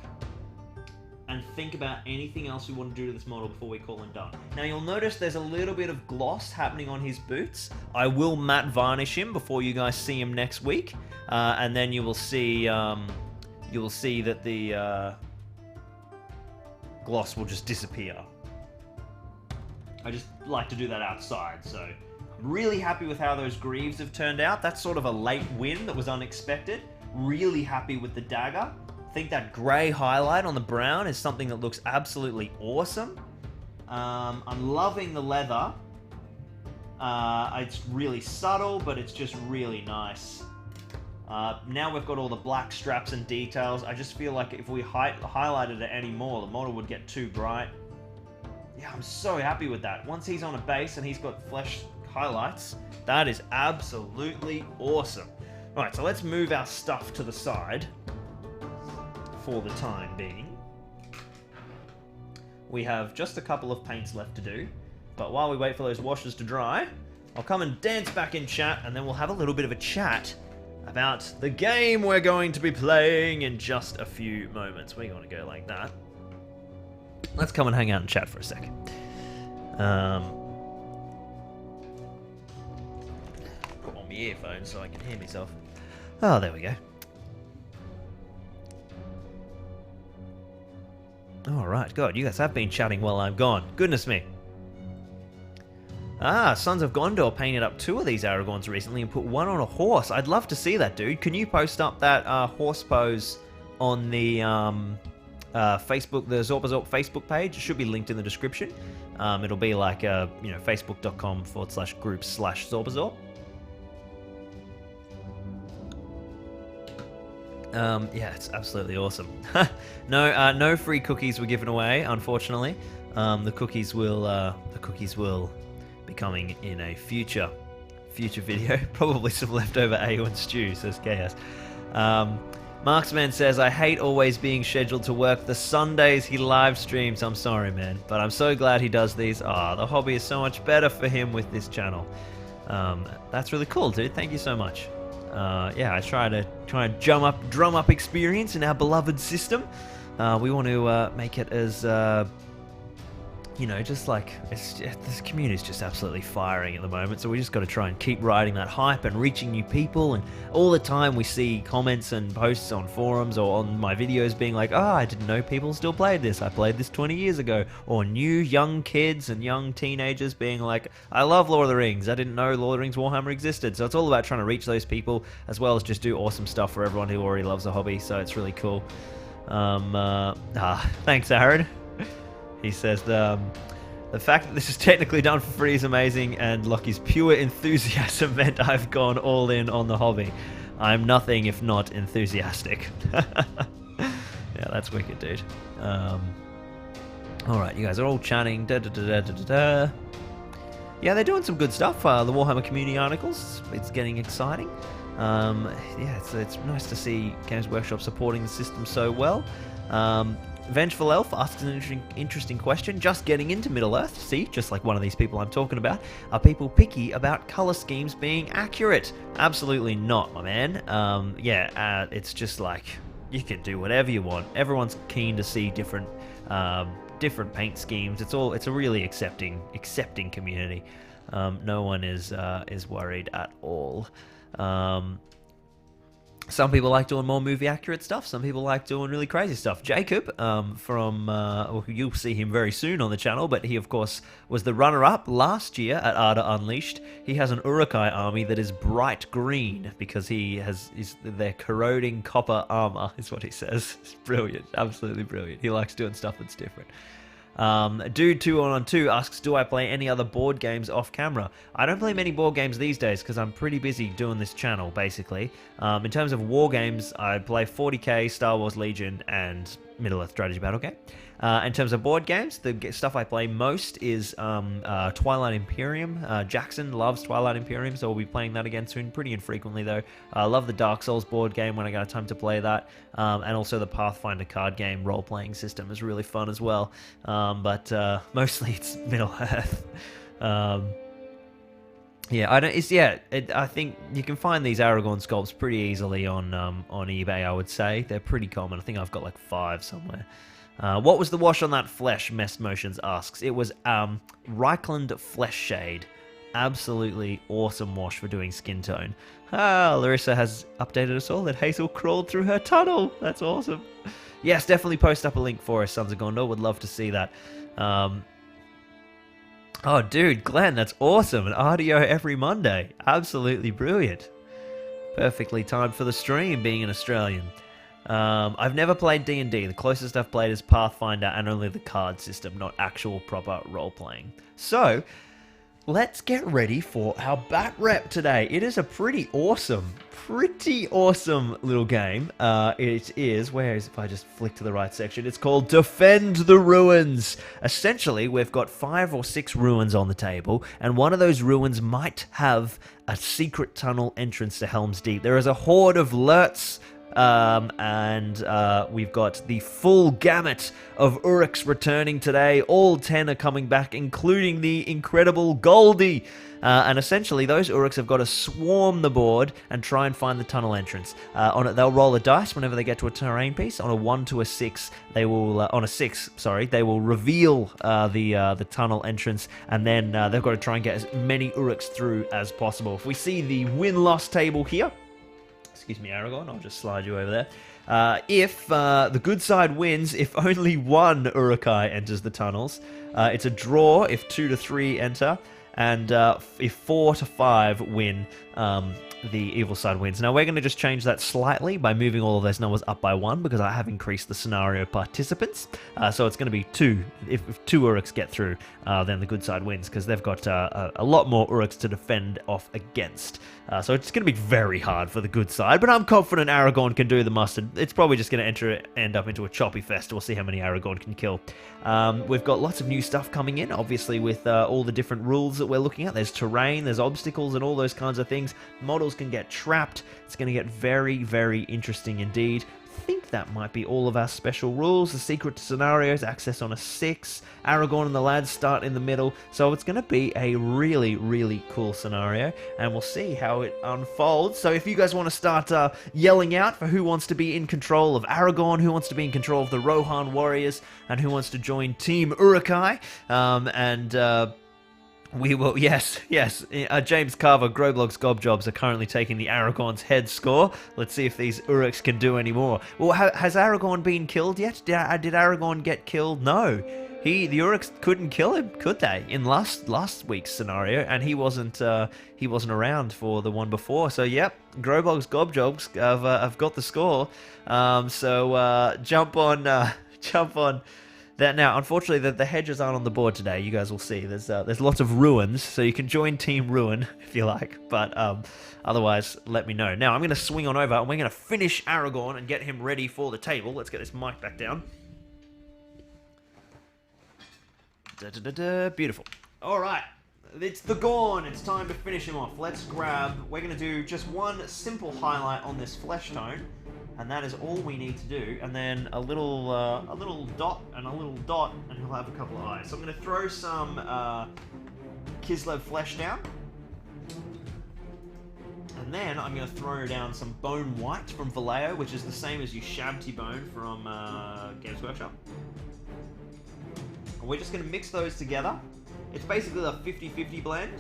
and think about anything else we want to do to this model before we call him done. Now you'll notice there's a little bit of gloss happening on his boots. I will matte varnish him before you guys see him next week, and then you will see that the gloss will just disappear. I just like to do that outside, so I'm really happy with how those Greaves have turned out. That's sort of a late win that was unexpected. Really happy with the dagger. I think that grey highlight on the brown is something that looks absolutely awesome. I'm loving the leather. It's really subtle, but it's just really nice. Now we've got all the black straps and details. I just feel like if we highlighted it any more, the model would get too bright. Yeah, I'm so happy with that. Once he's on a base and he's got flesh highlights, that is absolutely awesome. Right, so let's move our stuff to the side for the time being. We have just a couple of paints left to do, but while we wait for those washes to dry, I'll come and dance back in chat, and then we'll have a little bit of a chat about the game we're going to be playing in just a few moments. We're going to go like that. Let's come and hang out and chat for a second. Put on my earphones so I can hear myself. Oh, there we go. Alright, God, you guys have been chatting while I'm gone. Goodness me. Ah, Sons of Gondor painted up 2 of these Aragorns recently and put one on a horse. I'd love to see that, dude. Can you post up that horse pose on the Facebook, the Zorpazorp Facebook page? It should be linked in the description. It'll be like, facebook.com/groups/Zorpazorp. Yeah, it's absolutely awesome. No free cookies were given away, unfortunately. The cookies will be coming in a future video. Probably some leftover Aowen stew, says Chaos. Marksman says, I hate always being scheduled to work the Sundays he live streams. I'm sorry, man, but I'm so glad he does these. The hobby is so much better for him with this channel. That's really cool, dude. Thank you so much. Yeah, I try to drum up experience in our beloved system. We want to make it as just like this community is just absolutely firing at the moment. So we just got to try and keep riding that hype and reaching new people. And all the time we see comments and posts on forums or on my videos being like, I didn't know people still played this. I played this 20 years ago. Or new young kids and young teenagers being like, I love Lord of the Rings. I didn't know Lord of the Rings Warhammer existed. So it's all about trying to reach those people as well as just do awesome stuff for everyone who already loves the hobby. So it's really cool. Thanks, Aaron. He says, the fact that this is technically done for free is amazing, and Lockie's pure enthusiasm meant I've gone all in on the hobby. I'm nothing if not enthusiastic. Yeah, that's wicked, dude. Alright, you guys are all chatting. Yeah, they're doing some good stuff. The Warhammer community articles, it's getting exciting. Yeah, it's nice to see Games Workshop supporting the system so well. Vengeful Elf asks an interesting question. Just getting into Middle Earth. See, just like one of these people I'm talking about. Are people picky about colour schemes being accurate? Absolutely not, my man. It's just like, you can do whatever you want. Everyone's keen to see different different paint schemes. It's a really accepting community. No one is worried at all. Some people like doing more movie-accurate stuff. Some people like doing really crazy stuff. Jacob, well, you'll see him very soon on the channel, but he, of course, was the runner-up last year at Arda Unleashed. He has an Urukai army that is bright green because their corroding copper armor, is what he says. It's brilliant. Absolutely brilliant. He likes doing stuff that's different. Dude21on2 asks, do I play any other board games off camera? I don't play many board games these days because I'm pretty busy doing this channel, basically. In terms of war games, I play 40k, Star Wars Legion, and Middle Earth Strategy Battle Game. In terms of board games, the stuff I play most is Twilight Imperium. Jackson loves Twilight Imperium, so we'll be playing that again soon, pretty infrequently though. I love the Dark Souls board game when I got time to play that, and also the Pathfinder card game role-playing system is really fun as well. But mostly it's Middle Earth. Yeah, I think you can find these Aragorn sculpts pretty easily on eBay. I would say they're pretty common. I think I've got like 5 somewhere. What was the wash on that flesh? Mess Motions asks. It was Reichland Flesh Shade. Absolutely awesome wash for doing skin tone. Larissa has updated us all that Hazel crawled through her tunnel. That's awesome. Yes, definitely post up a link for us, Sons of Gondor. Would love to see that. Oh, dude, Glenn, that's awesome. An RDO every Monday. Absolutely brilliant. Perfectly timed for the stream, being an Australian. I've never played D&D. The closest I've played is Pathfinder and only the card system, not actual proper role-playing. So, let's get ready for our bat rep today. It is a pretty awesome little game. It is, if I just flick to the right section, it's called Defend the Ruins. Essentially, we've got 5 or 6 ruins on the table, and one of those ruins might have a secret tunnel entrance to Helm's Deep. There is a horde of Lurts, and we've got the full gamut of Uruks returning today. All 10 are coming back, including the incredible Goldie. And essentially, those Uruks have got to swarm the board and try and find the tunnel entrance. They'll roll a dice whenever they get to a terrain piece. On a 1 to a 6, they will on a 6, sorry, they will reveal the tunnel entrance, and then they've got to try and get as many Uruks through as possible. If we see the win-loss table here. Excuse me, Aragon, I'll just slide you over there. If the good side wins, if only 1 Urukai enters the tunnels, it's a draw if 2 to 3 enter, and if 4 to 5 win, the evil side wins. Now, we're going to just change that slightly by moving all of those numbers up by 1, because I have increased the scenario participants. So it's going to be 2. If 2 Uruks get through, then the good side wins, because they've got a lot more Uruks to defend off against. So it's going to be very hard for the good side, but I'm confident Aragorn can do the mustard. It's probably just going to end up into a choppy fest. We'll see how many Aragorn can kill. We've got lots of new stuff coming in, obviously, with all the different rules that we're looking at. There's terrain, there's obstacles, and all those kinds of things. Models can get trapped. It's going to get very, very interesting indeed. I think that might be all of our special rules. The secret scenarios, access on a 6. Aragorn and the lads start in the middle. So it's going to be a really, really cool scenario, and we'll see how it unfolds. So if you guys want to start yelling out for who wants to be in control of Aragorn, who wants to be in control of the Rohan warriors, and who wants to join Team Urukai, we will, yes. James Carver, Groblogs Gobjobs are currently taking the Aragorn's head score. Let's see if these Uruks can do any more. Well, has Aragorn been killed yet? Did Aragorn get killed? No. The Uruks couldn't kill him, could they? In last week's scenario, and he wasn't around for the one before. So yep, Groblogs Gobjobs have got the score. So jump on that. Now, unfortunately, the hedges aren't on the board today. You guys will see. There's lots of ruins, so you can join Team Ruin if you like. But otherwise, let me know. Now, I'm going to swing on over, and we're going to finish Aragorn and get him ready for the table. Let's get this mic back down. Beautiful. All right. It's the Gorn. It's time to finish him off. Let's grab... We're going to do just one simple highlight on this flesh tone. And that is all we need to do. And then a little dot and a little dot, and he'll have a couple of eyes. So I'm going to throw some Kislev flesh down. And then I'm going to throw down some Bone White from Vallejo, which is the same as Ushabti Bone from Games Workshop. We're just going to mix those together. It's basically a 50-50 blend.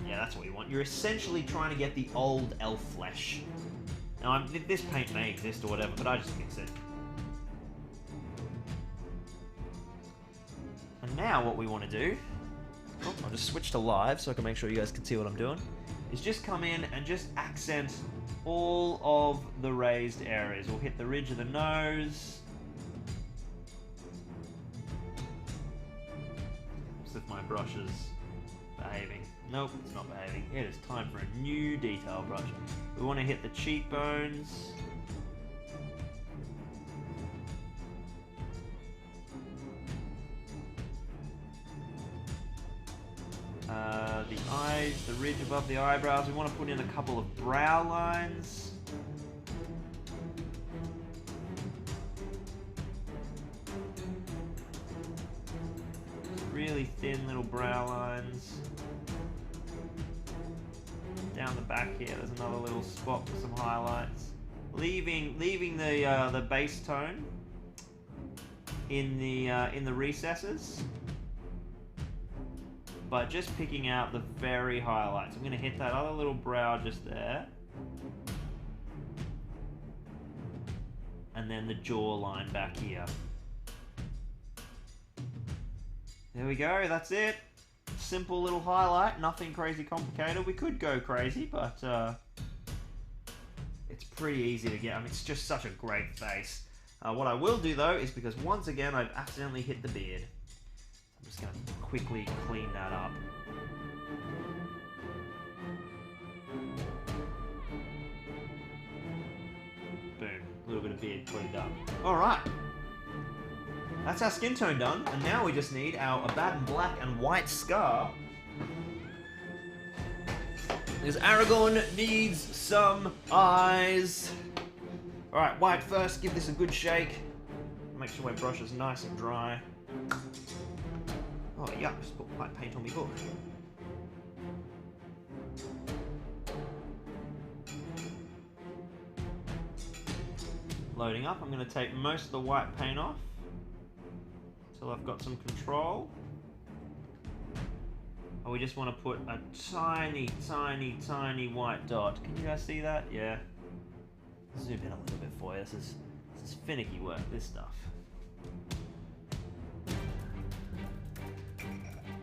Yeah, that's what you want. You're essentially trying to get the old elf flesh. Now, this paint may exist or whatever, but I just mix it. And now what we want to do... Oh, I'll just switch to live so I can make sure you guys can see what I'm doing. Is just come in and just accent all of the raised areas. We'll hit the ridge of the nose. As if my brush is behaving. Nope, it's not behaving. It is time for a new detail brush. We want to hit the cheekbones. The eyes, the ridge above the eyebrows. We want to put in a couple of brow lines. Really thin little brow lines. Down the back here, there's another little spot for some highlights. Leaving the base tone in the recesses, but just picking out the very highlights. I'm going to hit that other little brow just there, and then the jawline back here. There we go. That's it. Simple little highlight, nothing crazy complicated. We could go crazy, but it's pretty easy to get. I mean, it's just such a great face. What I will do though is, because once again I've accidentally hit the beard, I'm just going to quickly clean that up. Boom, a little bit of beard cleaned up. All right. That's our skin tone done, and now we just need our Abaddon black and white scar. Because Aragorn needs some eyes. Alright, white first, give this a good shake. Make sure my brush is nice and dry. Oh yeah, just put white paint on my book. Loading up, I'm going to take most of the white paint off until I've got some control. Oh, we just want to put a tiny, tiny, tiny white dot. Can you guys see that? Yeah. Zoom in a little bit for you. This is finicky work, this stuff.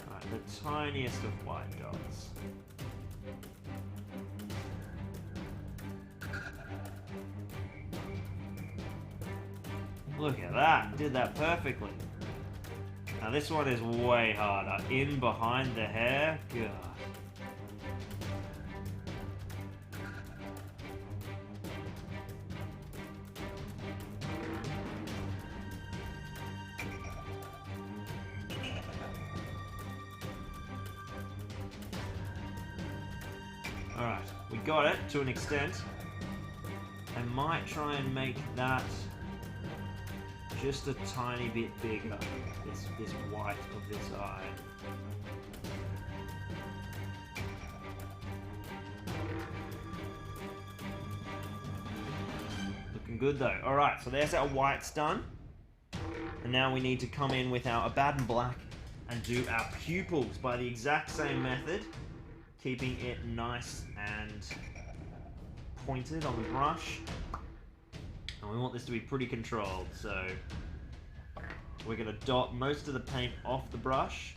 Alright, the tiniest of white dots. Look at that, did that perfectly. Now this one is way harder. In behind the hair, God. Alright, we got it to an extent. I might try and make that just a tiny bit bigger, this white of this eye. Looking good though. Alright, so there's our whites done. And now we need to come in with our Abaddon black and do our pupils by the exact same method, keeping it nice and pointed on the brush. And we want this to be pretty controlled, so we're going to dot most of the paint off the brush.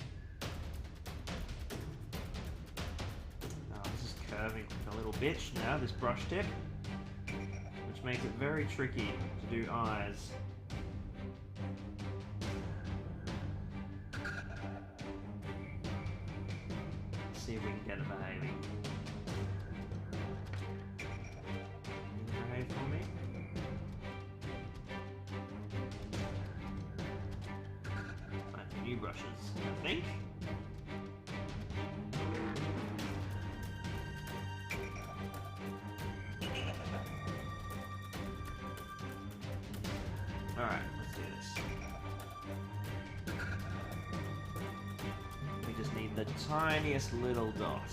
This is curving like a little bitch now, this brush tip, which makes it very tricky to do eyes. Let's see if we can get it behaving. Behave for me. New brushes, I think. Alright, let's do this. We just need the tiniest little dot.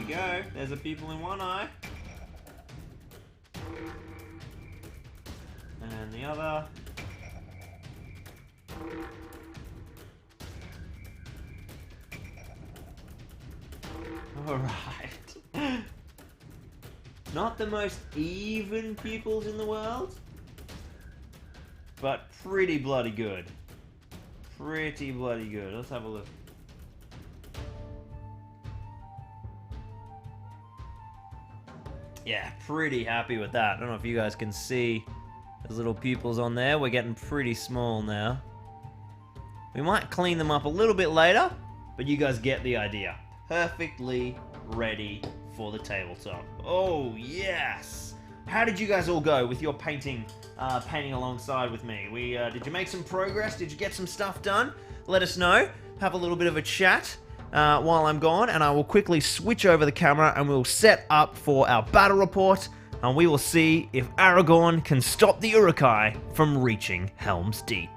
go. There's a people in one eye. And the other. Alright. Not the most even pupils in the world, but pretty bloody good. Pretty bloody good. Let's have a look. Yeah, pretty happy with that. I don't know if you guys can see those little pupils on there. We're getting pretty small now. We might clean them up a little bit later, but you guys get the idea. Perfectly ready for the tabletop. Oh, yes! How did you guys all go with your painting alongside with me? Did you make some progress? Did you get some stuff done? Let us know. Have a little bit of a chat while I'm gone, and I will quickly switch over the camera and we'll set up for our battle report, and we will see if Aragorn can stop the Uruks from reaching Helm's Deep.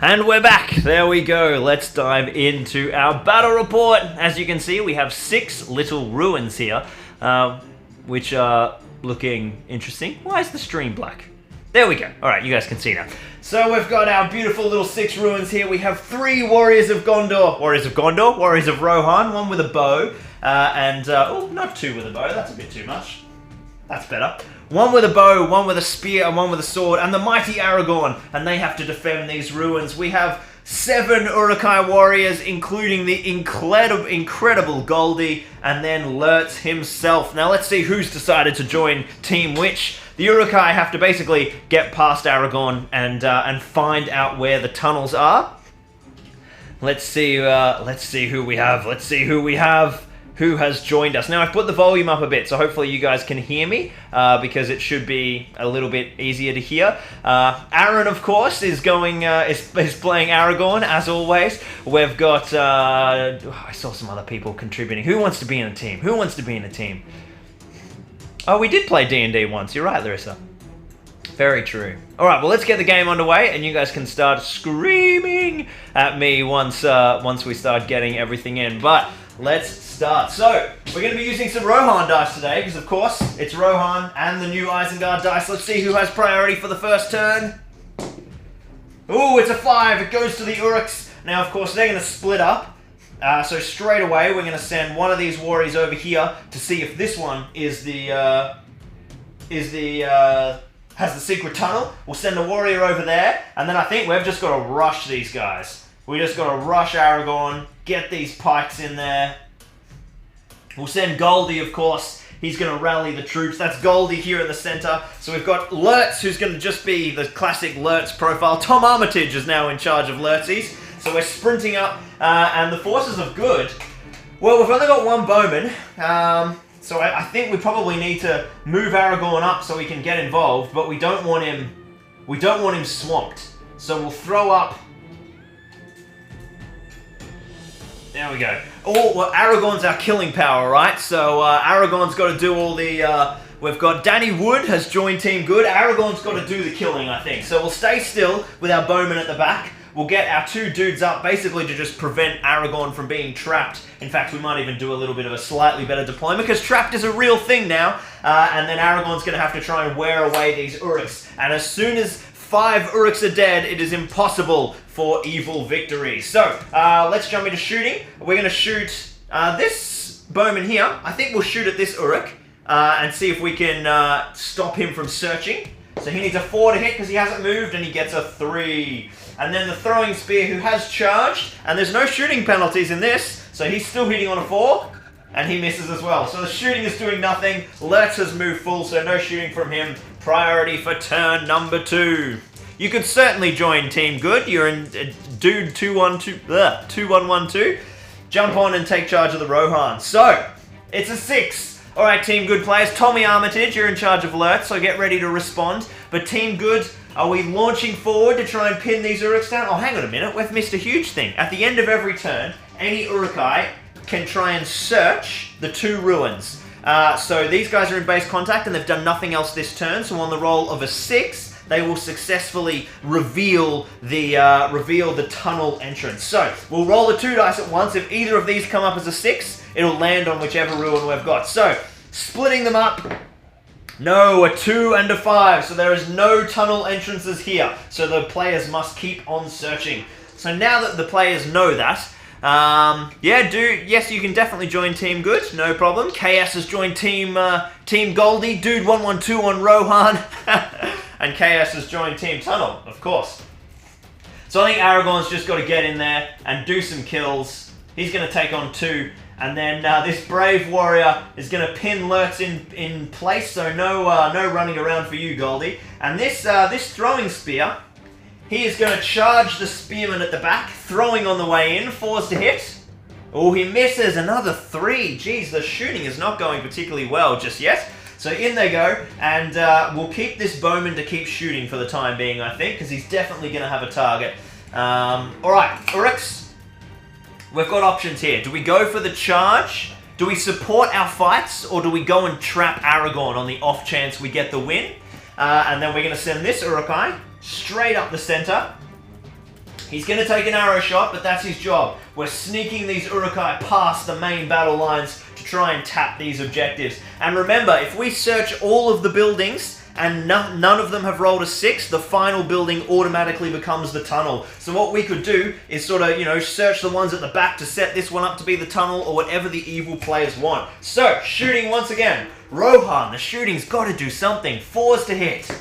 And we're back. There we go. Let's dive into our battle report. As you can see, we have 6 little ruins here, which are looking interesting. Why is the stream black? There we go. All right, you guys can see now. So we've got our beautiful little 6 ruins here. We have 3 warriors of Gondor. Warriors of Rohan, 1 with a bow, oh, not 2 with a bow. That's a bit too much. That's better. 1 with a bow, 1 with a spear, and 1 with a sword, and the mighty Aragorn, and they have to defend these ruins. We have 7 Urukai warriors, including the incredible Goldie, and then Lurtz himself. Now let's see who's decided to join Team which. The Urukai have to basically get past Aragorn and find out where the tunnels are. Let's see who we have. Who has joined us. Now I've put the volume up a bit, so hopefully you guys can hear me, because it should be a little bit easier to hear. Aaron, of course, is playing Aragorn, as always. We've got, I saw some other people contributing. Who wants to be in a team? Oh, we did play D&D once. You're right, Larissa. Very true. Alright, well, let's get the game underway, and you guys can start screaming at me once we start getting everything in. But let's start. So, we're going to be using some Rohan dice today, because of course, it's Rohan and the new Isengard dice. Let's see who has priority for the first turn. Ooh, it's a 5. It goes to the Uruks. Now, of course, they're going to split up. So straight away, we're going to send one of these warriors over here to see if this one has the secret tunnel. We'll send a warrior over there, and then I think we've just got to rush these guys. We just got to rush Aragorn, get these pikes in there. We'll send Goldie, of course. He's going to rally the troops. That's Goldie here in the center. So we've got Lurtz, who's going to just be the classic Lurtz profile. Tom Armitage is now in charge of Lurtzies. So we're sprinting up, and the forces of good. Well, we've only got 1 bowman, so I think we probably need to move Aragorn up so he can get involved, but we don't want him swamped. So we'll throw up. There we go. Oh, well, Aragorn's our killing power, right? So Aragorn's got to do all the. We've got Danny Wood has joined Team Good. Aragorn's got to do the killing, I think. So we'll stay still with our bowman at the back. We'll get our 2 dudes up, basically to just prevent Aragorn from being trapped. In fact, we might even do a little bit of a slightly better deployment, because trapped is a real thing now. And then Aragorn's going to have to try and wear away these Uruks. And as soon as 5 Uruks are dead, it is impossible for evil victory. So, let's jump into shooting. We're going to shoot this bowman here. I think we'll shoot at this Uruk and see if we can stop him from searching. So he needs a 4 to hit because he hasn't moved, and he gets a 3. And then the throwing spear, who has charged, and there's no shooting penalties in this, so he's still hitting on a 4, and he misses as well. So the shooting is doing nothing. Lurtz has moved full, so no shooting from him. Priority for turn number 2. You could certainly join Team Good. You're in Dude 2112. Jump on and take charge of the Rohan. So, it's a 6. Alright, Team Good players. Tommy Armitage, you're in charge of Lurtz, so get ready to respond. But Team Good, are we launching forward to try and pin these Uruks down? Oh, hang on a minute. We've missed a huge thing. At the end of every turn, any Urukai can try and search the 2 ruins. So these guys are in base contact, and they've done nothing else this turn. So on the roll of a 6, they will successfully reveal the tunnel entrance. So we'll roll the 2 dice at once. If either of these come up as a 6, it'll land on whichever ruin we've got. So splitting them up. No, a 2 and a 5, so there is no tunnel entrances here. So the players must keep on searching. So now that the players know that, yes, you can definitely join Team Good, no problem. KS has joined Team Goldie, Dude 112 on Rohan, and KS has joined Team Tunnel, of course. So I think Aragorn's just got to get in there and do some kills. He's going to take on 2. And then this brave warrior is going to pin Lurtz in place, so no running around for you, Goldie. And this throwing spear, he is going to charge the spearman at the back, throwing on the way in, 4s to hit. Oh, he misses, another 3. Jeez, the shooting is not going particularly well just yet. So in they go, and we'll keep this bowman to keep shooting for the time being, I think, because he's definitely going to have a target. Alright, Uruks. We've got options here. Do we go for the charge? Do we support our fights? Or do we go and trap Aragorn on the off chance we get the win? And then we're going to send this Urukai straight up the center. He's going to take an arrow shot, but that's his job. We're sneaking these Urukai past the main battle lines to try and tap these objectives. And remember, if we search all of the buildings and none of them have rolled a 6, the final building automatically becomes the tunnel. So what we could do is sort of, you know, search the ones at the back to set this one up to be the tunnel or whatever the evil players want. So, shooting once again. Rohan, the shooting's got to do something. 4s to hit.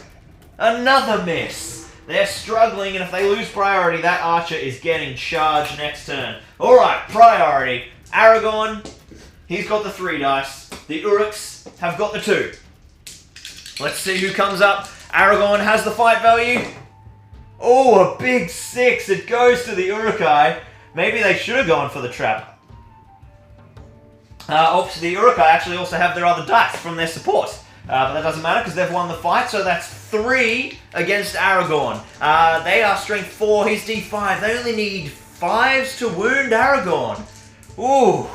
Another miss. They're struggling, and if they lose priority, that archer is getting charged next turn. Alright, priority. Aragorn, he's got the 3 dice. The Uruks have got the 2. Let's see who comes up. Aragorn has the fight value. Oh, a big 6. It goes to the Urukai. Maybe they should have gone for the trap. The Urukai actually also have their other dice from their support. But that doesn't matter because they've won the fight, so that's 3 against Aragorn. They are strength 4, he's D5. They only need 5s to wound Aragorn. Ooh.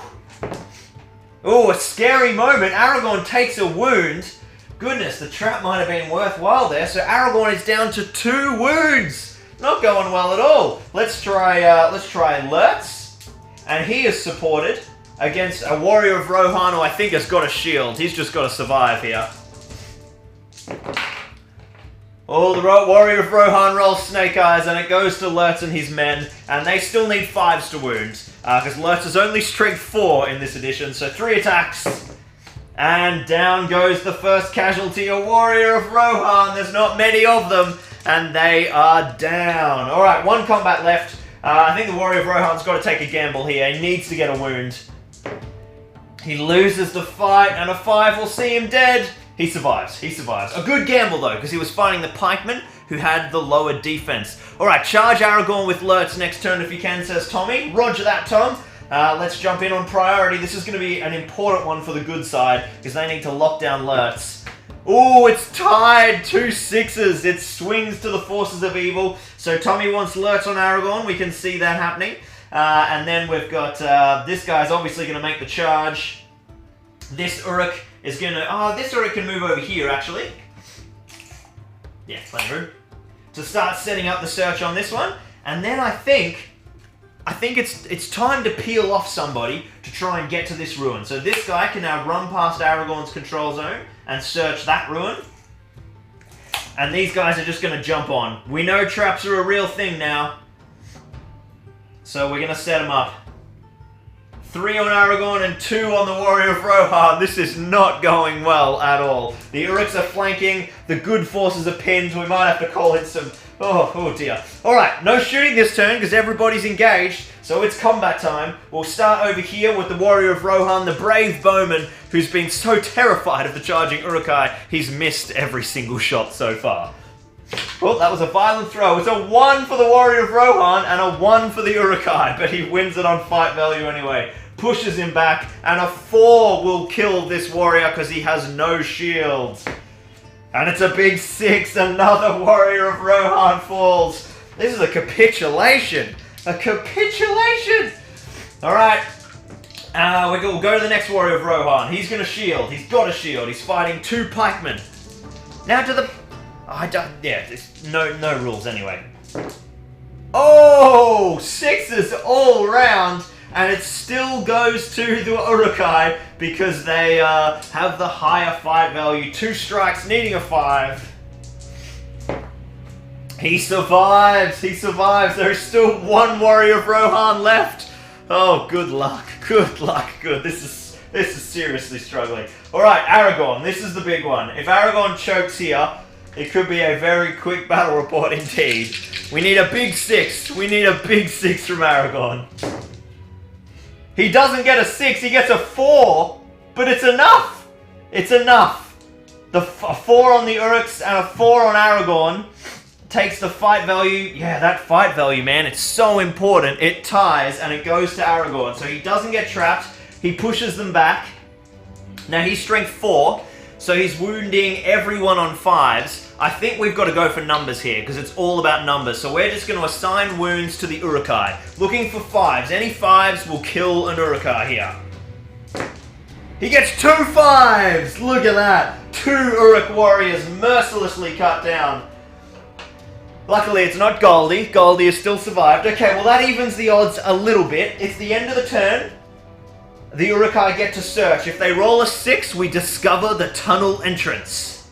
Ooh, a scary moment. Aragorn takes a wound. Goodness, the trap might have been worthwhile there. So Aragorn is down to 2 wounds. Not going well at all. Let's try Lurtz. And he is supported against a warrior of Rohan who I think has got a shield. He's just got to survive here. Oh, the warrior of Rohan rolls Snake Eyes, and it goes to Lurtz and his men, and they still need 5s to wound, because Lurtz is only strength 4 in this edition, so 3 attacks. And down goes the first casualty, a warrior of Rohan. There's not many of them, and they are down. Alright, 1 combat left. I think the warrior of Rohan's got to take a gamble here. He needs to get a wound. He loses the fight, and a 5 will see him dead. He survives. He survives. A good gamble, though, because he was fighting the pikeman, who had the lower defense. Alright, charge Aragorn with Lurtz next turn if you can, says Tommy. Roger that, Tom. Let's jump in on priority. This is going to be an important one for the good side, because they need to lock down Lurtz. Ooh, it's tied. 2 6s. It swings to the forces of evil. So Tommy wants Lurtz on Aragorn. We can see that happening. And then we've got, this guy's obviously going to make the charge. This Uruk is going to... Oh, this Uruk can move over here, actually. Yeah, plenty of room. To start setting up the search on this one. And then I think it's time to peel off somebody to try and get to this ruin. So this guy can now run past Aragorn's control zone and search that ruin. And these guys are just going to jump on. We know traps are a real thing now. So we're going to set them up. 3 on Aragorn and 2 on the warrior of Rohan. This is not going well at all. The Uruks are flanking. The good forces are pinned. We might have to call in some... Oh dear. Alright, no shooting this turn because everybody's engaged. So it's combat time. We'll start over here with the warrior of Rohan, the brave bowman, who's been so terrified of the charging Urukai, he's missed every single shot so far. Well, that was a violent throw. It's a 1 for the warrior of Rohan and a 1 for the Urukai, but he wins it on fight value anyway. Pushes him back, and a 4 will kill this warrior because he has no shield. And it's a big 6. Another warrior of Rohan falls. This is a capitulation. A capitulation! Alright. We'll go to the next warrior of Rohan. He's going to shield. He's got a shield. He's fighting 2 pikemen. Now to the... Yeah, there's no rules anyway. Oh! 6s all round. And it still goes to the Urukai because they have the higher fight value. 2 strikes, needing a 5. He survives. He survives. There is still 1 warrior of Rohan left. Oh, good luck. Good luck. Good. This is seriously struggling. All right, Aragorn. This is the big one. If Aragorn chokes here, it could be a very quick battle report indeed. We need a big 6. We need a big 6 from Aragorn. He doesn't get a 6, he gets a 4, but it's enough. It's enough. A 4 on the Uruks and a 4 on Aragorn takes the fight value. Yeah, that fight value, man, it's so important. It ties and it goes to Aragorn. So he doesn't get trapped. He pushes them back. Now he's strength 4, so he's wounding everyone on 5s. I think we've got to go for numbers here, because it's all about numbers. So we're just going to assign wounds to the Urukai. Looking for 5s. Any 5s will kill an Urukai here. He gets 2 5s! Look at that! 2 Uruk warriors mercilessly cut down. Luckily, it's not Goldie. Goldie has still survived. Okay, well that evens the odds a little bit. It's the end of the turn. The Urukai get to search. If they roll a 6, we discover the tunnel entrance.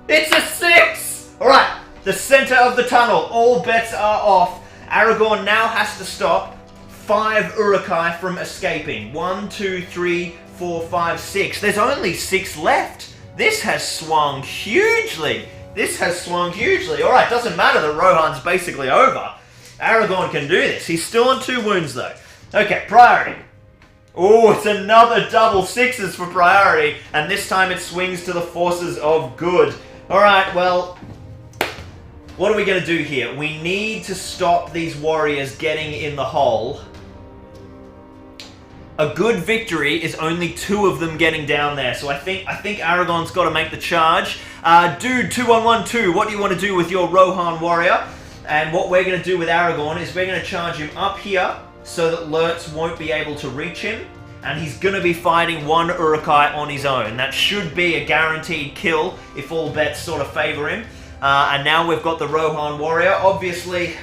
It's a 6! Alright, the center of the tunnel. All bets are off. Aragorn now has to stop 5 Urukai from escaping. 1, 2, 3, 4, 5, 6. There's only 6 left. This has swung hugely. Alright, doesn't matter that Rohan's basically over. Aragorn can do this. He's still on 2 wounds though. Okay, priority. Oh, it's another double 6s for priority. And this time it swings to the forces of good. Alright, well, what are we going to do here? We need to stop these warriors getting in the hole. A good victory is only 2 of them getting down there. So I think Aragorn's got to make the charge. Dude, 2112, what do you want to do with your Rohan warrior? And what we're going to do with Aragorn is we're going to charge him up here so that Lurtz won't be able to reach him. And he's going to be fighting 1 Urukai on his own. That should be a guaranteed kill if all bets sort of favour him. And now we've got the Rohan warrior. Obviously,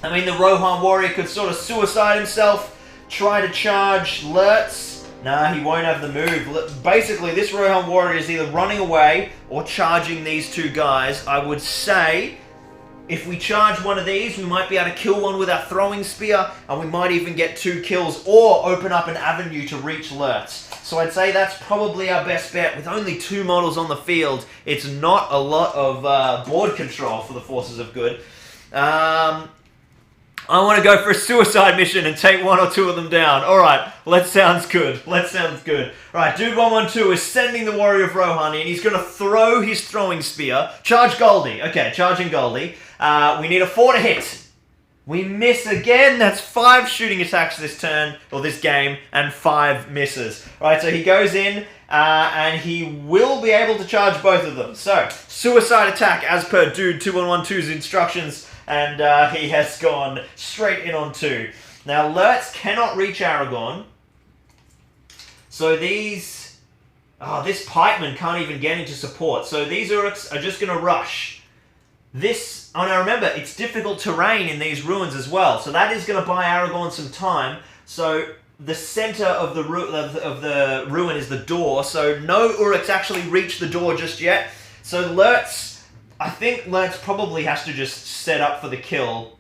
I mean, the Rohan warrior could sort of suicide himself, try to charge Lurtz. Nah, he won't have the move. Basically, this Rohan warrior is either running away or charging these 2 guys. I would say, if we charge one of these, we might be able to kill one with our throwing spear, and we might even get 2 kills, or open up an avenue to reach Lurtz. So I'd say that's probably our best bet. With only 2 models on the field, it's not a lot of board control for the forces of good. I want to go for a suicide mission and take 1 or 2 of them down. Alright, well that sounds good. Alright, Dude 112 is sending the Warrior of Rohan in. He's going to throw his throwing spear. Charge Goldie. Okay, charging Goldie. We need a 4 to hit. We miss again. That's 5 shooting attacks this turn, or this game, and 5 misses. Alright, so he goes in, and he will be able to charge both of them. So, suicide attack as per Dude 2112's instructions. And he has gone straight in on 2. Now, Lurtz cannot reach Aragorn. So these... Oh, this pikeman can't even get into support. So these Uruks are just going to rush. This... Oh, now remember, it's difficult terrain in these ruins as well. So that is going to buy Aragorn some time. So the center of the ruin is the door. So no Uruks actually reach the door just yet. So Lurtz... I think Lurtz probably has to just set up for the kill.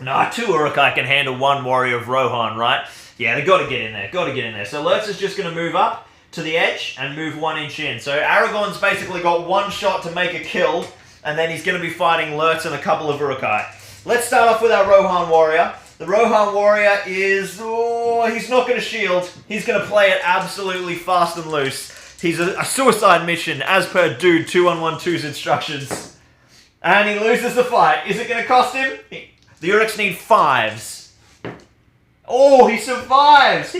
Nah, 2 Urukai can handle 1 Warrior of Rohan, right? Yeah, they got to get in there. So Lurtz is just going to move up to the edge and move 1 inch in. So Aragorn's basically got 1 shot to make a kill, and then he's going to be fighting Lurtz and a couple of Urukai. Let's start off with our Rohan Warrior. The Rohan Warrior is... Oh, he's not going to shield. He's going to play it absolutely fast and loose. He's a suicide mission, as per Dude 2112's instructions. And he loses the fight. Is it going to cost him? The Uruks need 5s. Oh, he survives!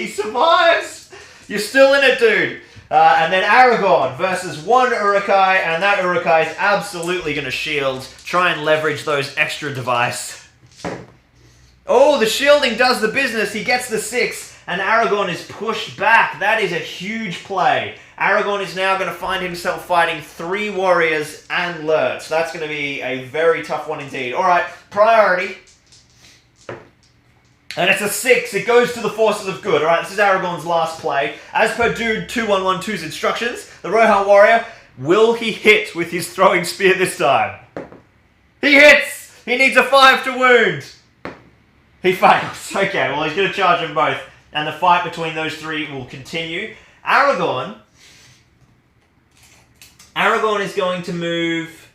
You're still in it, dude! And then Aragorn versus 1 Urukai, and that Urukai is absolutely going to shield. Try and leverage those extra device. Oh, the shielding does the business. He gets the 6, and Aragorn is pushed back. That is a huge play. Aragorn is now going to find himself fighting 3 warriors and Lurtz. That's going to be a very tough one indeed. Alright, priority. And it's a 6. It goes to the forces of good. Alright, this is Aragorn's last play. As per Dude 2112's instructions, the Rohan warrior, will he hit with his throwing spear this time? He hits! He needs a 5 to wound. He fails. Okay, well he's going to charge them both. And the fight between those 3 will continue. Aragorn is going to move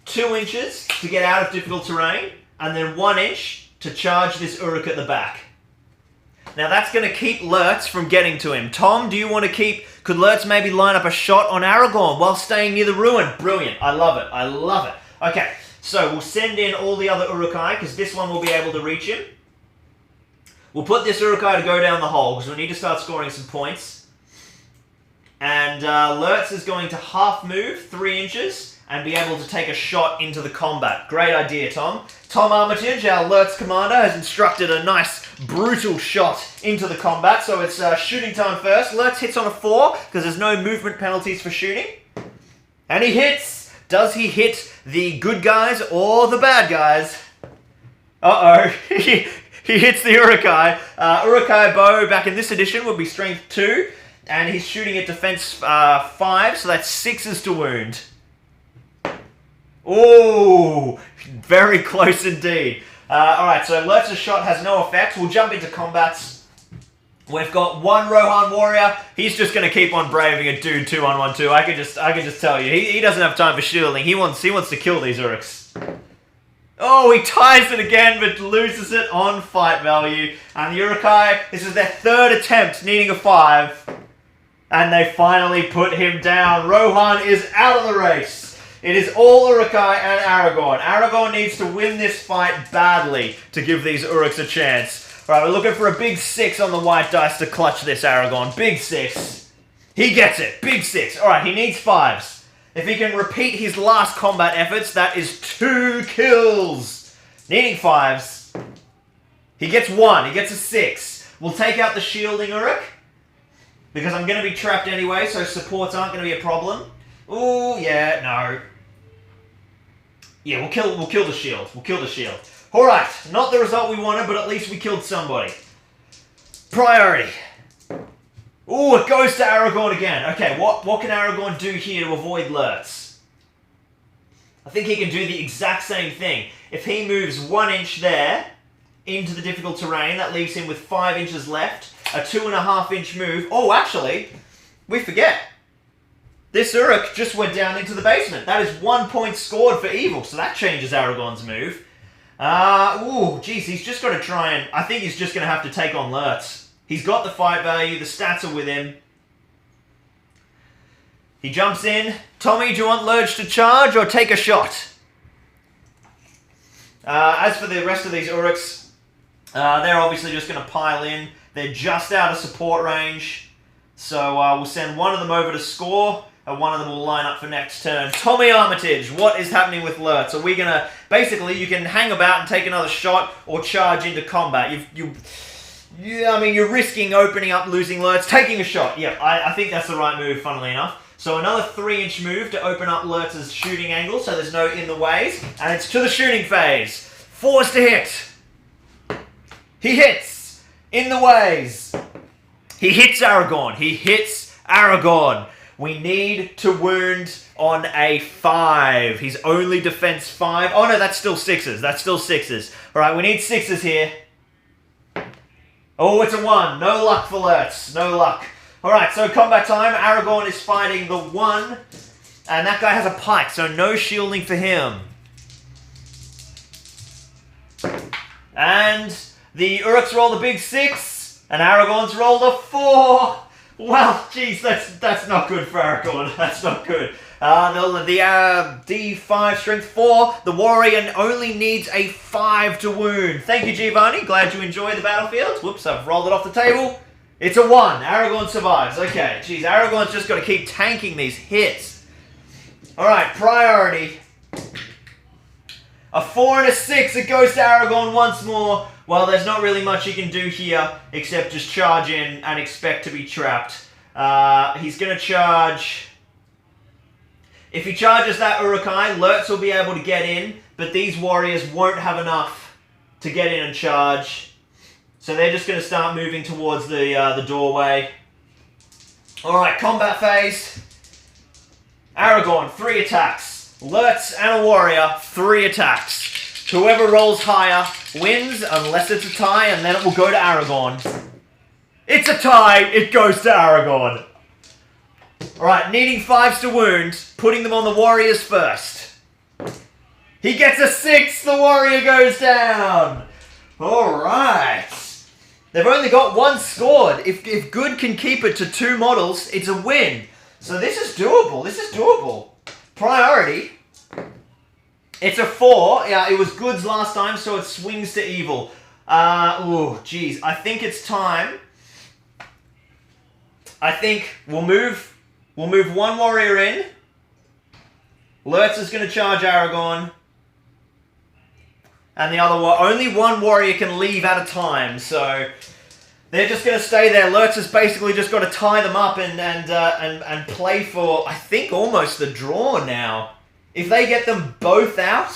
2 inches to get out of difficult terrain, and then 1 inch to charge this Uruk at the back. Now that's going to keep Lurtz from getting to him. Tom, do you want to keep... Could Lurtz maybe line up a shot on Aragorn while staying near the ruin? Brilliant. I love it. Okay, so we'll send in all the other Urukai, because this one will be able to reach him. We'll put this Urukai to go down the hole, because we need to start scoring some points. And Lurtz is going to half move 3 inches and be able to take a shot into the combat. Great idea, Tom. Tom Armitage, our Lurtz commander, has instructed a nice, brutal shot into the combat. So it's shooting time first. Lurtz hits on a 4, because there's no movement penalties for shooting. And he hits! Does he hit the good guys or the bad guys? Uh-oh. He hits the Urukai. Urukai bow back in this edition would be strength 2. And he's shooting at defense 5, so that's 6s to wound. Oh, very close indeed. Alright, so Lurtz's shot has no effect. We'll jump into combats. We've got one Rohan warrior. He's just going to keep on braving a dude 2-on-1-2. I can just tell you. He doesn't have time for shielding. He wants to kill these Uruks. Oh, he ties it again, but loses it on fight value. And the Urukai, this is their 3rd attempt, needing a 5. And they finally put him down. Rohan is out of the race. It is all Urukai and Aragorn. Aragorn needs to win this fight badly to give these Uruks a chance. Alright, we're looking for a big 6 on the white dice to clutch this Aragorn. Big 6. He gets it. Big 6. Alright, he needs 5s. If he can repeat his last combat efforts, that is 2 kills. Needing 5s. He gets 1. He gets a 6. We'll take out the shielding Uruk, because I'm going to be trapped anyway, so supports aren't going to be a problem. Ooh, yeah, no. Yeah, we'll kill the shield. We'll kill the shield. Alright, not the result we wanted, but at least we killed somebody. Priority. Ooh, it goes to Aragorn again. Okay, what can Aragorn do here to avoid Lurtz? I think he can do the exact same thing. If he moves 1 inch there into the difficult terrain, that leaves him with 5 inches left. A 2.5 inch move. Oh, actually, we forget. This Uruk just went down into the basement. That is 1 point scored for evil, so that changes Aragorn's move. Ooh, geez, he's just got to try and... I think he's just going to have to take on Lurtz. He's got the fight value, the stats are with him. He jumps in. Tommy, do you want Lurch to charge or take a shot? As for the rest of these Uruks, they're obviously just going to pile in. They're just out of support range. So we'll send one of them over to score, and one of them will line up for next turn. Tommy Armitage, what is happening with Lurtz? Are we going to... Basically, you can hang about and take another shot or charge into combat. I mean, you're risking opening up, losing Lurtz, taking a shot. Yeah, I think that's the right move, funnily enough. So another 3-inch move to open up Lurtz's shooting angle, so there's no in the ways. And it's to the shooting phase. Forced to hit. He hits. In the ways. He hits Aragorn. He hits Aragorn. We need to wound on a 5. He's only defense 5. Oh no, that's still 6s. That's still 6s. Alright, we need 6s here. Oh, it's a 1. No luck for Lurtz. No luck. Alright, so combat time. Aragorn is fighting the 1. And that guy has a pike, so no shielding for him. And the Uruks roll the big 6. And Aragorn's rolled a 4. Well, geez, that's not good for Aragorn. That's not good. The D5 strength 4. The warrior only needs a 5 to wound. Thank you, Giovanni. Glad you enjoyed the battlefield. Whoops, I've rolled it off the table. It's a 1. Aragorn survives. Okay, geez, Aragorn's just got to keep tanking these hits. Alright, priority. A 4 and a 6. It goes to Aragorn once more. Well, there's not really much he can do here except just charge in and expect to be trapped. He's going to charge... If he charges that Urukai, Lurtz will be able to get in, but these warriors won't have enough to get in and charge. So they're just going to start moving towards the doorway. Alright, combat phase. Aragorn, 3 attacks. Lurtz and a warrior, 3 attacks. Whoever rolls higher wins, unless it's a tie, and then it will go to Aragorn. It's a tie, it goes to Aragorn. Alright, needing 5s to wound, putting them on the warriors first. He gets a 6, the warrior goes down. Alright. They've only got 1 scored. If good can keep it to 2 models, it's a win. So this is doable, this is doable. Priority. It's a 4. Yeah, it was goods last time, so it swings to evil. Ooh, geez. I think it's time. I think we'll move 1 warrior in. Lurtz is going to charge Aragorn. And the other one, only 1 warrior can leave at a time, so They're just going to stay there. Lurtz has basically just got to tie them up and play for, I think, almost the draw now. If they get them both out,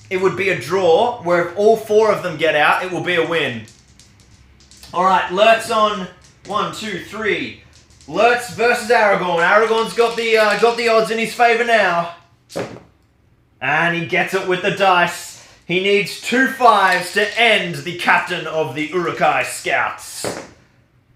it would be a draw, where if all 4 of them get out, it will be a win. Alright, Lurtz on 1, 2, 3. Lurtz versus Aragorn. Aragorn's got the odds in his favour now. And he gets it with the dice. He needs 2 5s to end the captain of the Uruks scouts.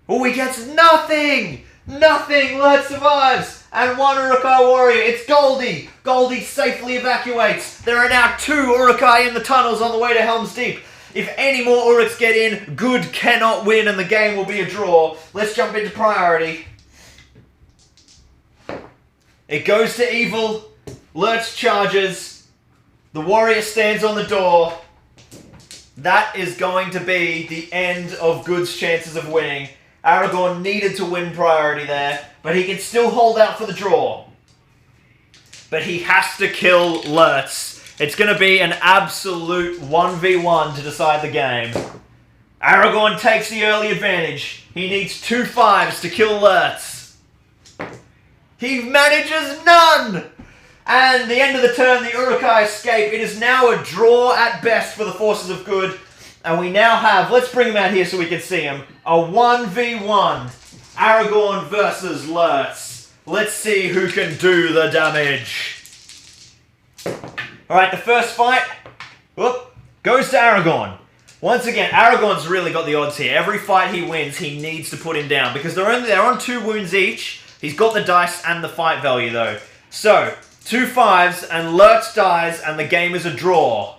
Oh, he gets nothing! Nothing! Lurtz survives! And 1 Urukai warrior. It's Goldie! Goldie safely evacuates. There are now 2 Urukai in the tunnels on the way to Helm's Deep. If any more Uruks get in, good cannot win and the game will be a draw. Let's jump into priority. It goes to evil. Lurtz charges. The warrior stands on the door. That is going to be the end of Good's chances of winning. Aragorn needed to win priority there, but he can still hold out for the draw. But he has to kill Lurtz. It's going to be an absolute 1v1 to decide the game. Aragorn takes the early advantage. He needs 2 5s to kill Lurtz. He manages none! And the end of the turn, the Urukai escape. It is now a draw at best for the forces of good. And we now have, let's bring him out here so we can see him, a 1v1. Aragorn versus Lurtz. Let's see who can do the damage. Alright, the first fight goes to Aragorn. Once again, Aragorn's really got the odds here. Every fight he wins, he needs to put him down. Because they're on 2 wounds each. He's got the dice and the fight value though. So, 2 5s and Lurtz dies and the game is a draw.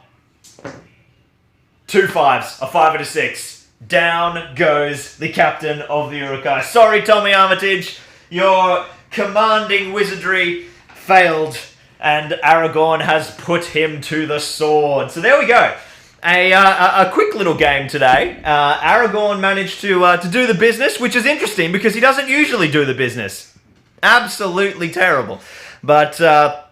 2 5s, a 5 and a 6. Down goes the captain of the Urukai. Sorry, Tommy Armitage, your commanding wizardry failed and Aragorn has put him to the sword. So there we go. A quick little game today. Aragorn managed to do the business, which is interesting because he doesn't usually do the business. Absolutely terrible. But, the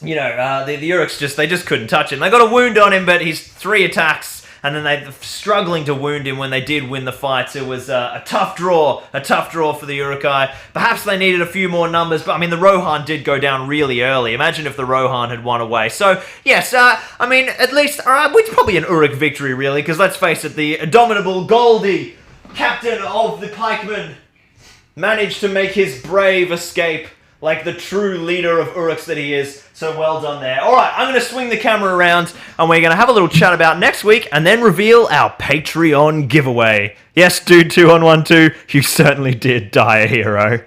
Uruks they just couldn't touch him. They got a wound on him, but he's 3 attacks, and then they're struggling to wound him when they did win the fights. It was a tough draw for the Urukai. Perhaps they needed a few more numbers, but I mean, the Rohan did go down really early. Imagine if the Rohan had won away. So, yes, I mean, at least, it's probably an Uruk victory, really, because let's face it, the indomitable Goldie, captain of the pikemen, managed to make his brave escape like the true leader of Uruks that he is. So well done there. Alright, I'm going to swing the camera around and we're going to have a little chat about next week and then reveal our Patreon giveaway. Yes, dude, 2112, you certainly did die a hero.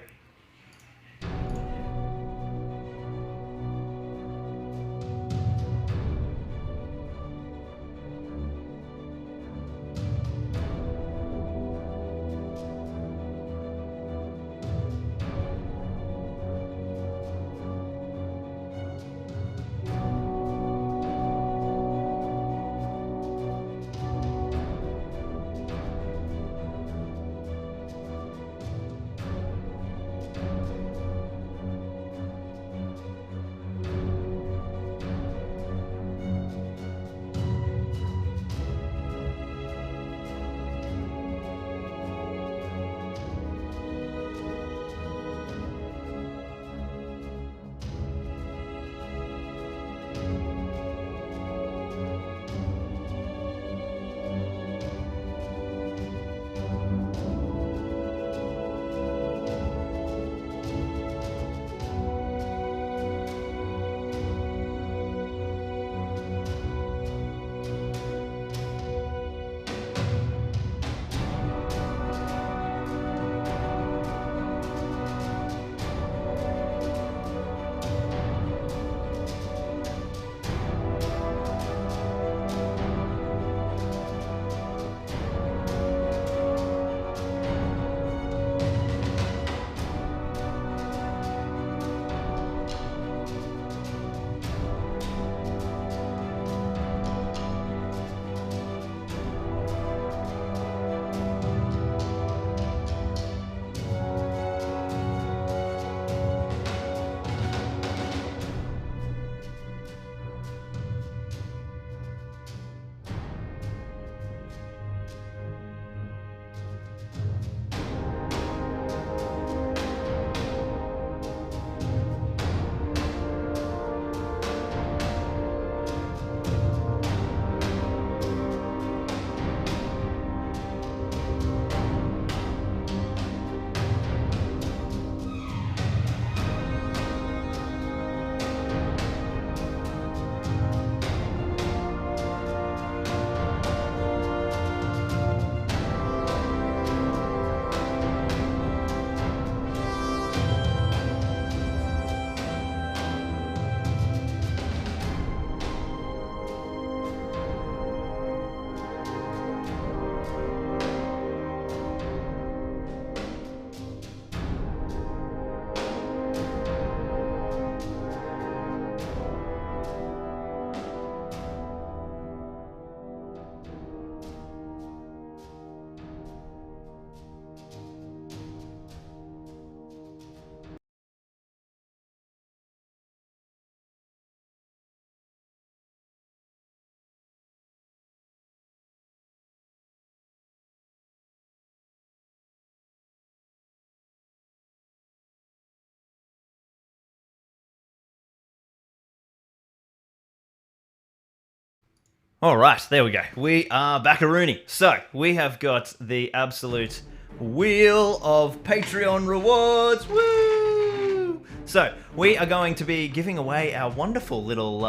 Alright, there we go. We are backaroony. So, we have got the absolute wheel of Patreon rewards. Woo! So, we are going to be giving away our wonderful little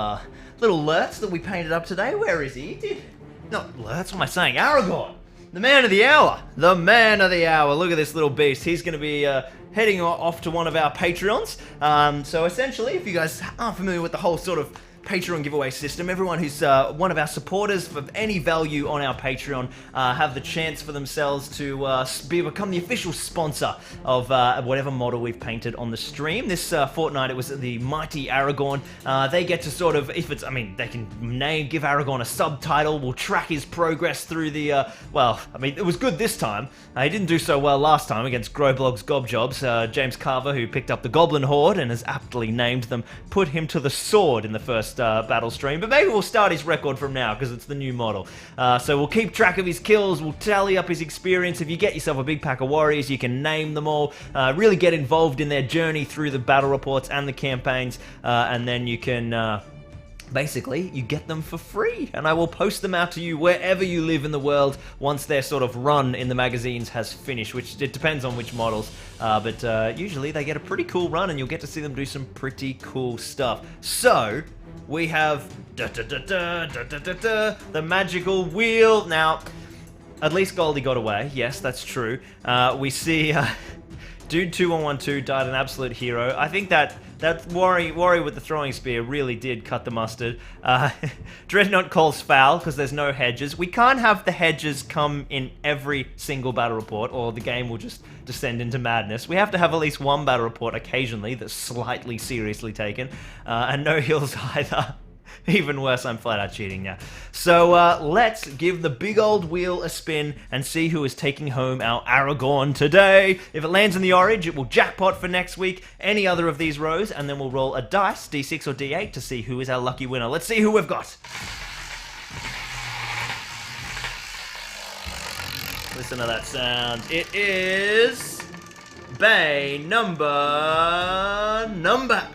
Lurtz that we painted up today. Where is he? Not Lurtz, what am I saying? Aragorn! The man of the hour! The man of the hour. Look at this little beast. He's going to be heading off to one of our Patreons. So essentially, if you guys aren't familiar with the whole sort of Patreon giveaway system, everyone who's one of our supporters of any value on our Patreon have the chance for themselves to become the official sponsor of whatever model we've painted on the stream. This fortnight it was the mighty Aragorn. They get to sort of, they can give Aragorn a subtitle. We'll track his progress through the, it was good this time. He didn't do so well last time against Groblog's Gobjobs. James Carver, who picked up the Goblin Horde and has aptly named them, put him to the sword in the first battle stream, but maybe we'll start his record from now because it's the new model. So we'll keep track of his kills, we'll tally up his experience. If you get yourself a big pack of warriors, you can name them all, really get involved in their journey through the battle reports and the campaigns, and then you can basically, you get them for free, and I will post them out to you wherever you live in the world once their sort of run in the magazines has finished, which it depends on which models, but usually they get a pretty cool run and you'll get to see them do some pretty cool stuff. So, we have the magical wheel. Now, at least Goldie got away. Yes, that's true. We see Dude 2112 died an absolute hero. I think that warrior with the throwing spear really did cut the mustard. Dreadnought calls foul because there's no hedges. We can't have the hedges come in every single battle report or the game will just descend into madness. We have to have at least one battle report occasionally that's slightly seriously taken. And no heals either. Even worse, I'm flat out cheating now. So let's give the big old wheel a spin and see who is taking home our Aragorn today. If it lands in the Orage, it will jackpot for next week, any other of these rows, and then we'll roll a dice, D6 or D8, to see who is our lucky winner. Let's see who we've got. Listen to that sound. It is Bay number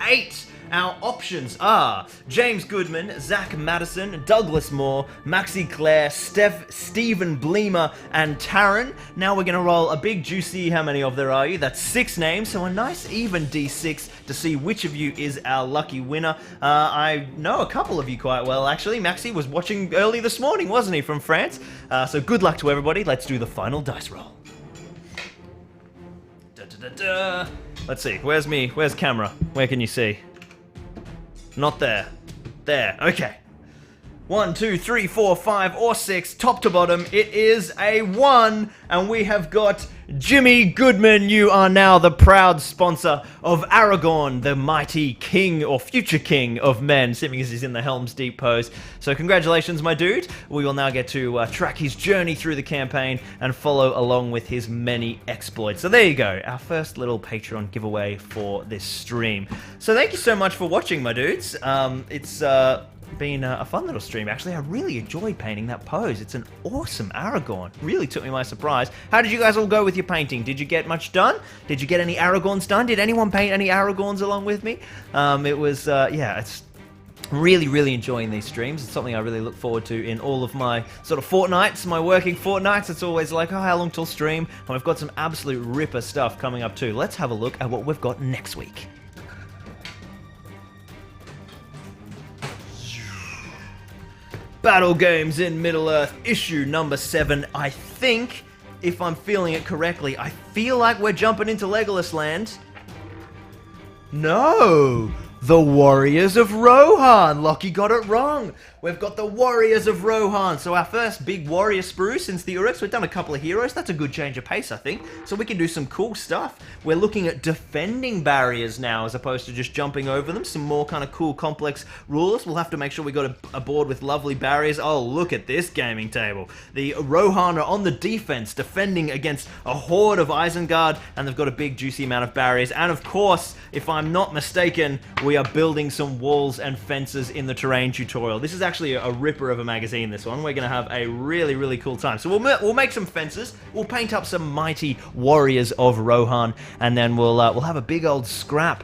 8. Our options are James Goodman, Zach Madison, Douglas Moore, Maxi Clare, Stephen Bleemer, and Taryn. Now we're going to roll a big juicy, how many of there are you? That's 6 names, so a nice even D6 to see which of you is our lucky winner. I know a couple of you quite well, actually. Maxi was watching early this morning, wasn't he, from France? So good luck to everybody. Let's do the final dice roll. Let's see, where's camera? Where can you see? Not there. There. Okay. 1, 2, 3, 4, 5, or 6, top to bottom. It is a 1, and we have got Jimmy Goodman. You are now the proud sponsor of Aragorn, the mighty king or future king of men, seeming as he's in the Helms Deep pose. So congratulations, my dude. We will now get to track his journey through the campaign and follow along with his many exploits. So there you go, our first little Patreon giveaway for this stream. So thank you so much for watching, my dudes. It's been a fun little stream. Actually, I really enjoyed painting that pose. It's an awesome Aragorn. Really took me by surprise. How did you guys all go with your painting? Did you get much done? Did you get any Aragorns done? Did anyone paint any Aragorns along with me? It was, yeah, it's really enjoying these streams. It's something I really look forward to in all of my sort of fortnights, my working fortnights. It's always like, oh, how long till stream? And we've got some absolute ripper stuff coming up too. Let's have a look at what we've got next week. Battle Games in Middle-earth, issue number 7. I think, if I'm feeling it correctly, I feel like we're jumping into Legolas land. No! The Warriors of Rohan! Lockie got it wrong! We've got the Warriors of Rohan. So our first big warrior sprue since the Uruks. We've done a couple of heroes. That's a good change of pace, I think. So we can do some cool stuff. We're looking at defending barriers now as opposed to just jumping over them. Some more kind of cool, complex rules. We'll have to make sure we got a board with lovely barriers. Oh, look at this gaming table. The Rohan are on the defense, defending against a horde of Isengard, and they've got a big, juicy amount of barriers. And of course, if I'm not mistaken, we are building some walls and fences in the terrain tutorial. This is actually a ripper of a magazine, this one. We're going to have a really cool time. So we'll make some fences, we'll paint up some mighty warriors of Rohan, and then we'll have a big old scrap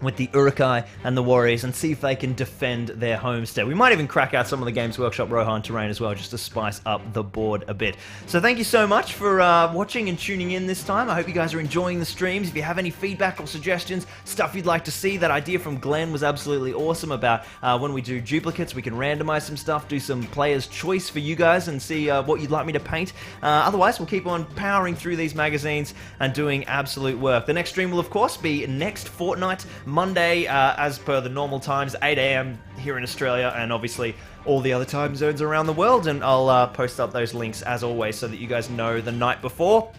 with the Urukai and the warriors and see if they can defend their homestead. We might even crack out some of the Games Workshop Rohan terrain as well, just to spice up the board a bit. So thank you so much for watching and tuning in this time. I hope you guys are enjoying the streams. If you have any feedback or suggestions, stuff you'd like to see, that idea from Glenn was absolutely awesome about when we do duplicates, we can randomize some stuff, do some player's choice for you guys and see what you'd like me to paint. Otherwise, we'll keep on powering through these magazines and doing absolute work. The next stream will, of course, be next fortnight, Monday, as per the normal times, 8 AM here in Australia, and obviously all the other time zones around the world, and I'll post up those links as always so that you guys know the night before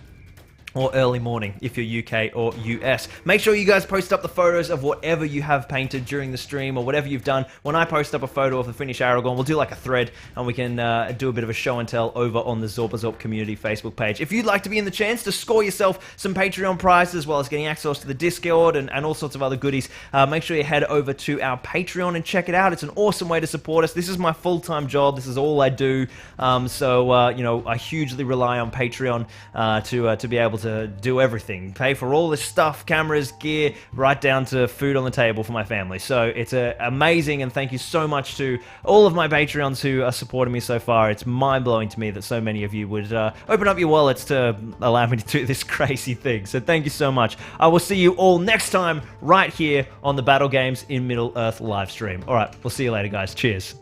or early morning if you're UK or US. Make sure you guys post up the photos of whatever you have painted during the stream or whatever you've done. When I post up a photo of the finished Aragorn, we'll do like a thread and we can do a bit of a show and tell over on the Zorpazorp community Facebook page. If you'd like to be in the chance to score yourself some Patreon prizes as well as getting access to the Discord and all sorts of other goodies, make sure you head over to our Patreon and check it out. It's an awesome way to support us. This is my full-time job. This is all I do. You know, I hugely rely on Patreon to be able to do everything, pay for all this stuff, cameras, gear, right down to food on the table for my family. So it's amazing, and thank you so much to all of my Patreons who are supporting me so far. It's mind-blowing to me that so many of you would open up your wallets to allow me to do this crazy thing. So thank you so much. I will see you all next time right here on the Battle Games in Middle Earth live stream. All right, we'll see you later, guys. Cheers.